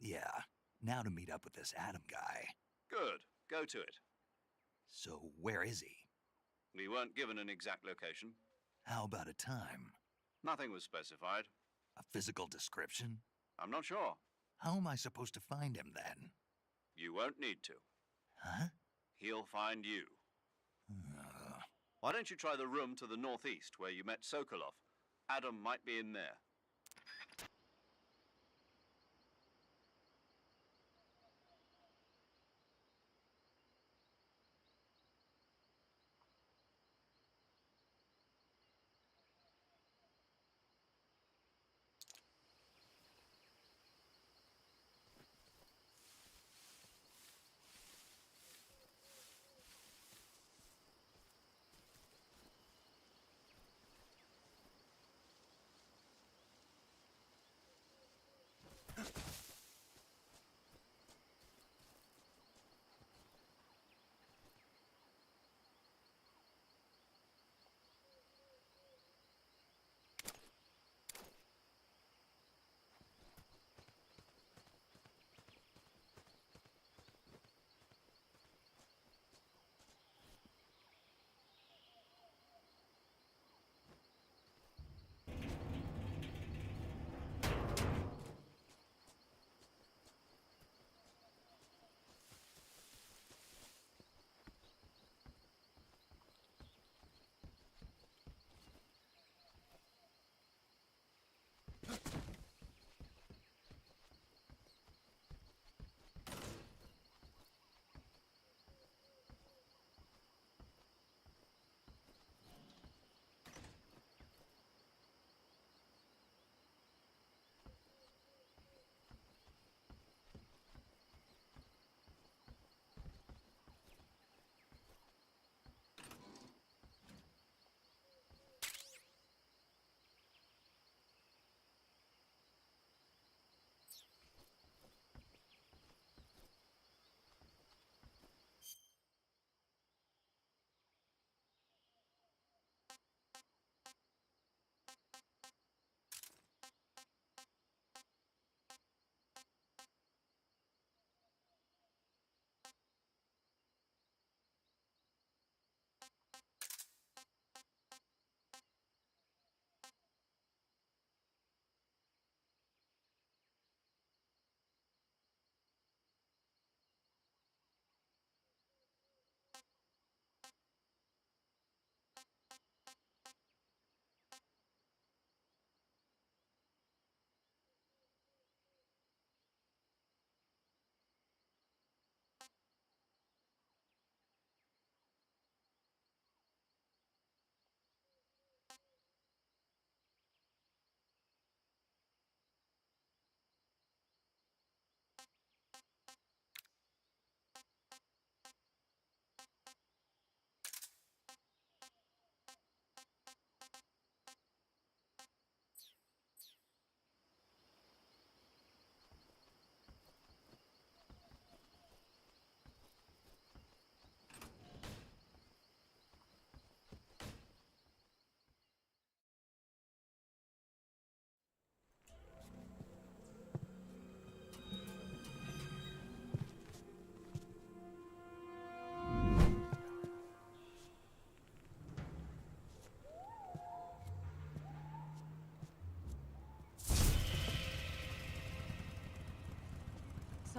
Yeah, now to meet up with this Adam guy. Good. Go to it. So where is he? We weren't given an exact location. How about a time? Nothing was specified. A physical description? I'm not sure. How am I supposed to find him then? You won't need to. Huh? He'll find you. Why don't you try the room to the northeast where you met Sokolov? Adam might be in there.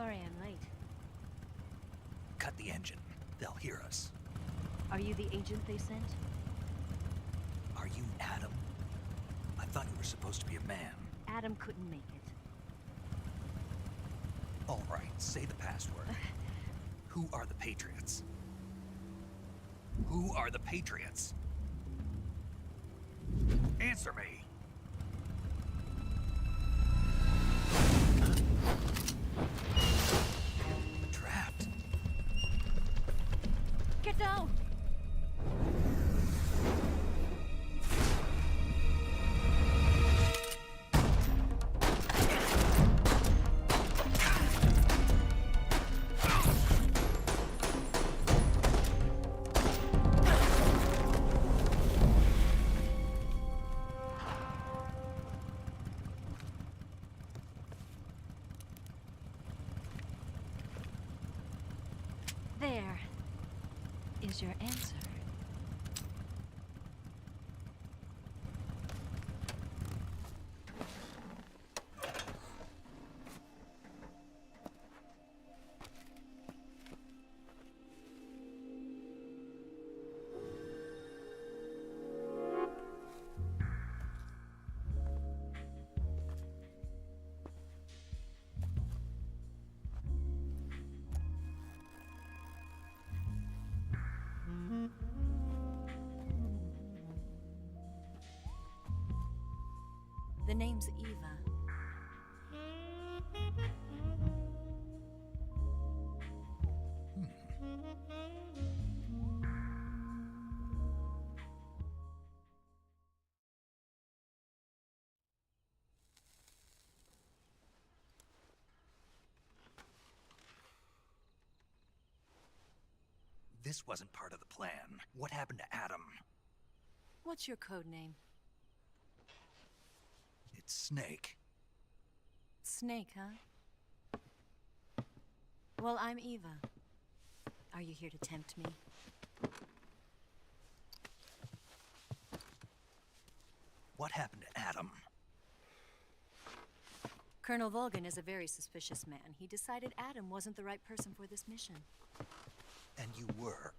Sorry I'm late. Cut the engine. They'll hear us. Are you the agent they sent? Are you Adam? I thought you were supposed to be a man. Adam couldn't make it. All right, say the password. Who are the Patriots? Who are the Patriots? Answer me! Trapped. Get down! There is your answer. The name's Eva. This wasn't part of the plan. What happened to Adam? What's your code name? It's Snake. Snake, huh? Well, I'm Eva. Are you here to tempt me? What happened to Adam? Colonel Volgan is a very suspicious man. He decided Adam wasn't the right person for this mission. And you were?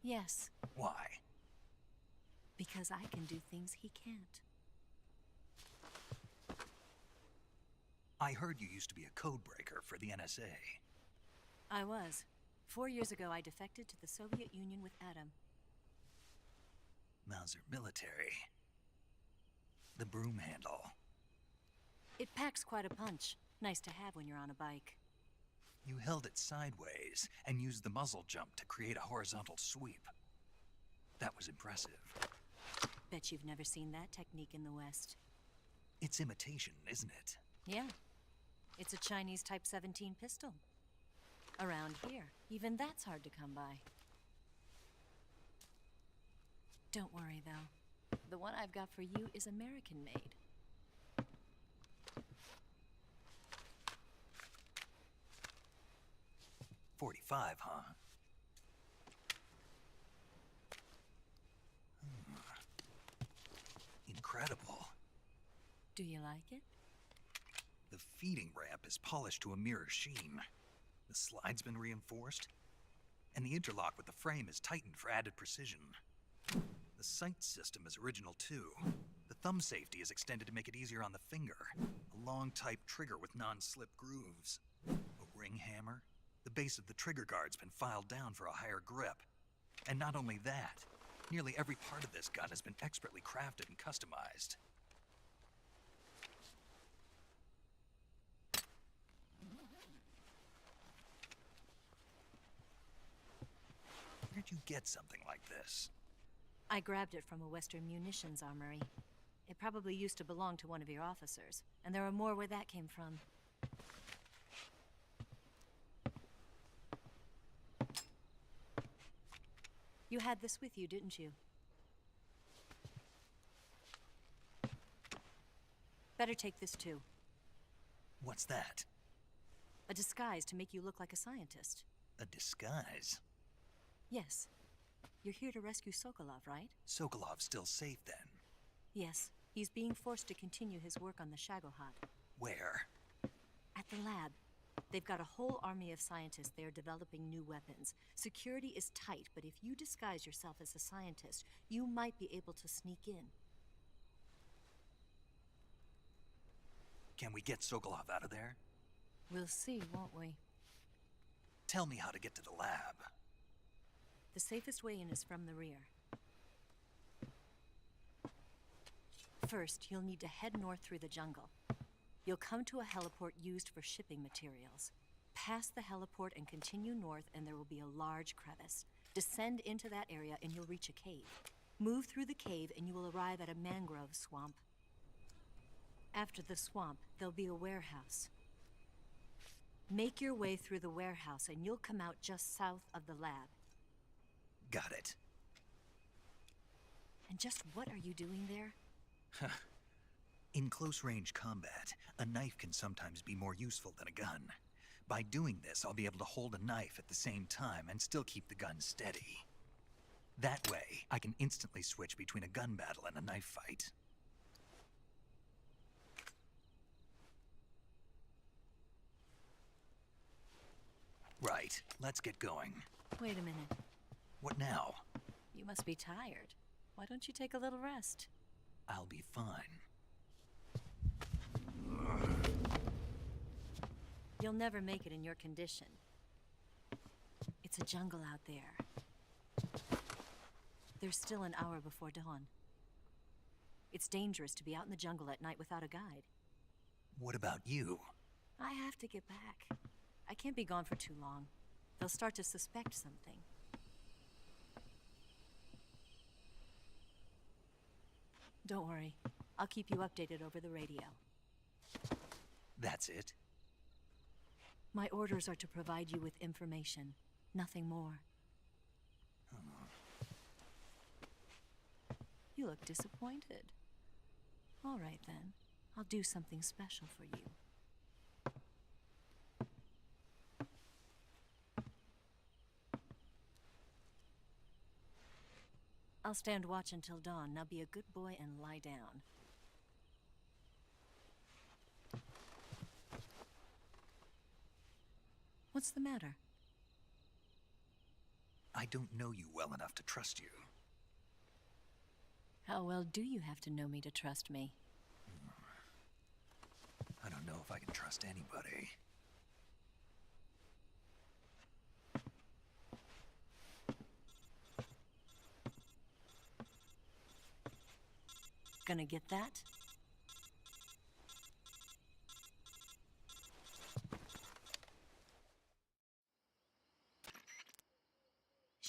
Yes. Why? Because I can do things he can't. I heard you used to be a codebreaker for the NSA. I was. 4 years ago, I defected to the Soviet Union with Adam. Mauser military. The broom handle. It packs quite a punch. Nice to have when you're on a bike. You held it sideways and used the muzzle jump to create a horizontal sweep. That was impressive. Bet you've never seen that technique in the West. It's imitation, isn't it? Yeah. It's a Chinese Type 17 pistol. Around here, even that's hard to come by. Don't worry, though. The one I've got for you is American-made. .45, huh? Incredible. Do you like it? The feeding ramp is polished to a mirror sheen. The slide's been reinforced, and the interlock with the frame is tightened for added precision. The sight system is original too. The thumb safety is extended to make it easier on the finger. A long type trigger with non-slip grooves. A ring hammer. The base of the trigger guard's been filed down for a higher grip. And not only that, nearly every part of this gun has been expertly crafted and customized. Where'd you get something like this? I grabbed it from a Western munitions armory. It probably used to belong to one of your officers, and there are more where that came from. You had this with you, didn't you? Better take this too. What's that? A disguise to make you look like a scientist. A disguise? Yes. You're here to rescue Sokolov, right? Sokolov's still safe then? Yes. He's being forced to continue his work on the Shagohod. Where? At the lab. They've got a whole army of scientists there developing new weapons. Security is tight, but if you disguise yourself as a scientist, you might be able to sneak in. Can we get Sokolov out of there? We'll see, won't we? Tell me how to get to the lab. The safest way in is from the rear. First, you'll need to head north through the jungle. You'll come to a heliport used for shipping materials. Pass the heliport and continue north, and there will be a large crevice. Descend into that area, and you'll reach a cave. Move through the cave, and you will arrive at a mangrove swamp. After the swamp, there'll be a warehouse. Make your way through the warehouse, and you'll come out just south of the lab. Got it. And just what are you doing there? In close-range combat, a knife can sometimes be more useful than a gun. By doing this, I'll be able to hold a knife at the same time and still keep the gun steady. That way, I can instantly switch between a gun battle and a knife fight. Right, let's get going. Wait a minute. What now? You must be tired. Why don't you take a little rest? I'll be fine. You'll never make it in your condition. It's a jungle out there. There's still an hour before dawn. It's dangerous to be out in the jungle at night without a guide. What about you? I have to get back. I can't be gone for too long. They'll start to suspect something. Don't worry. I'll keep you updated over the radio. That's it? My orders are to provide you with information, nothing more. You look disappointed. All right then. I'll do something special for you. I'll stand watch until dawn. Now be a good boy and lie down. What's the matter? I don't know you well enough to trust you. How well do you have to know me to trust me? I don't know if I can trust anybody. Gonna get that?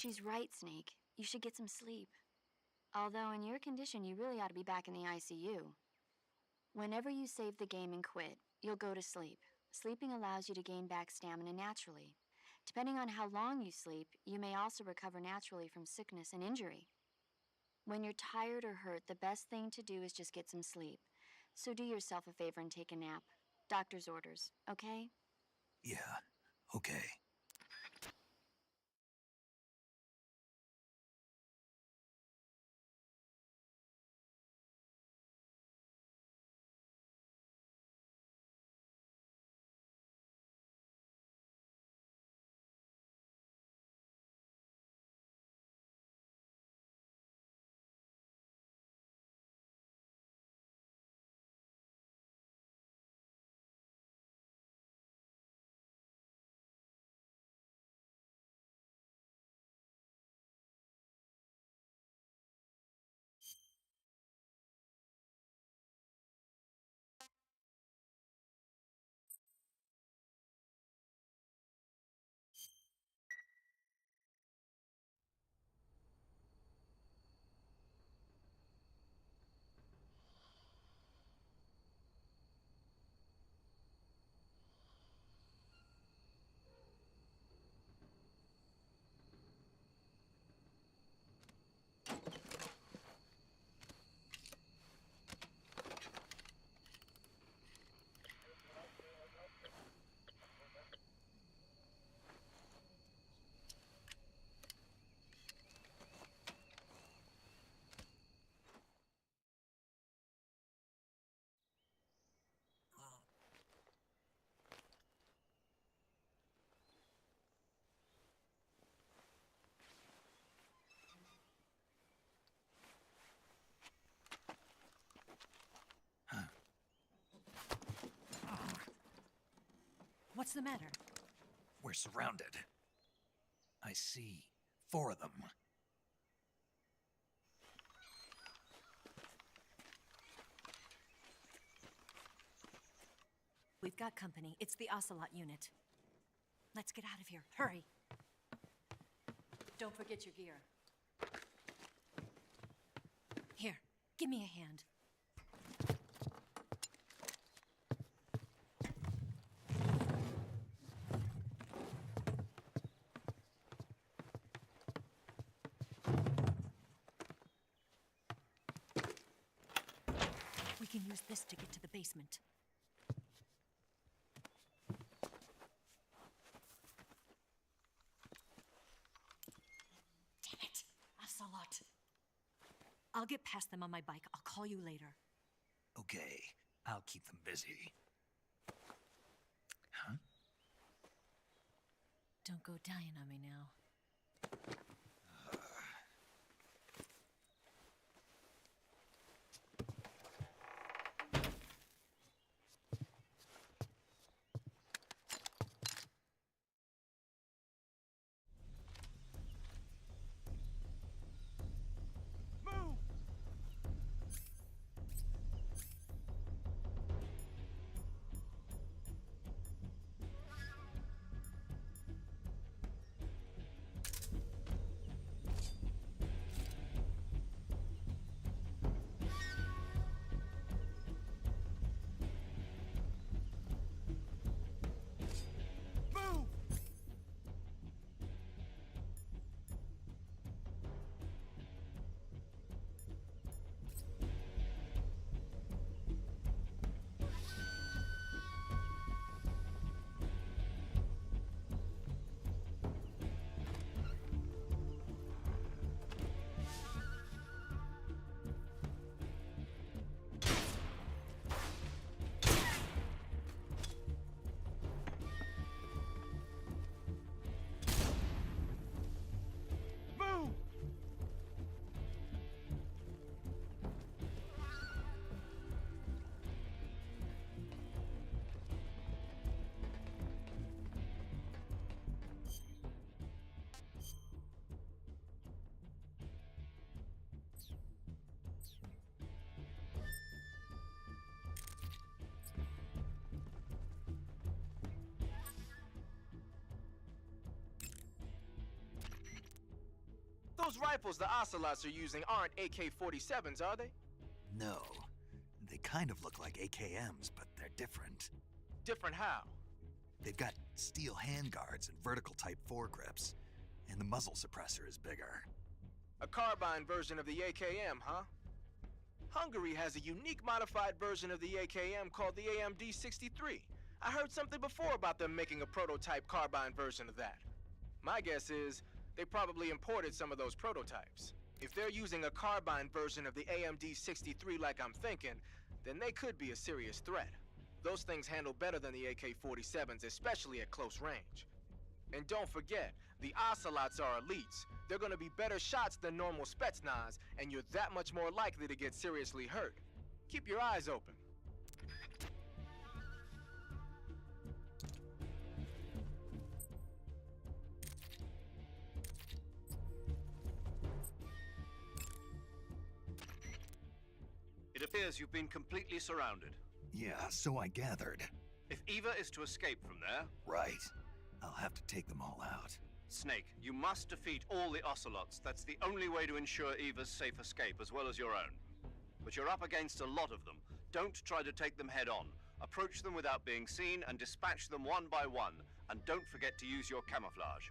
She's right, Snake. You should get some sleep. Although in your condition, you really ought to be back in the ICU. Whenever you save the game and quit, you'll go to sleep. Sleeping allows you to gain back stamina naturally. Depending on how long you sleep, you may also recover naturally from sickness and injury. When you're tired or hurt, the best thing to do is just get some sleep. So do yourself a favor and take a nap. Doctor's orders, okay? Yeah, okay. What's the matter? We're surrounded. I see 4 of them. We've got company. It's the Ocelot unit. Let's get out of here. Hurry. Don't forget your gear. Here, give me a hand. We can use this to get to the basement. Damn it! Ocelot. I'll get past them on my bike. I'll call you later. Okay, I'll keep them busy. Huh? Don't go dying on me now. Those rifles the Ocelots are using aren't AK-47s, are they? No. They kind of look like AKMs, but they're different. Different how? They've got steel handguards and vertical type foregrips, and the muzzle suppressor is bigger. A carbine version of the AKM, huh? Hungary has a unique modified version of the AKM called the AMD-63. I heard something before about them making a prototype carbine version of that. My guess is they probably imported some of those prototypes. If they're using a carbine version of the AMD-63 like I'm thinking, then they could be a serious threat. Those things handle better than the AK-47s, especially at close range. And don't forget, the Ocelots are elites. They're gonna be better shots than normal Spetsnaz, and you're that much more likely to get seriously hurt. Keep your eyes open. It appears you've been completely surrounded. Yeah, so I gathered. If Eva is to escape from there... Right. I'll have to take them all out. Snake, you must defeat all the Ocelots. That's the only way to ensure Eva's safe escape, as well as your own. But you're up against a lot of them. Don't try to take them head on. Approach them without being seen and dispatch them one by one. And don't forget to use your camouflage.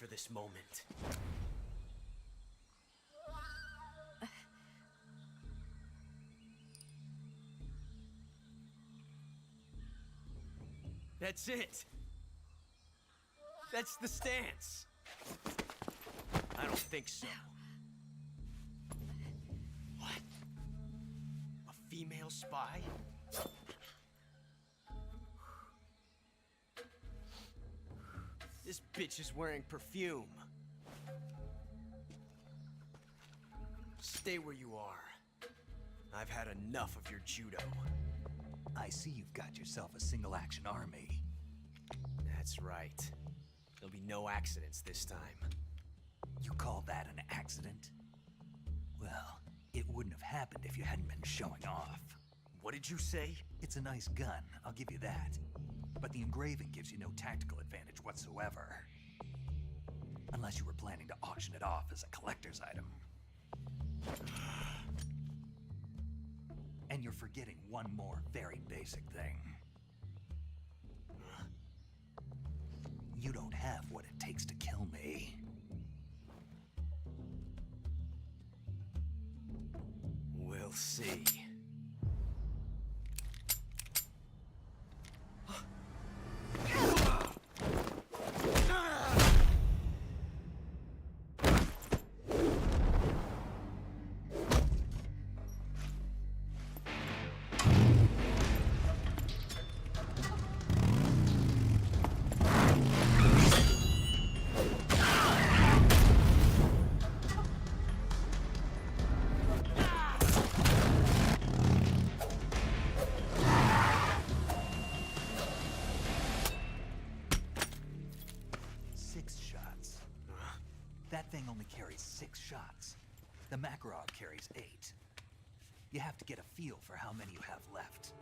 for this moment. That's it. That's the stance. I don't think so. What? A female spy? This bitch is wearing perfume. Stay where you are. I've had enough of your judo. I see you've got yourself a single-action army. That's right. There'll be no accidents this time. You call that an accident? Well, it wouldn't have happened if you hadn't been showing off. What did you say? It's a nice gun, I'll give you that. But the engraving gives you no tactical advantage whatsoever. Unless you were planning to auction it off as a collector's item. And you're forgetting one more very basic thing. You don't have what it takes to kill me. We'll see. That thing only carries 6 shots. The Makarov carries 8. You have to get a feel for how many you have left.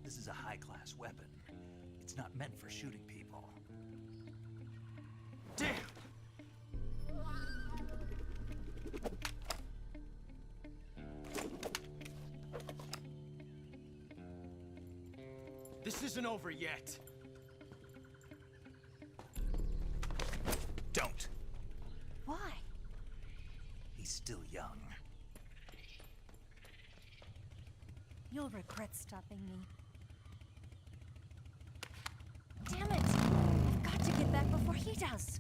This is a high-class weapon. It's not meant for shooting people. Damn! This isn't over yet. Don't. Why? He's still young. You'll regret stopping me. Damn it! I've got to get back before he does.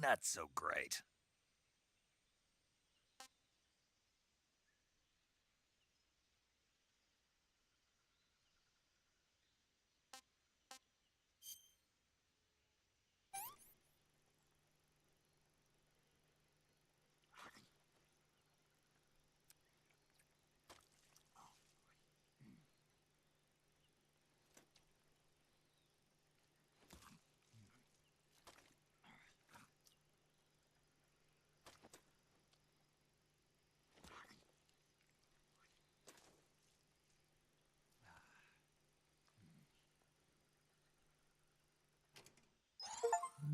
Not so great.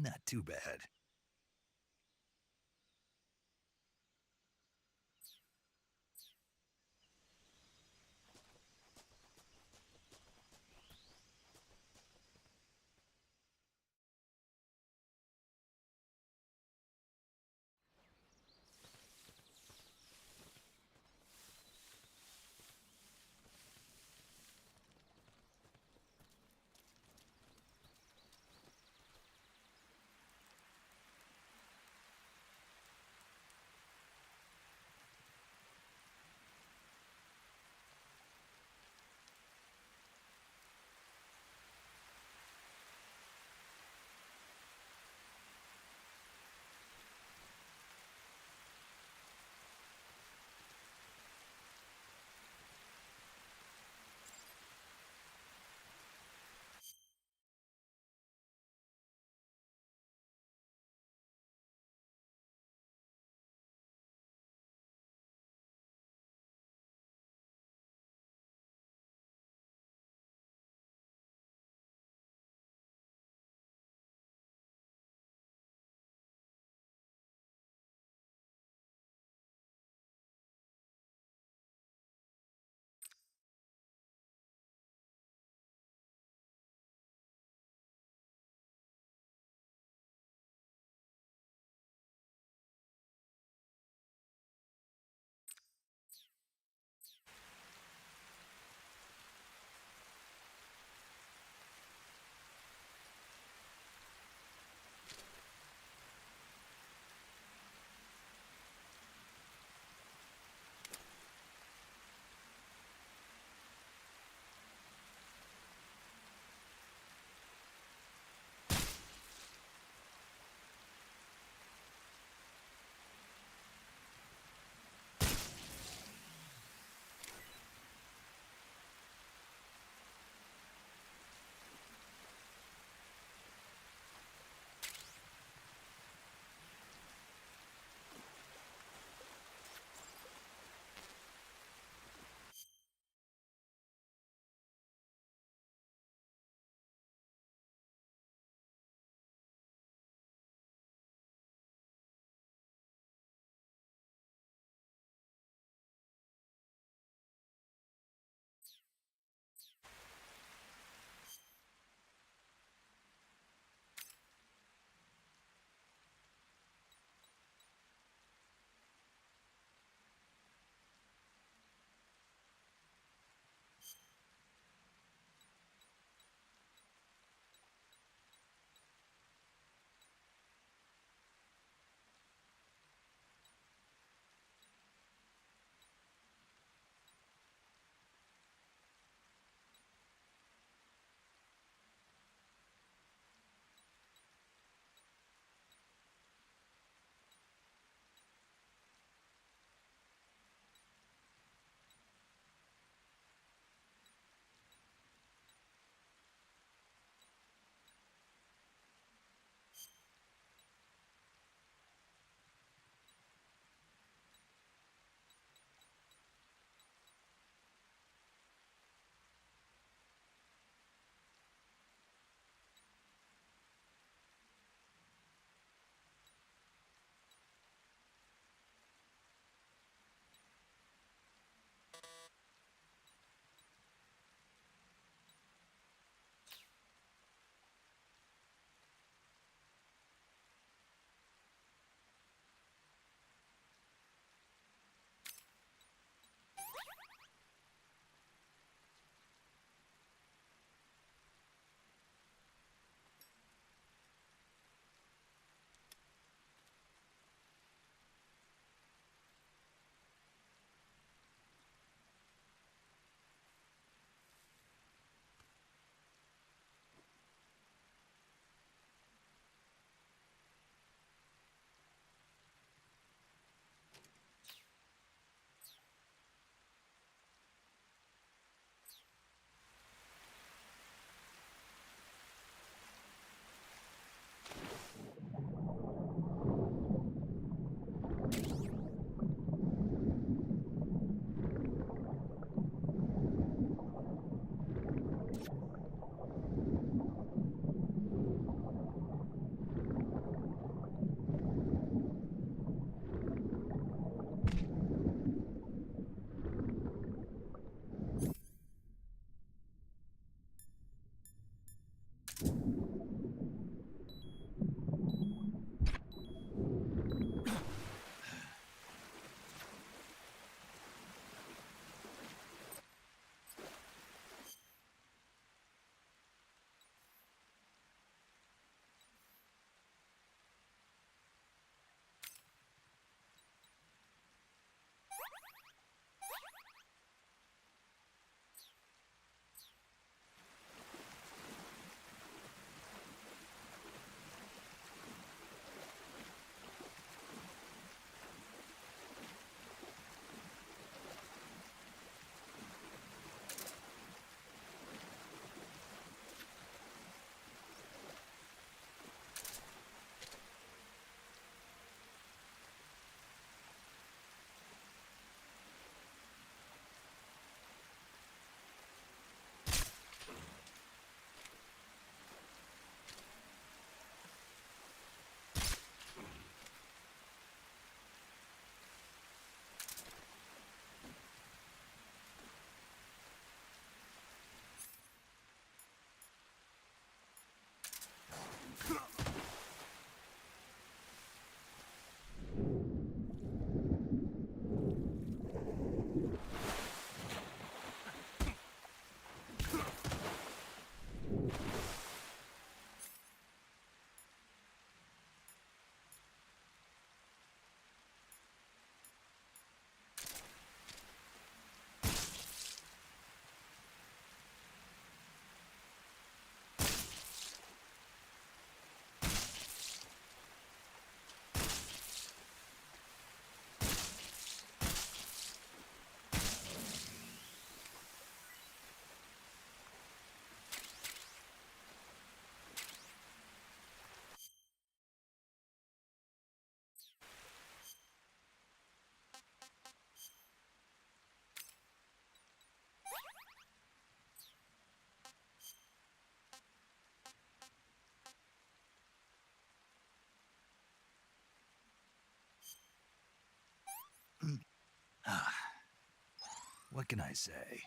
Not too bad. What can I say?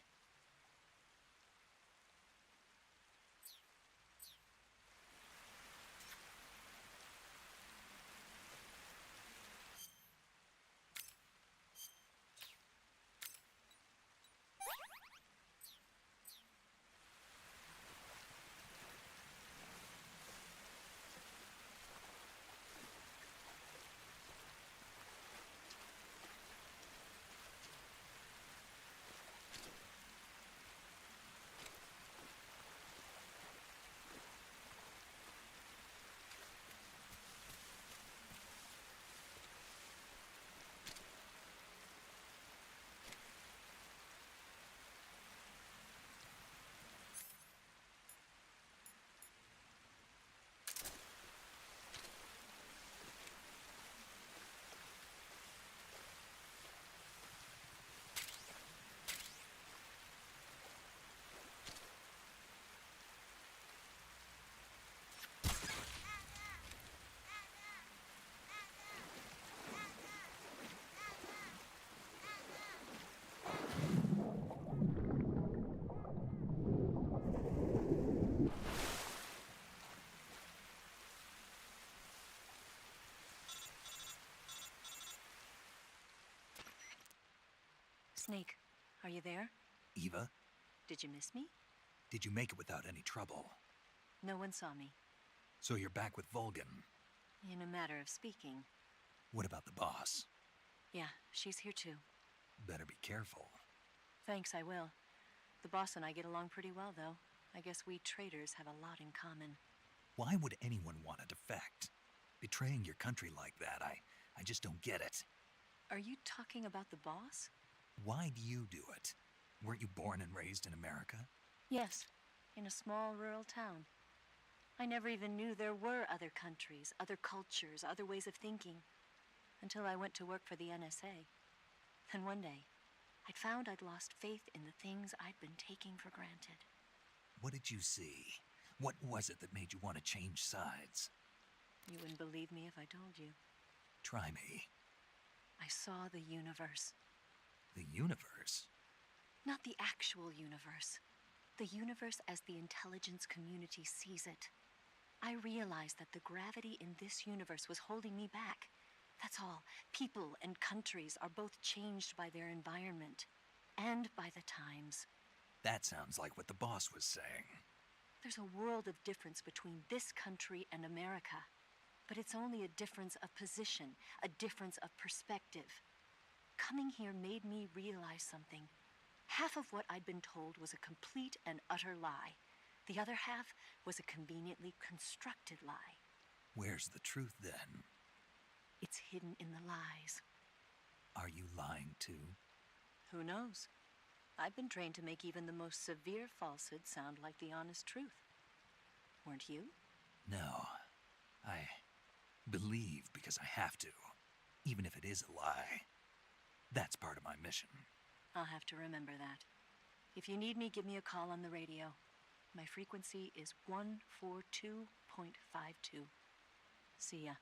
Snake, are you there? Eva, Did you miss me? did you make it without any trouble? No one saw me. So you're back with Vulcan. In a matter of speaking. What about the boss? Yeah, she's here too. Better be careful. Thanks, I will. The boss and I get along pretty well, though. I guess we traitors have a lot in common. Why would anyone want to defect? Betraying your country like that, I just don't get it. Are you talking about the boss? Why do you do it? Weren't you born and raised in America? Yes, in a small rural town. I never even knew there were other countries, other cultures, other ways of thinking, until I went to work for the NSA. Then one day, I'd found I'd lost faith in the things I'd been taking for granted. What did you see? What was it that made you want to change sides? You wouldn't believe me if I told you. Try me. I saw the universe. The universe? Not the actual universe. The universe as the intelligence community sees it. I realized that the gravity in this universe was holding me back. That's all. People and countries are both changed by their environment and by the times. That sounds like what the boss was saying. There's a world of difference between this country and America. But it's only a difference of position, a difference of perspective. Coming here made me realize something. Half of what I'd been told was a complete and utter lie. The other half was a conveniently constructed lie. Where's the truth then? It's hidden in the lies. Are you lying too? Who knows? I've been trained to make even the most severe falsehood sound like the honest truth. Weren't you? No. I believe because I have to, even if it is a lie. That's part of my mission. I'll have to remember that. If you need me, give me a call on the radio. My frequency is 142.52. See ya.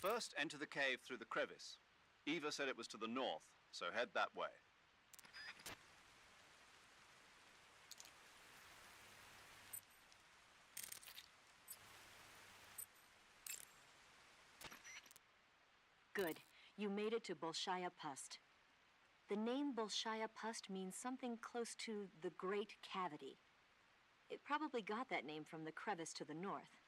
First, enter the cave through the crevice. Eva said it was to the north, so head that way. Good. You made it to Bolshaya Pust. The name Bolshaya Pust means something close to the Great Cavity. It probably got that name from the crevice to the north.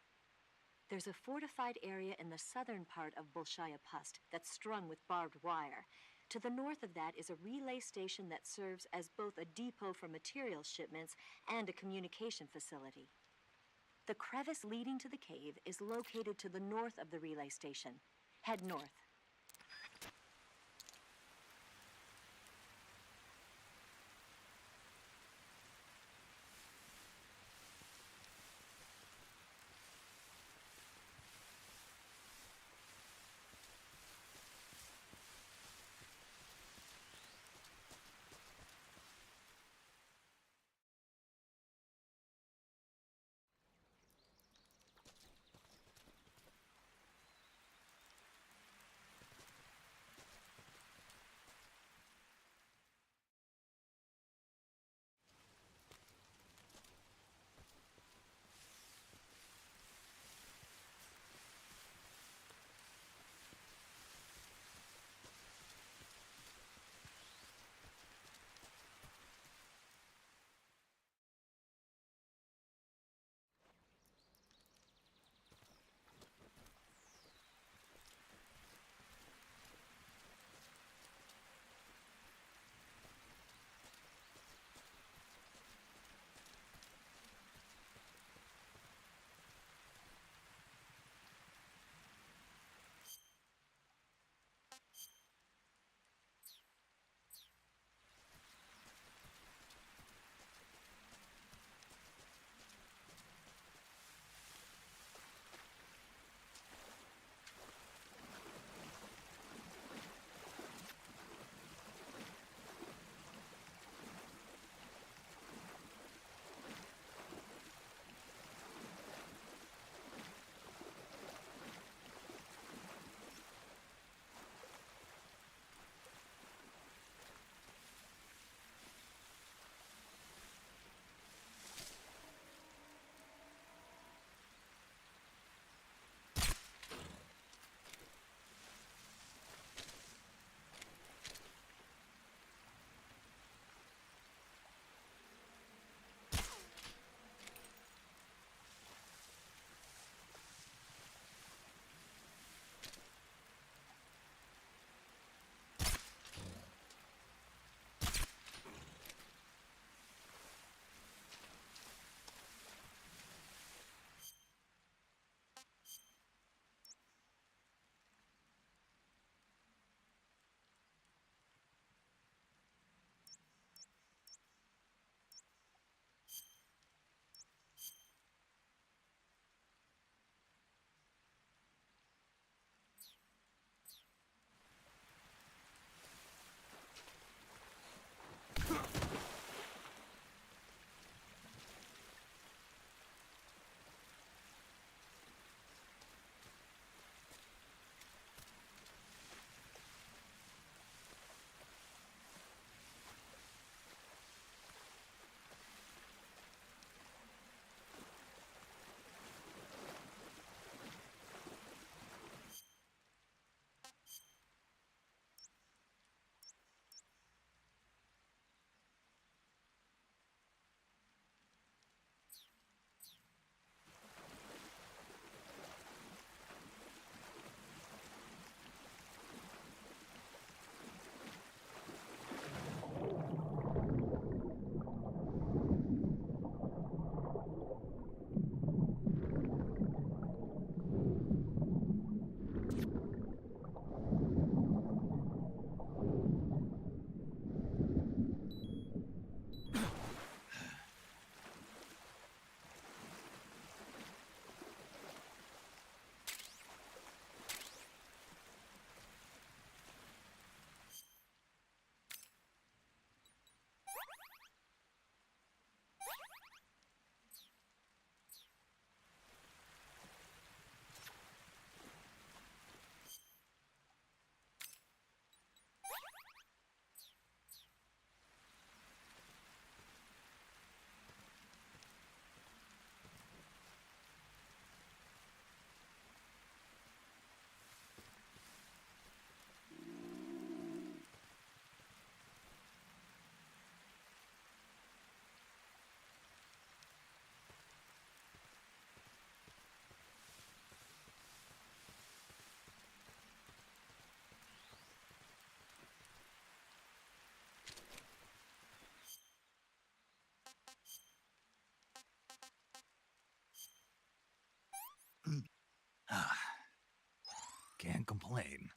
There's a fortified area in the southern part of Bolshaya Pust that's strung with barbed wire. To the north of that is a relay station that serves as both a depot for material shipments and a communication facility. The crevice leading to the cave is located to the north of the relay station. Head north. don't complain.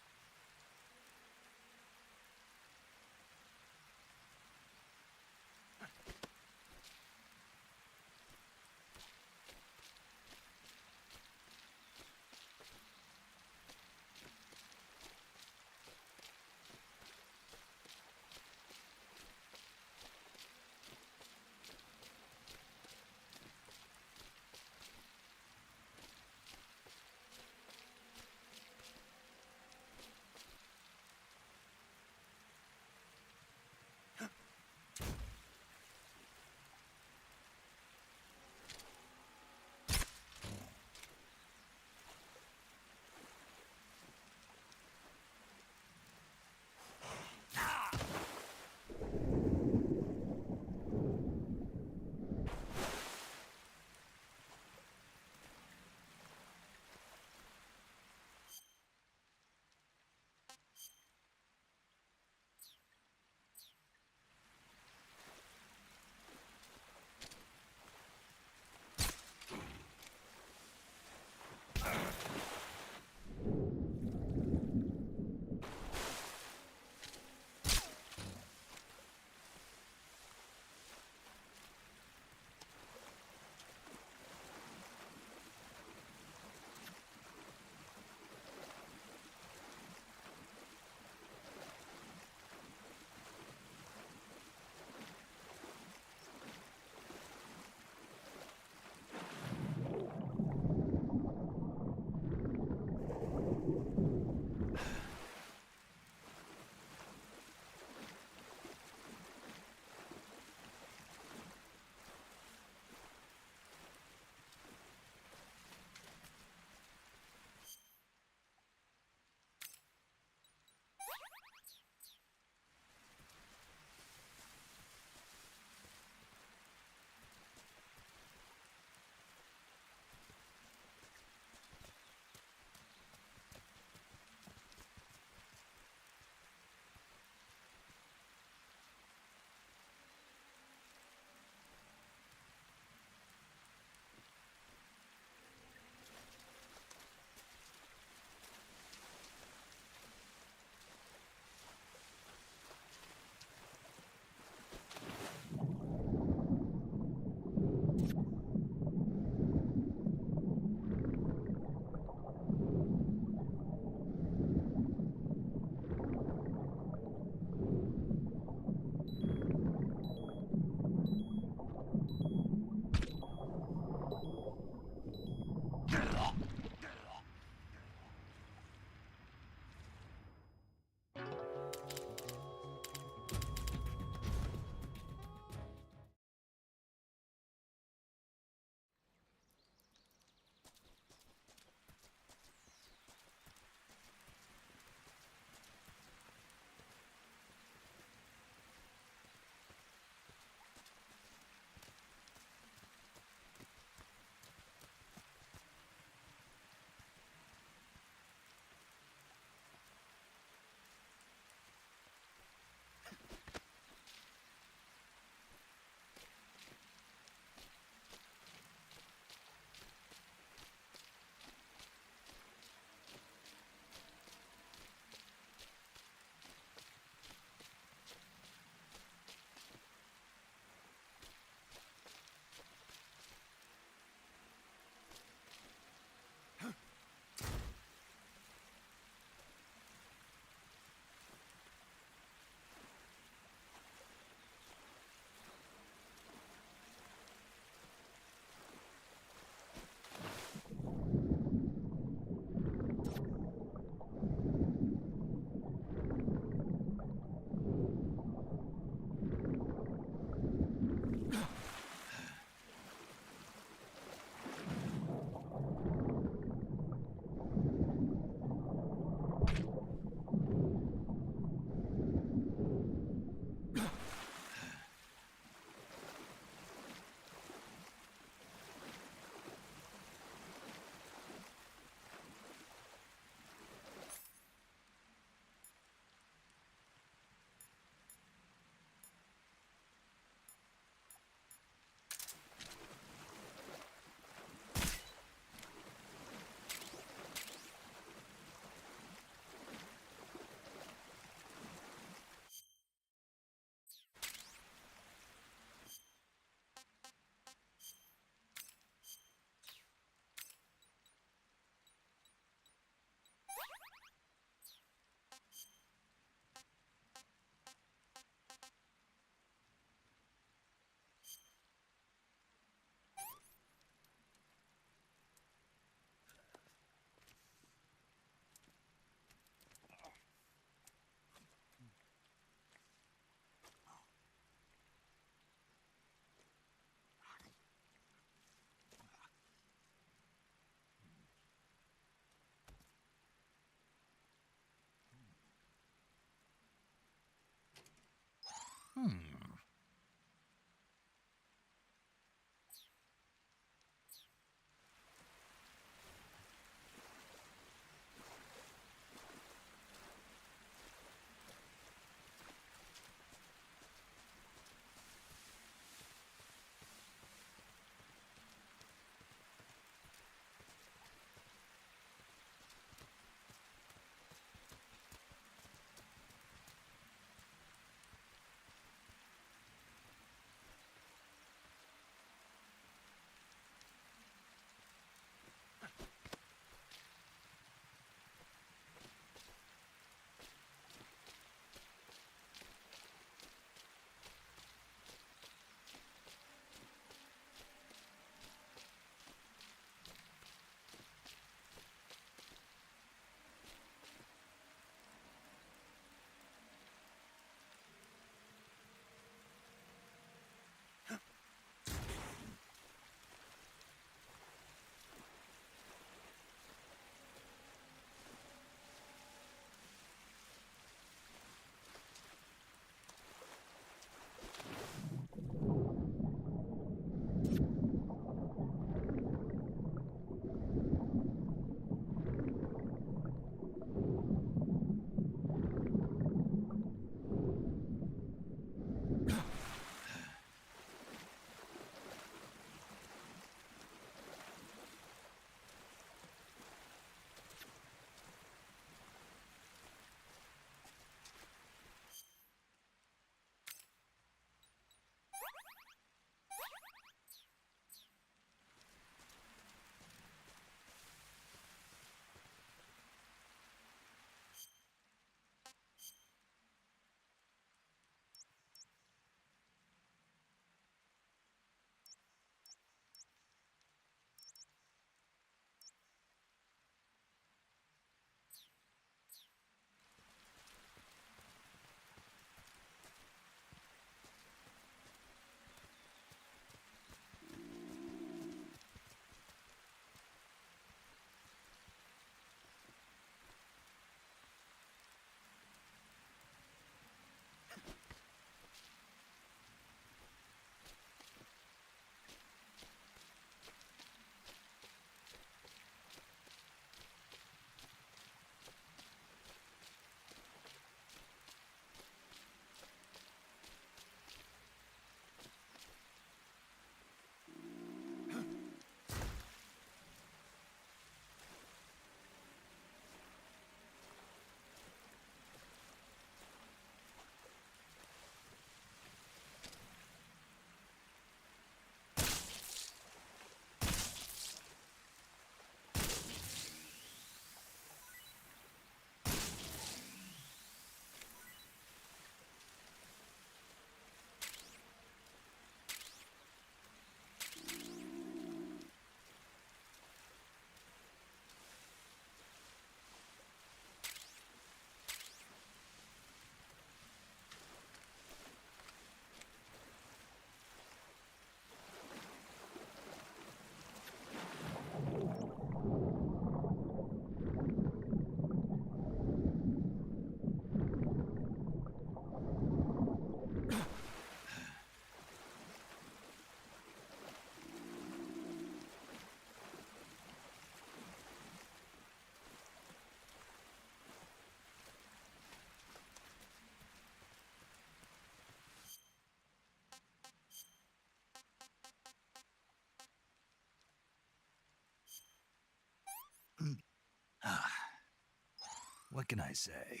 What can I say?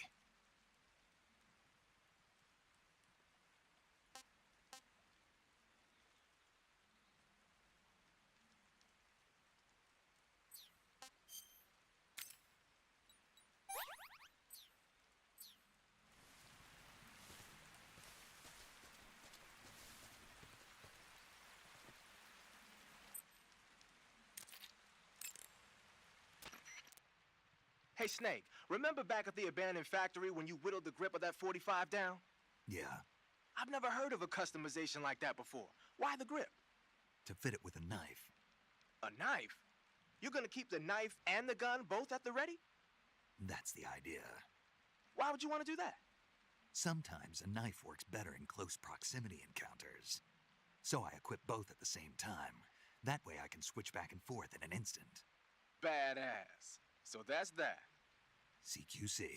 Hey, Snake, remember back at the abandoned factory when you whittled the grip of that 45 down? Yeah, I've never heard of a customization like that before. Why the grip? to fit it with a knife. A knife? You're gonna keep the knife and the gun both at the ready? That's the idea. Why would you want to do that? Sometimes a knife works better in close proximity encounters. So I equip both at the same time. That way I can switch back and forth in an instant. Badass. So that's that. CQC.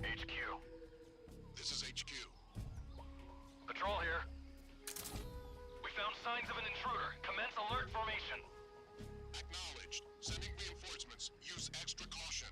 HQ. This is HQ. Patrol here. We found signs of an intruder. Commence alert formation. Acknowledged. Sending reinforcements. Use extra caution.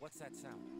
What's that sound?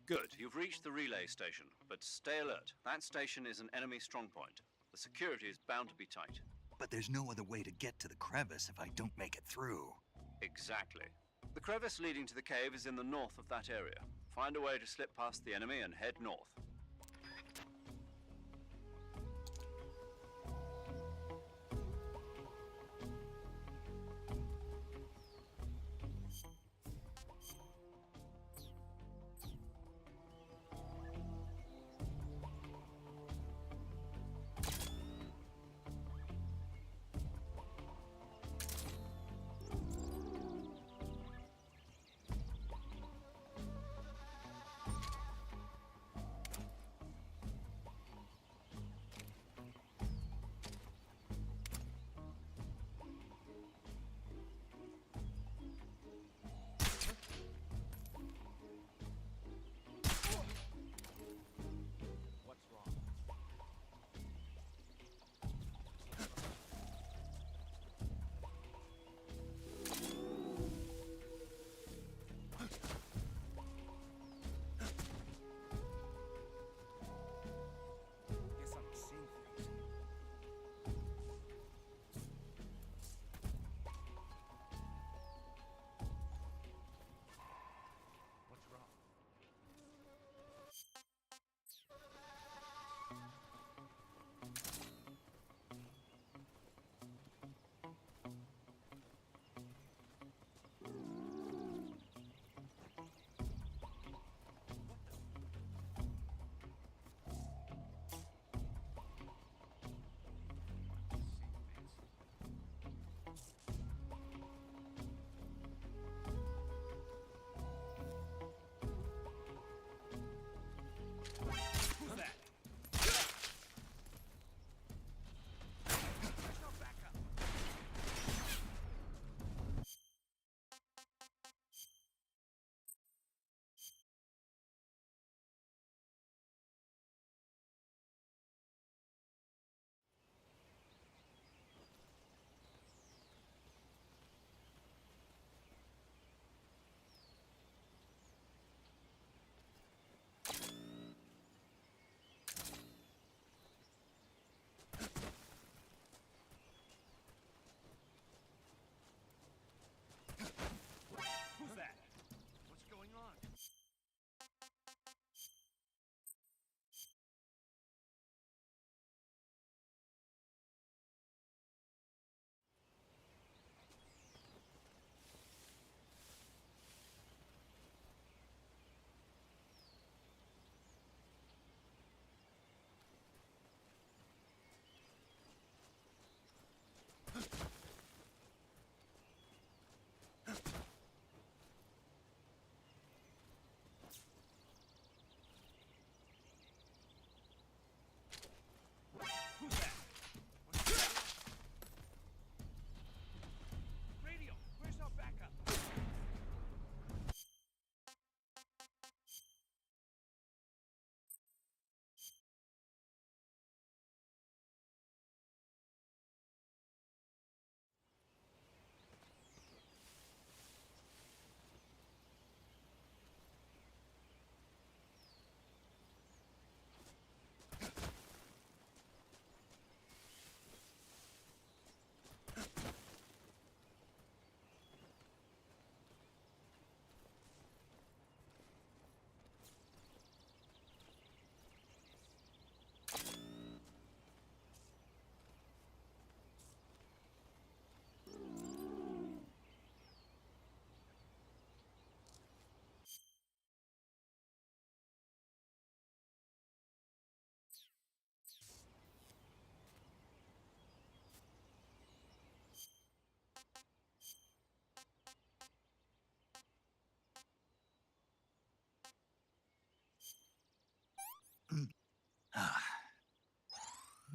Good. You've reached the relay station, but stay alert. That station is an enemy strongpoint. The security is bound to be tight. But there's no other way to get to the crevice if I don't make it through. Exactly. The crevice leading to the cave is in the north of that area. Find a way to slip past the enemy and head north.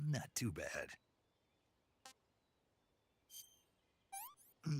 Not too bad. Hmm.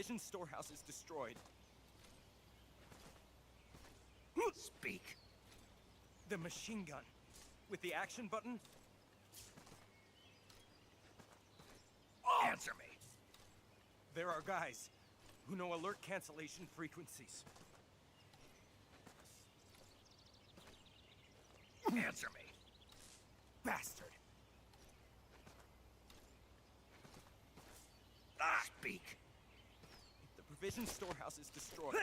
provision storehouse is destroyed. Speak. The machine gun. With the action button? Answer me. There are guys who know alert cancellation frequencies. Answer me. Bastard. Speak. The provision storehouse is destroyed.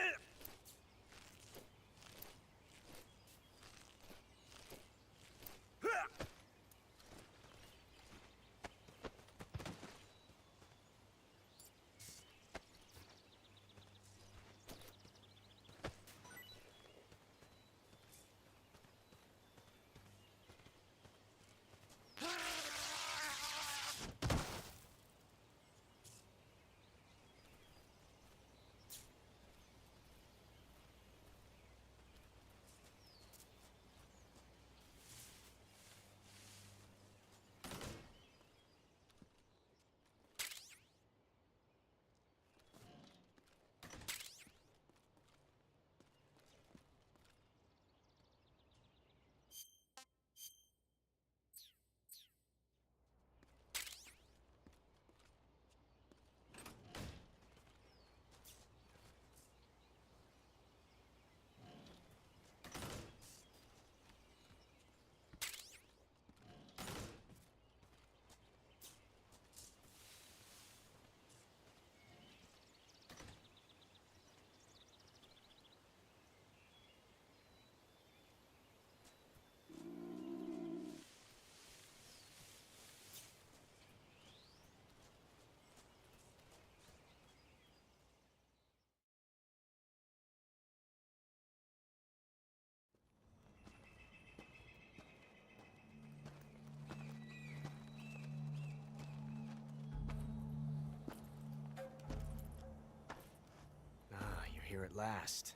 Here at last.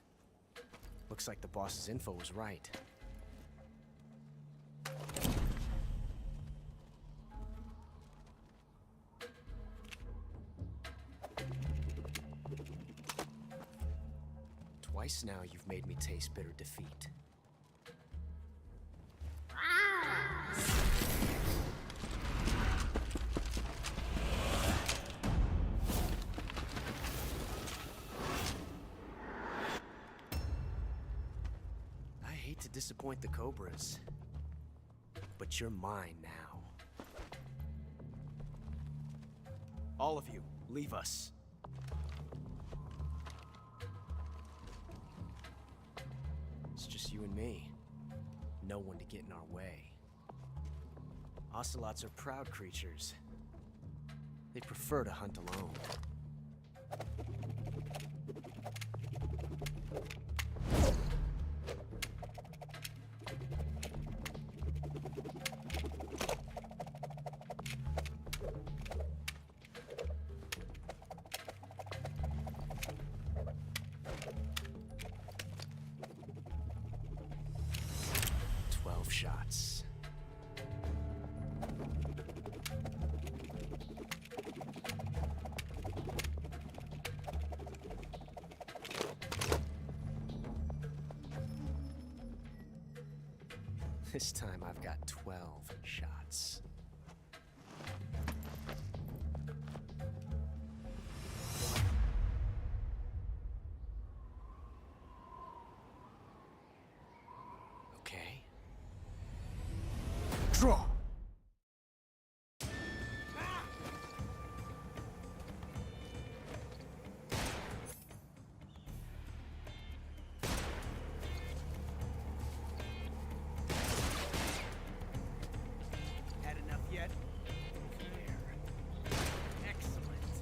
Looks like the boss's info was right. Twice now you've made me taste bitter defeat. To disappoint the Cobras, but you're mine now. All of you, leave us. It's just you and me. No one to get in our way. Ocelots are proud creatures. They prefer to hunt alone. Shots. This time I've got 12 shots. Okay. Draw! Had enough yet? There. Excellent.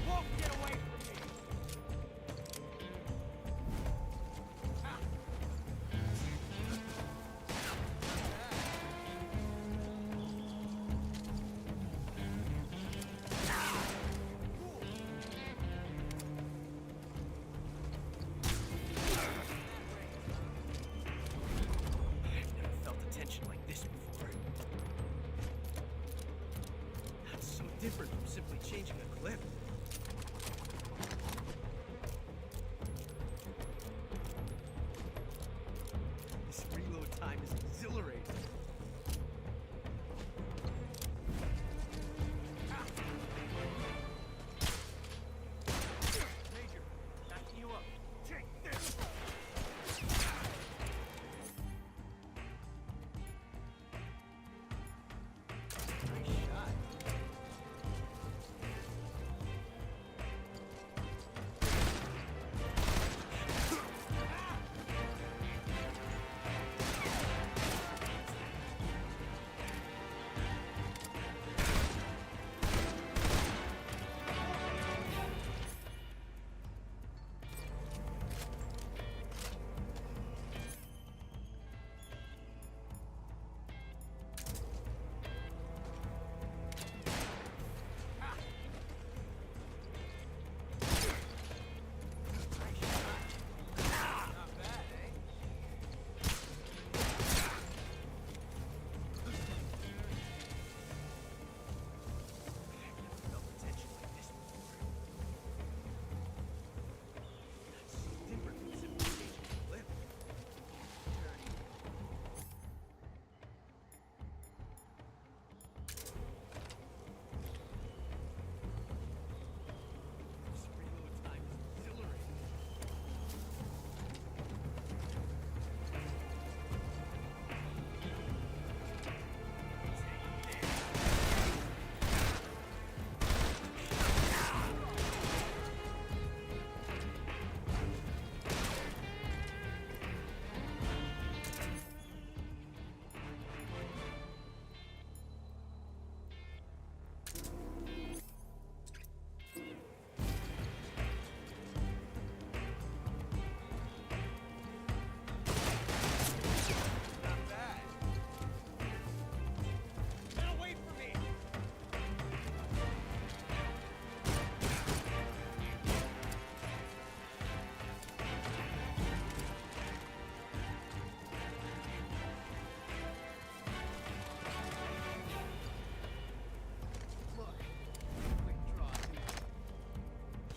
Won't get away from me! Ah. 'Cause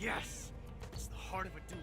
Yes! It's the heart of a duel.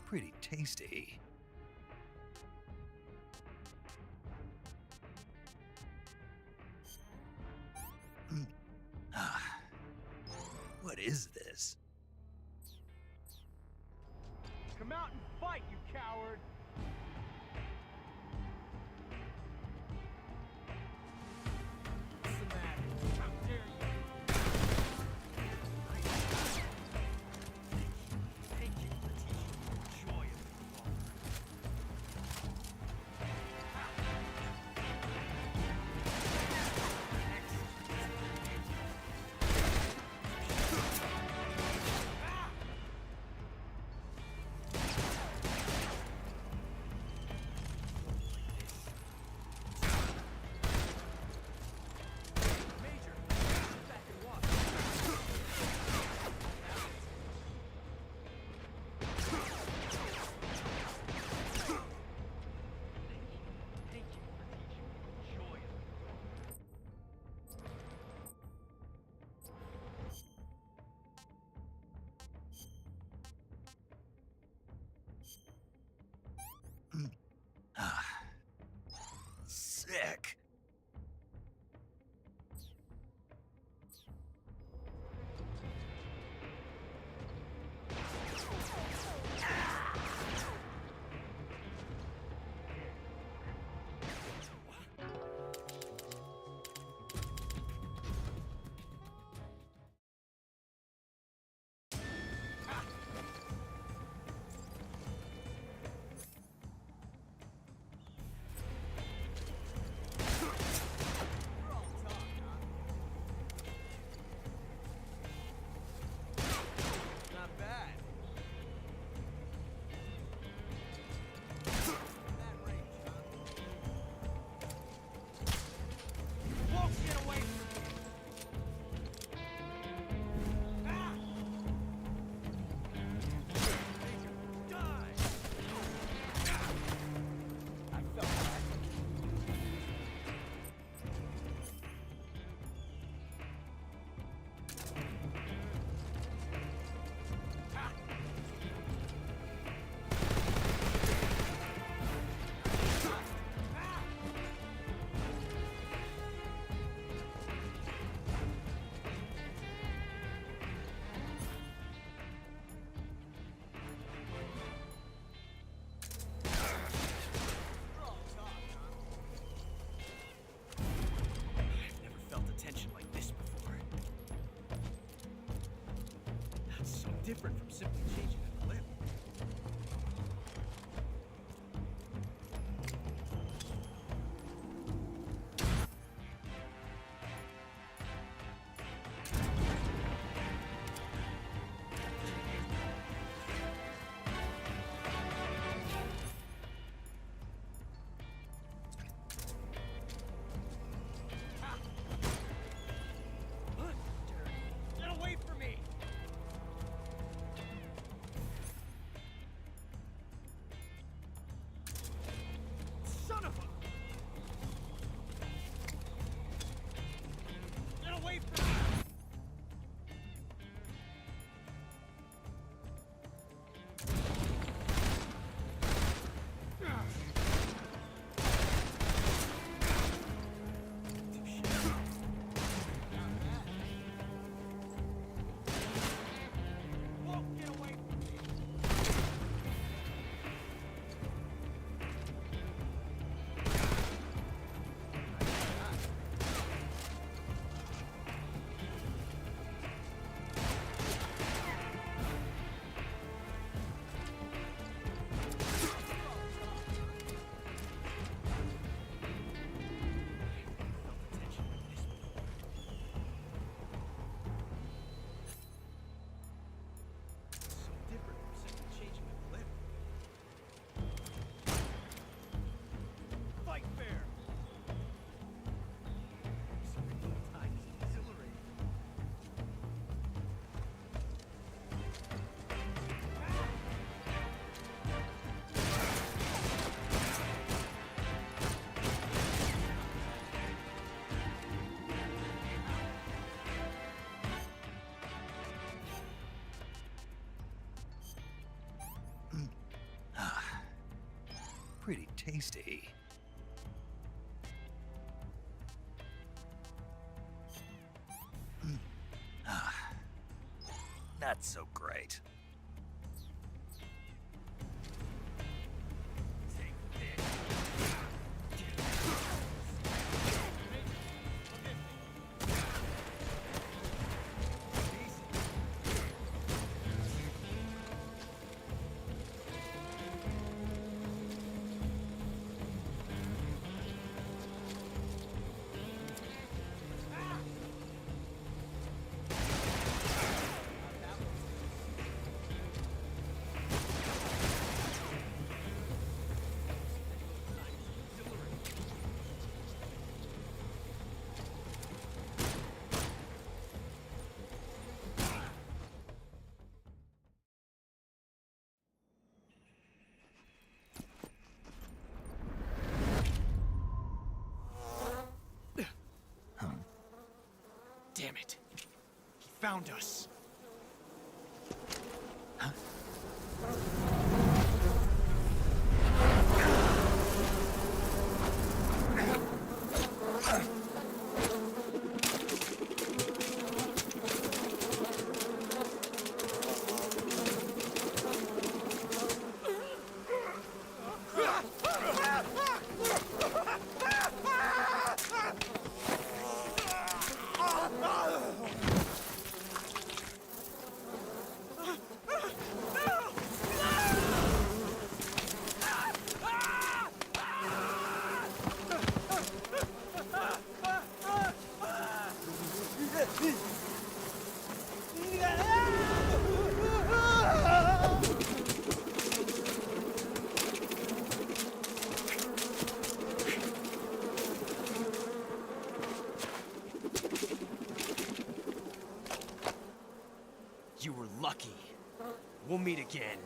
Pretty tasty. What is this? Come out and fight, you coward! What's the matter? How dare you? Thank you for teaching me the joy of the law. different from simply changing a clip. Get away from me! Son of a... Get away from me! Won't get away from me! So different from simply changing a clip. Fight fair! Sometimes exhilarating. Pretty tasty. Not so great. Damn it. He found us. You were lucky. We'll meet again.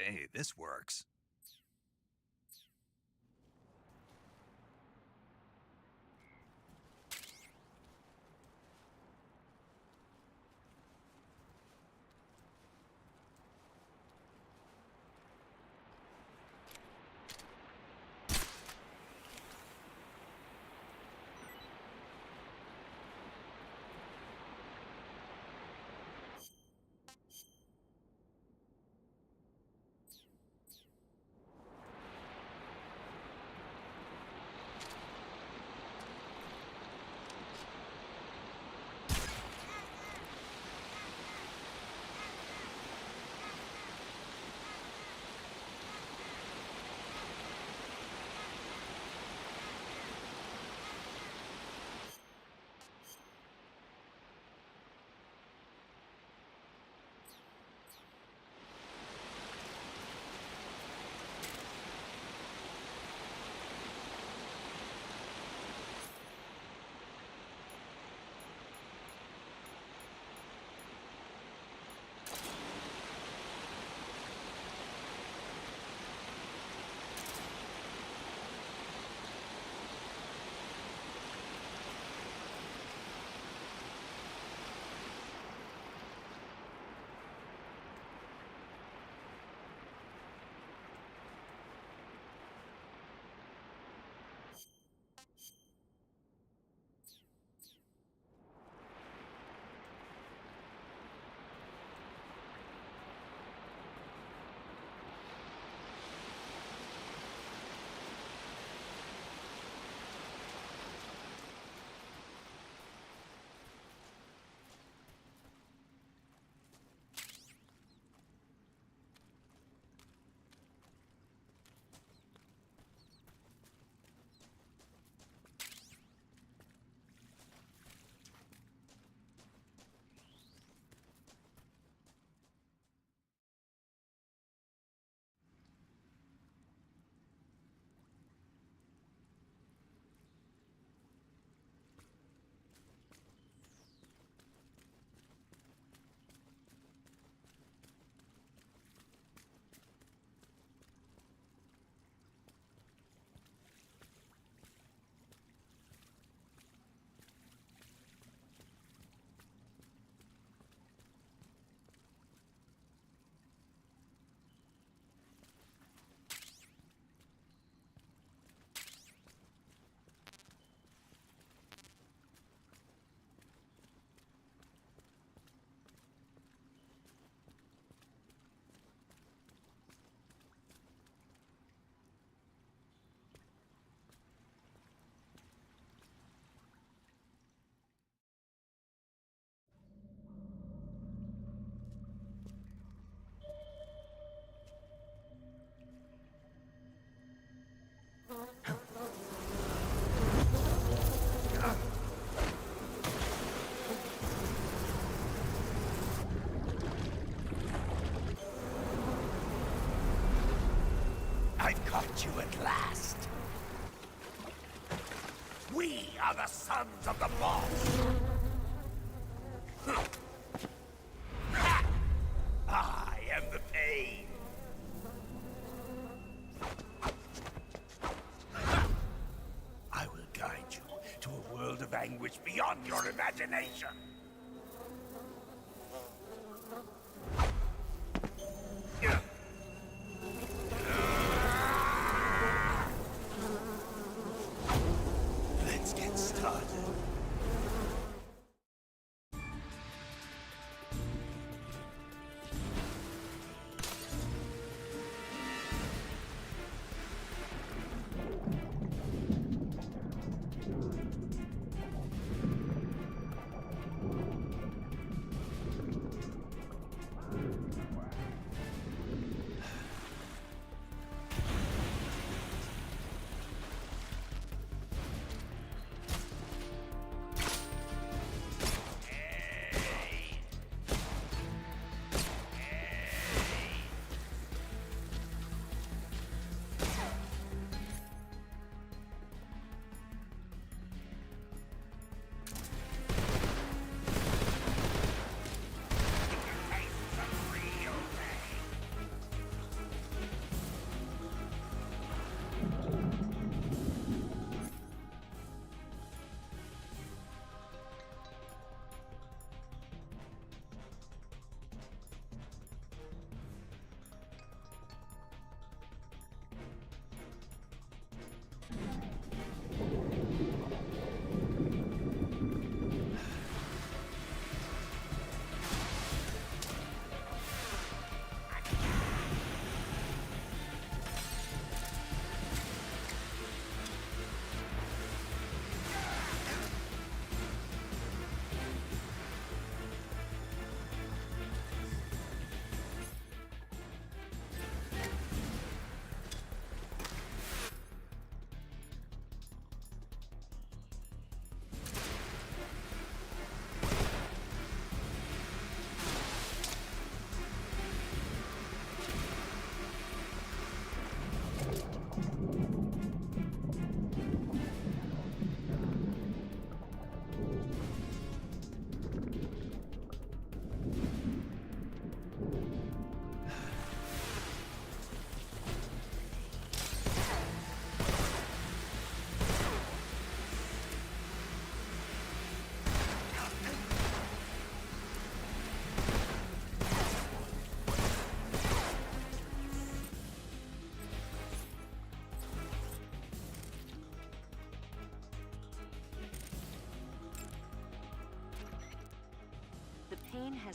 Hey, this works. I've caught you at last. We are the sons of the boss. I am the pain. I will guide you to a world of anguish beyond your imagination. Let's get started.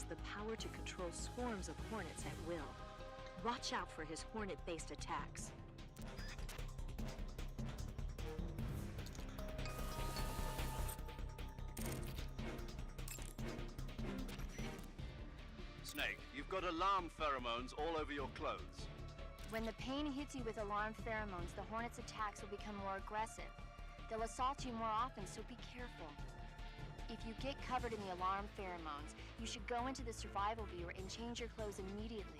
has the power to control swarms of hornets at will. Watch out for his hornet-based attacks. Snake, you've got alarm pheromones all over your clothes. When the pain hits you with alarm pheromones, the hornet's attacks will become more aggressive. They'll assault you more often, so be careful. If you get covered in the alarm pheromones, you should go into the survival viewer and change your clothes immediately.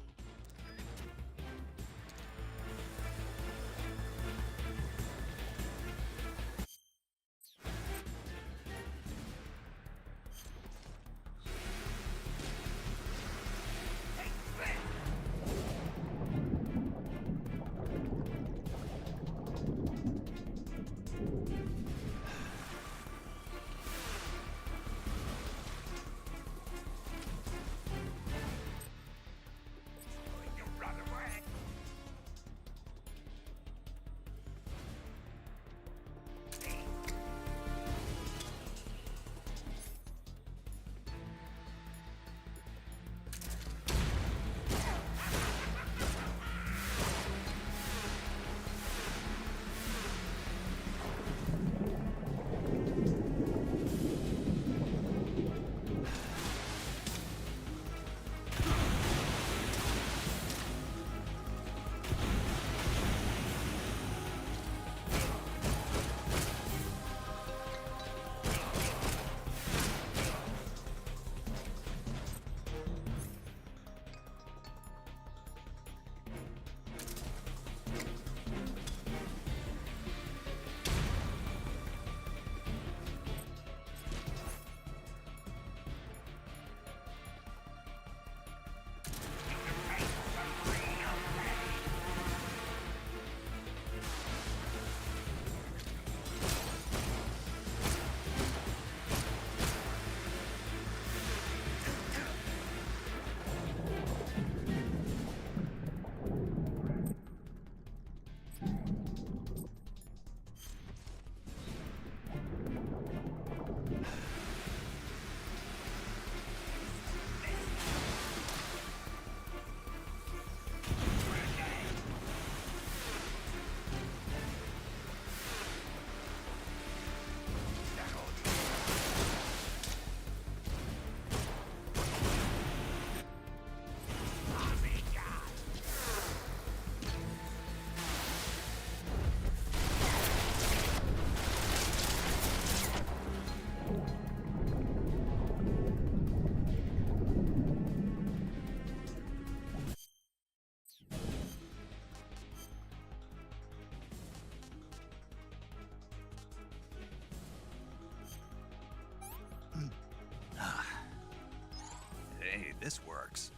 Hey, this works.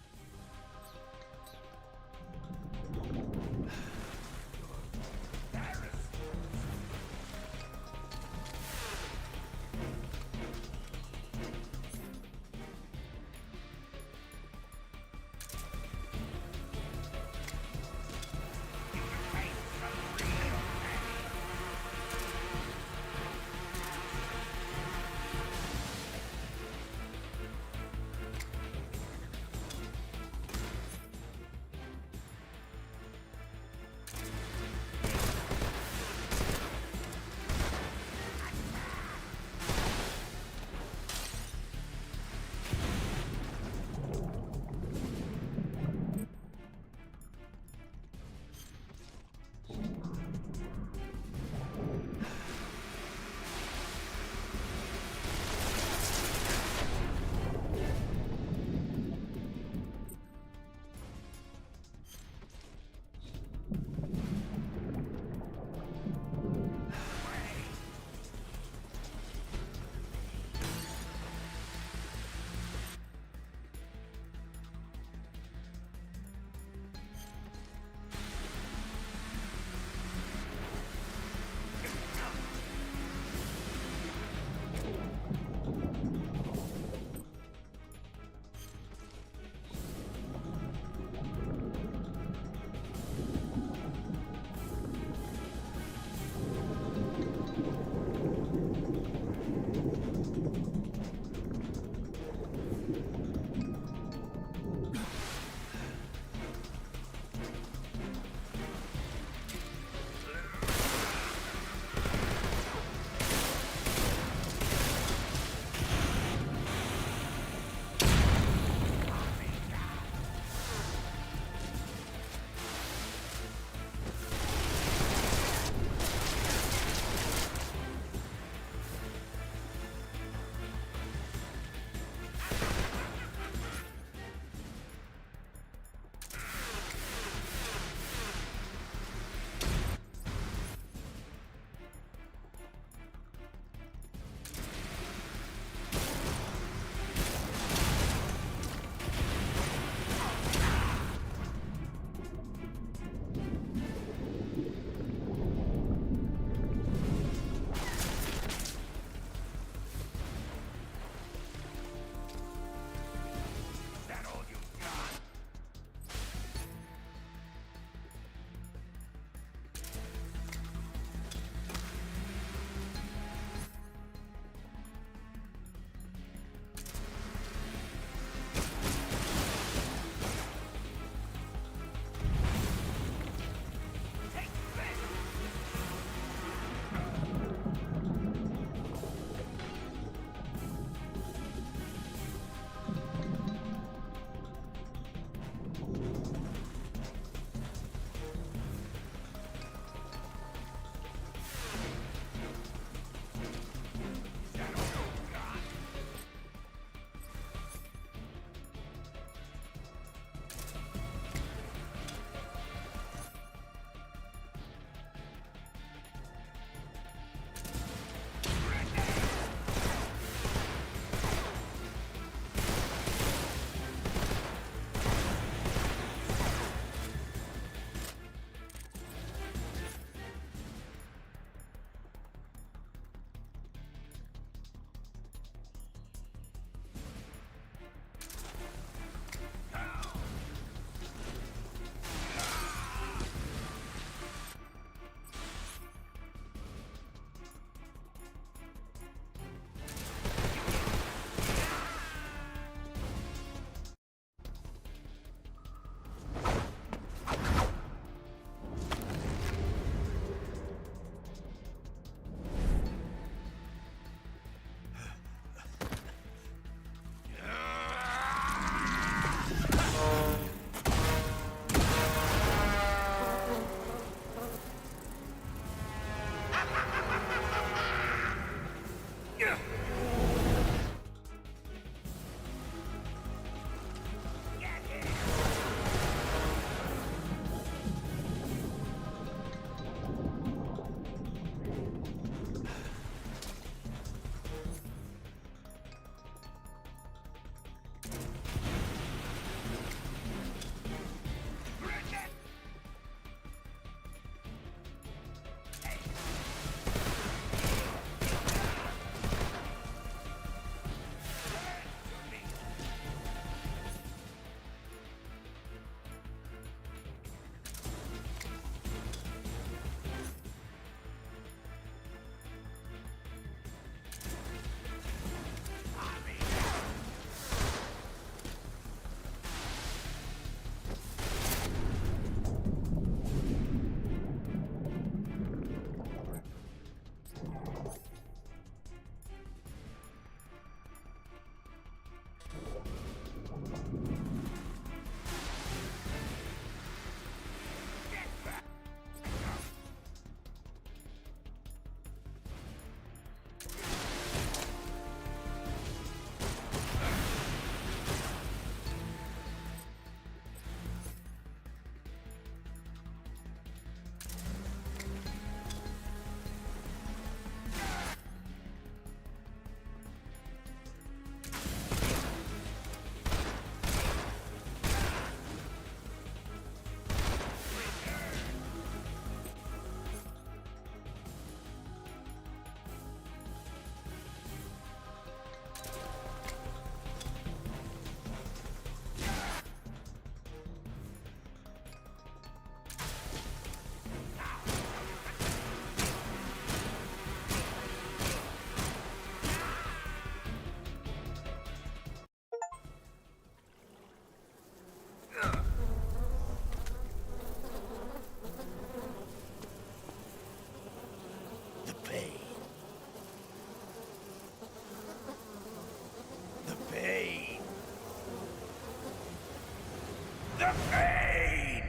the pain!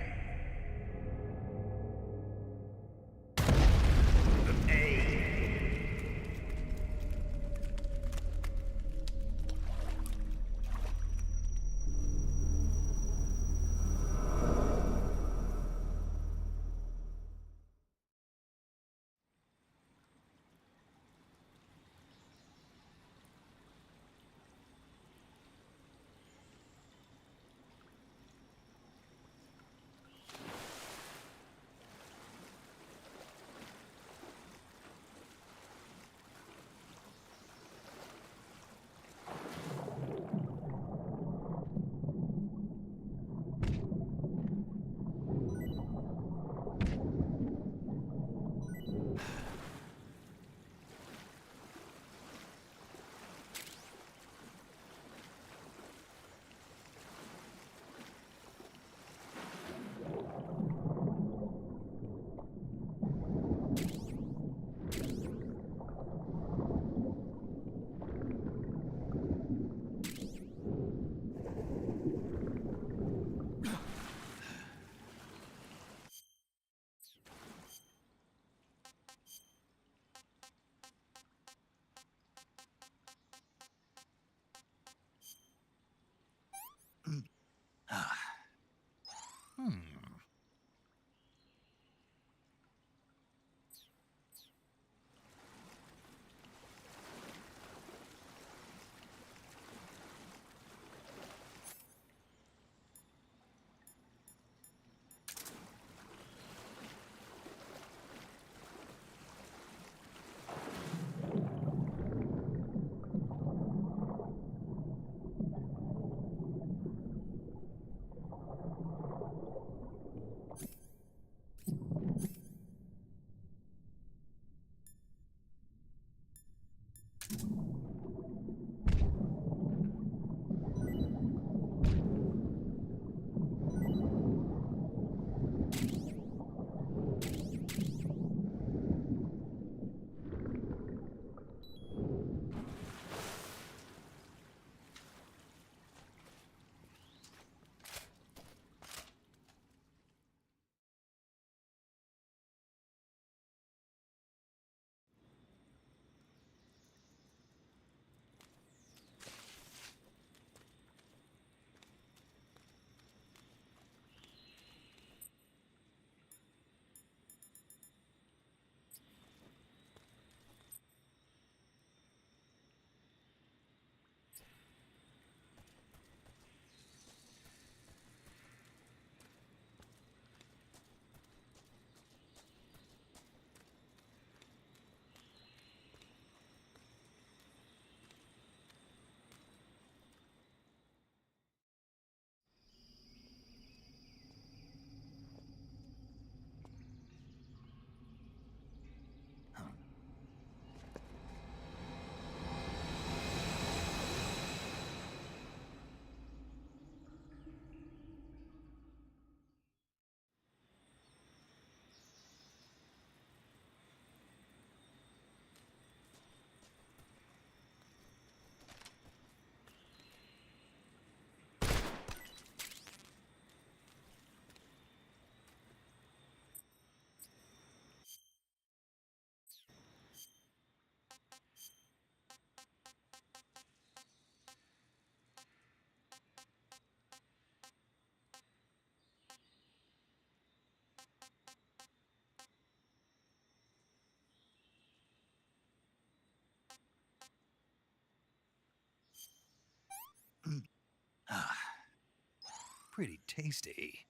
The pain! Pretty tasty.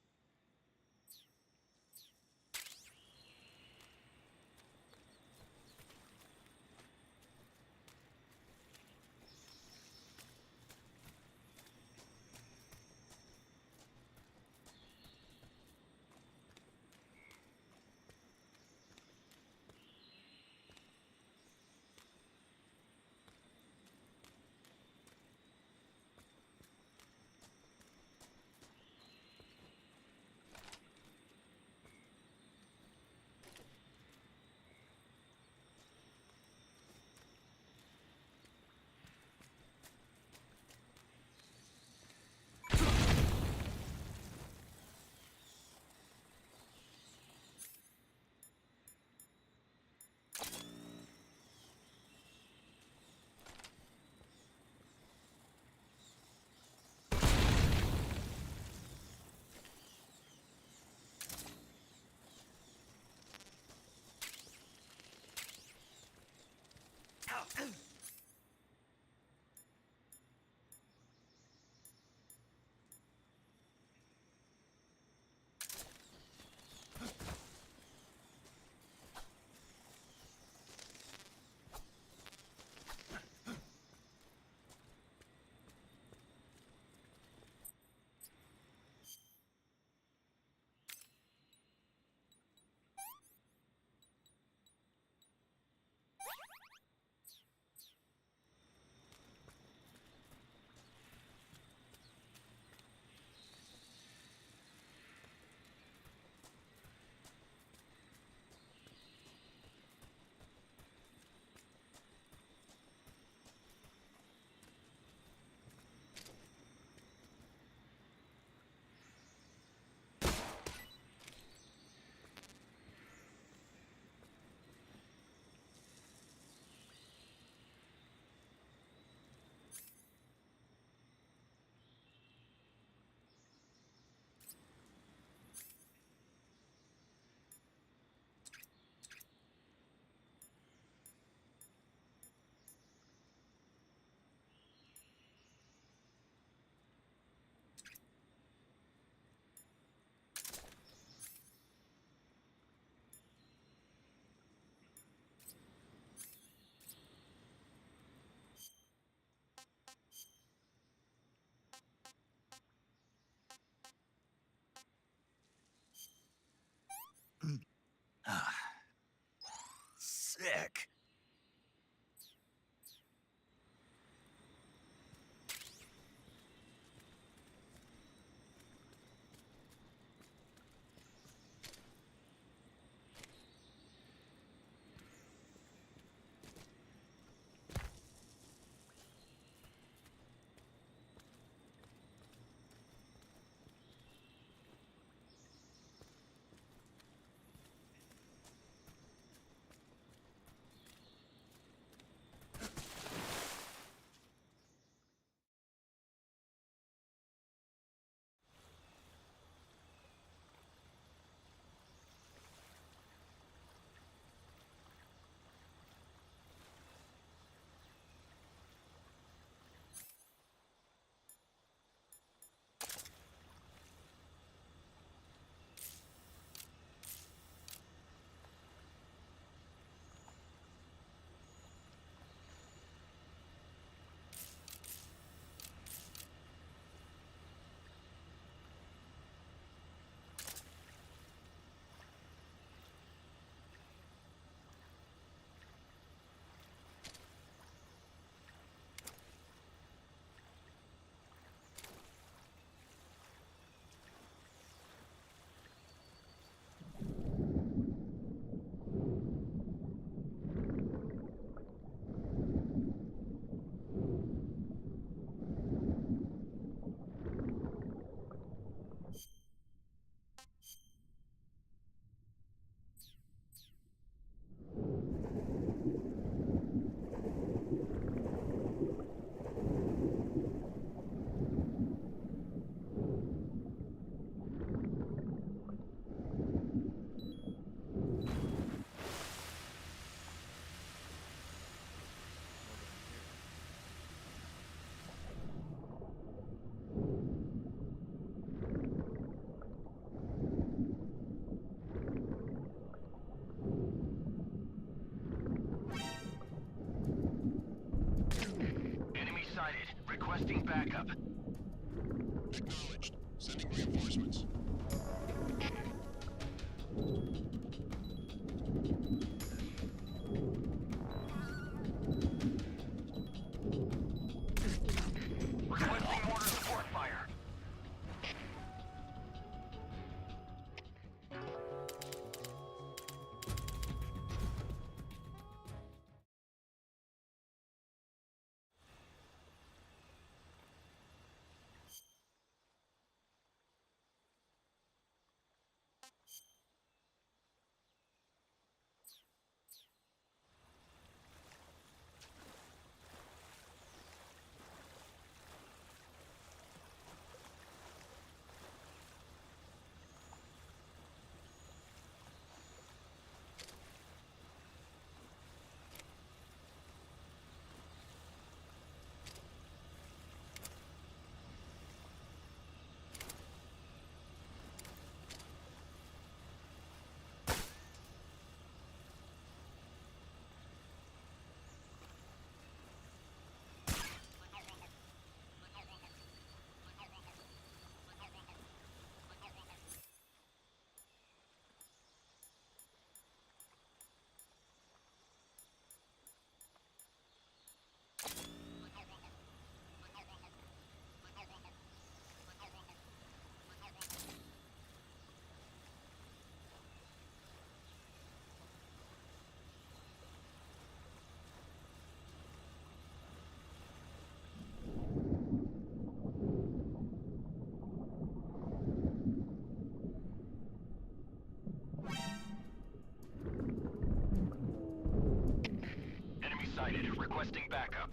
Enemy sighted. Requesting backup.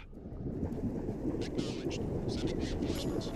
Acknowledged. Sending reinforcements.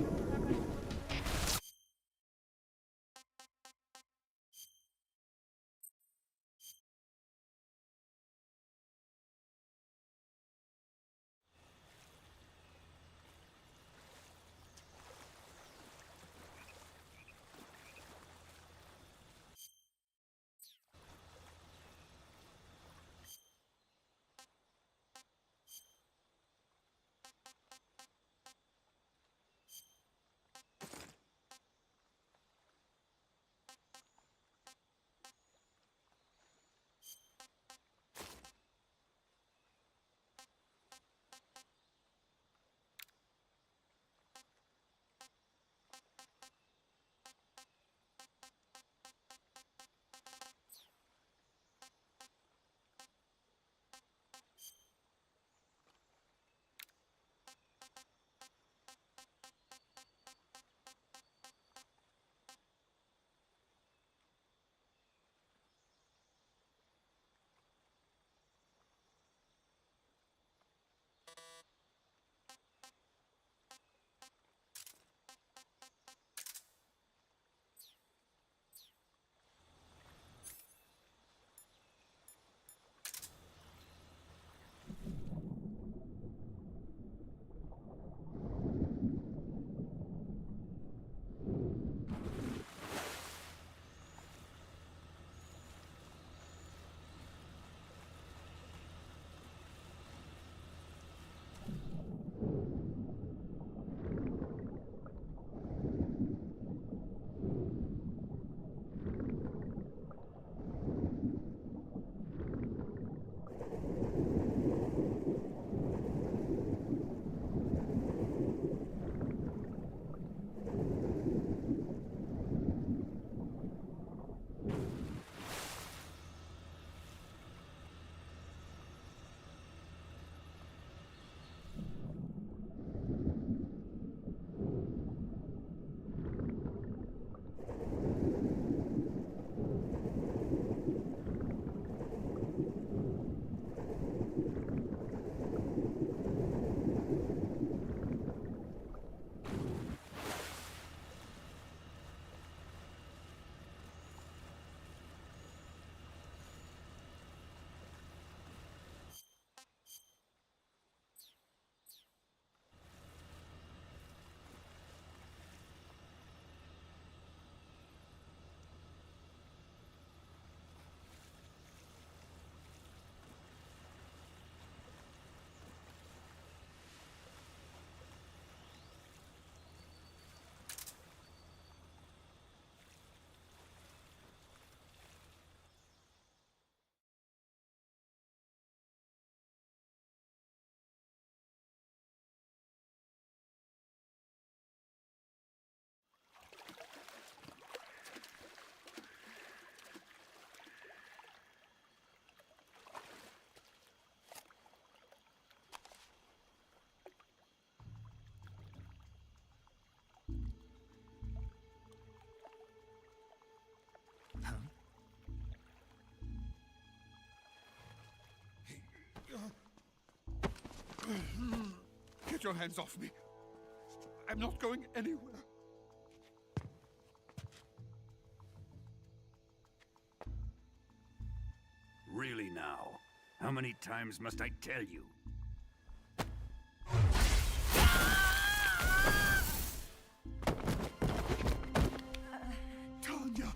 your hands off me. I'm not going anywhere. Really now? How many times must I tell you? Tanya!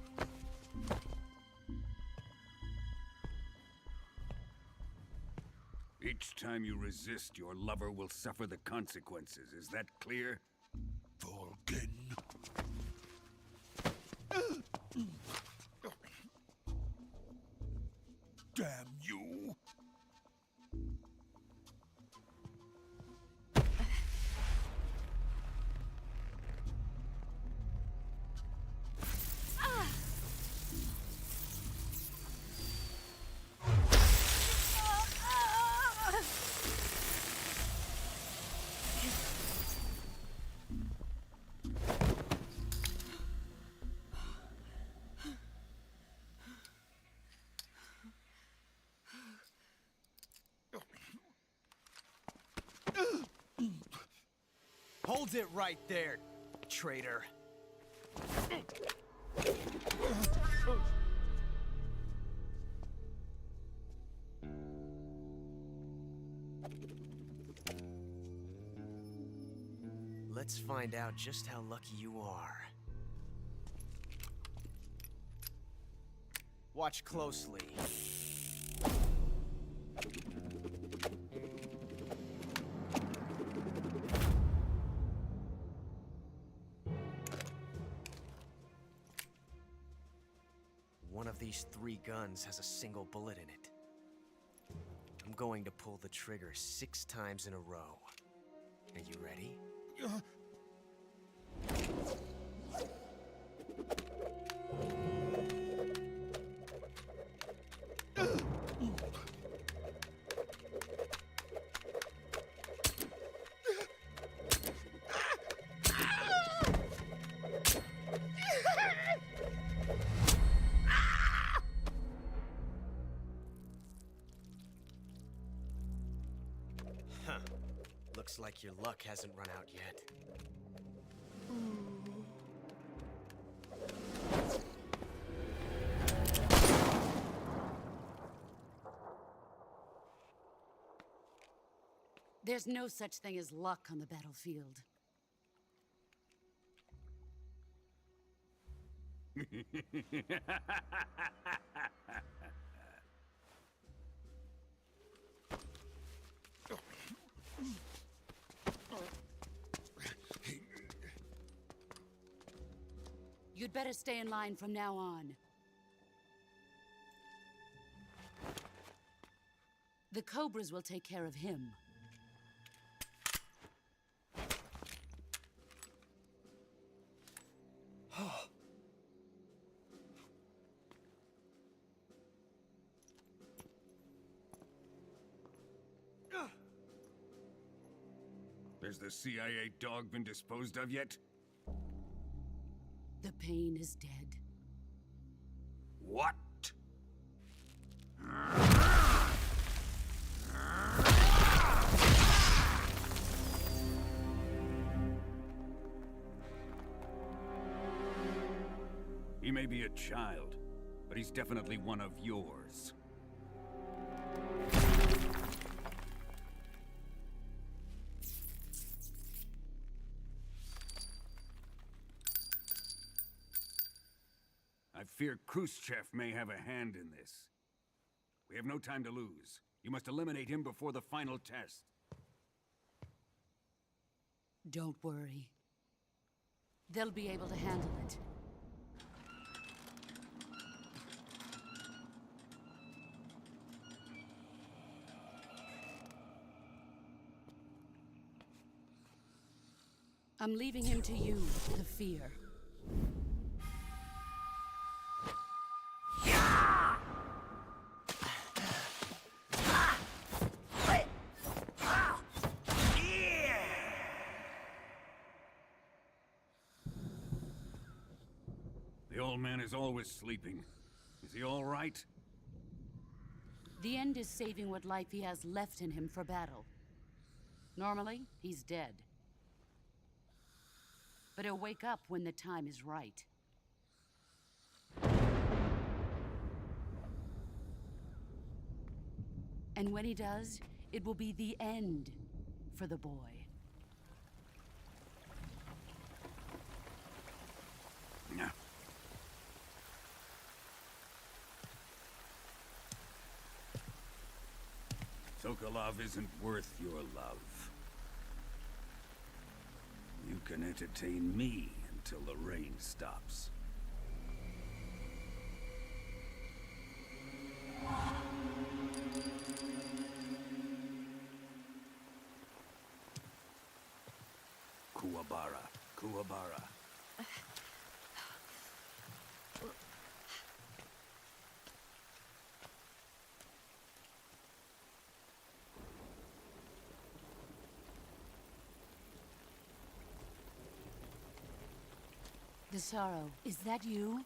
Each time you resist, your lover will suffer the consequences. Is that clear? Volgin. Damn you! Hold it right there, traitor. Let's find out just how lucky you are. Watch closely. One of these 3 guns has a single bullet in it. I'm going to pull the trigger 6 times in a row. Are you ready? Huh. Looks like your luck hasn't run out yet. There's no such thing as luck on the battlefield. You'd better stay in line from now on. The Cobras will take care of him. Has the CIA dog been disposed of yet? The pain is dead. What? He may be a child, but he's definitely one of yours. I fear Khrushchev may have a hand in this. We have no time to lose. You must eliminate him before the final test. Don't worry. They'll be able to handle it. I'm leaving him to you, the fear. The old man is always sleeping. Is he all right? The end is saving what life he has left in him for battle. Normally, he's dead. But he'll wake up when the time is right. And when he does, it will be the end for the boy. No. Sokolov isn't worth your love. You can entertain me until the rain stops. Kuwabara, Kuwabara. Desaro, is that you?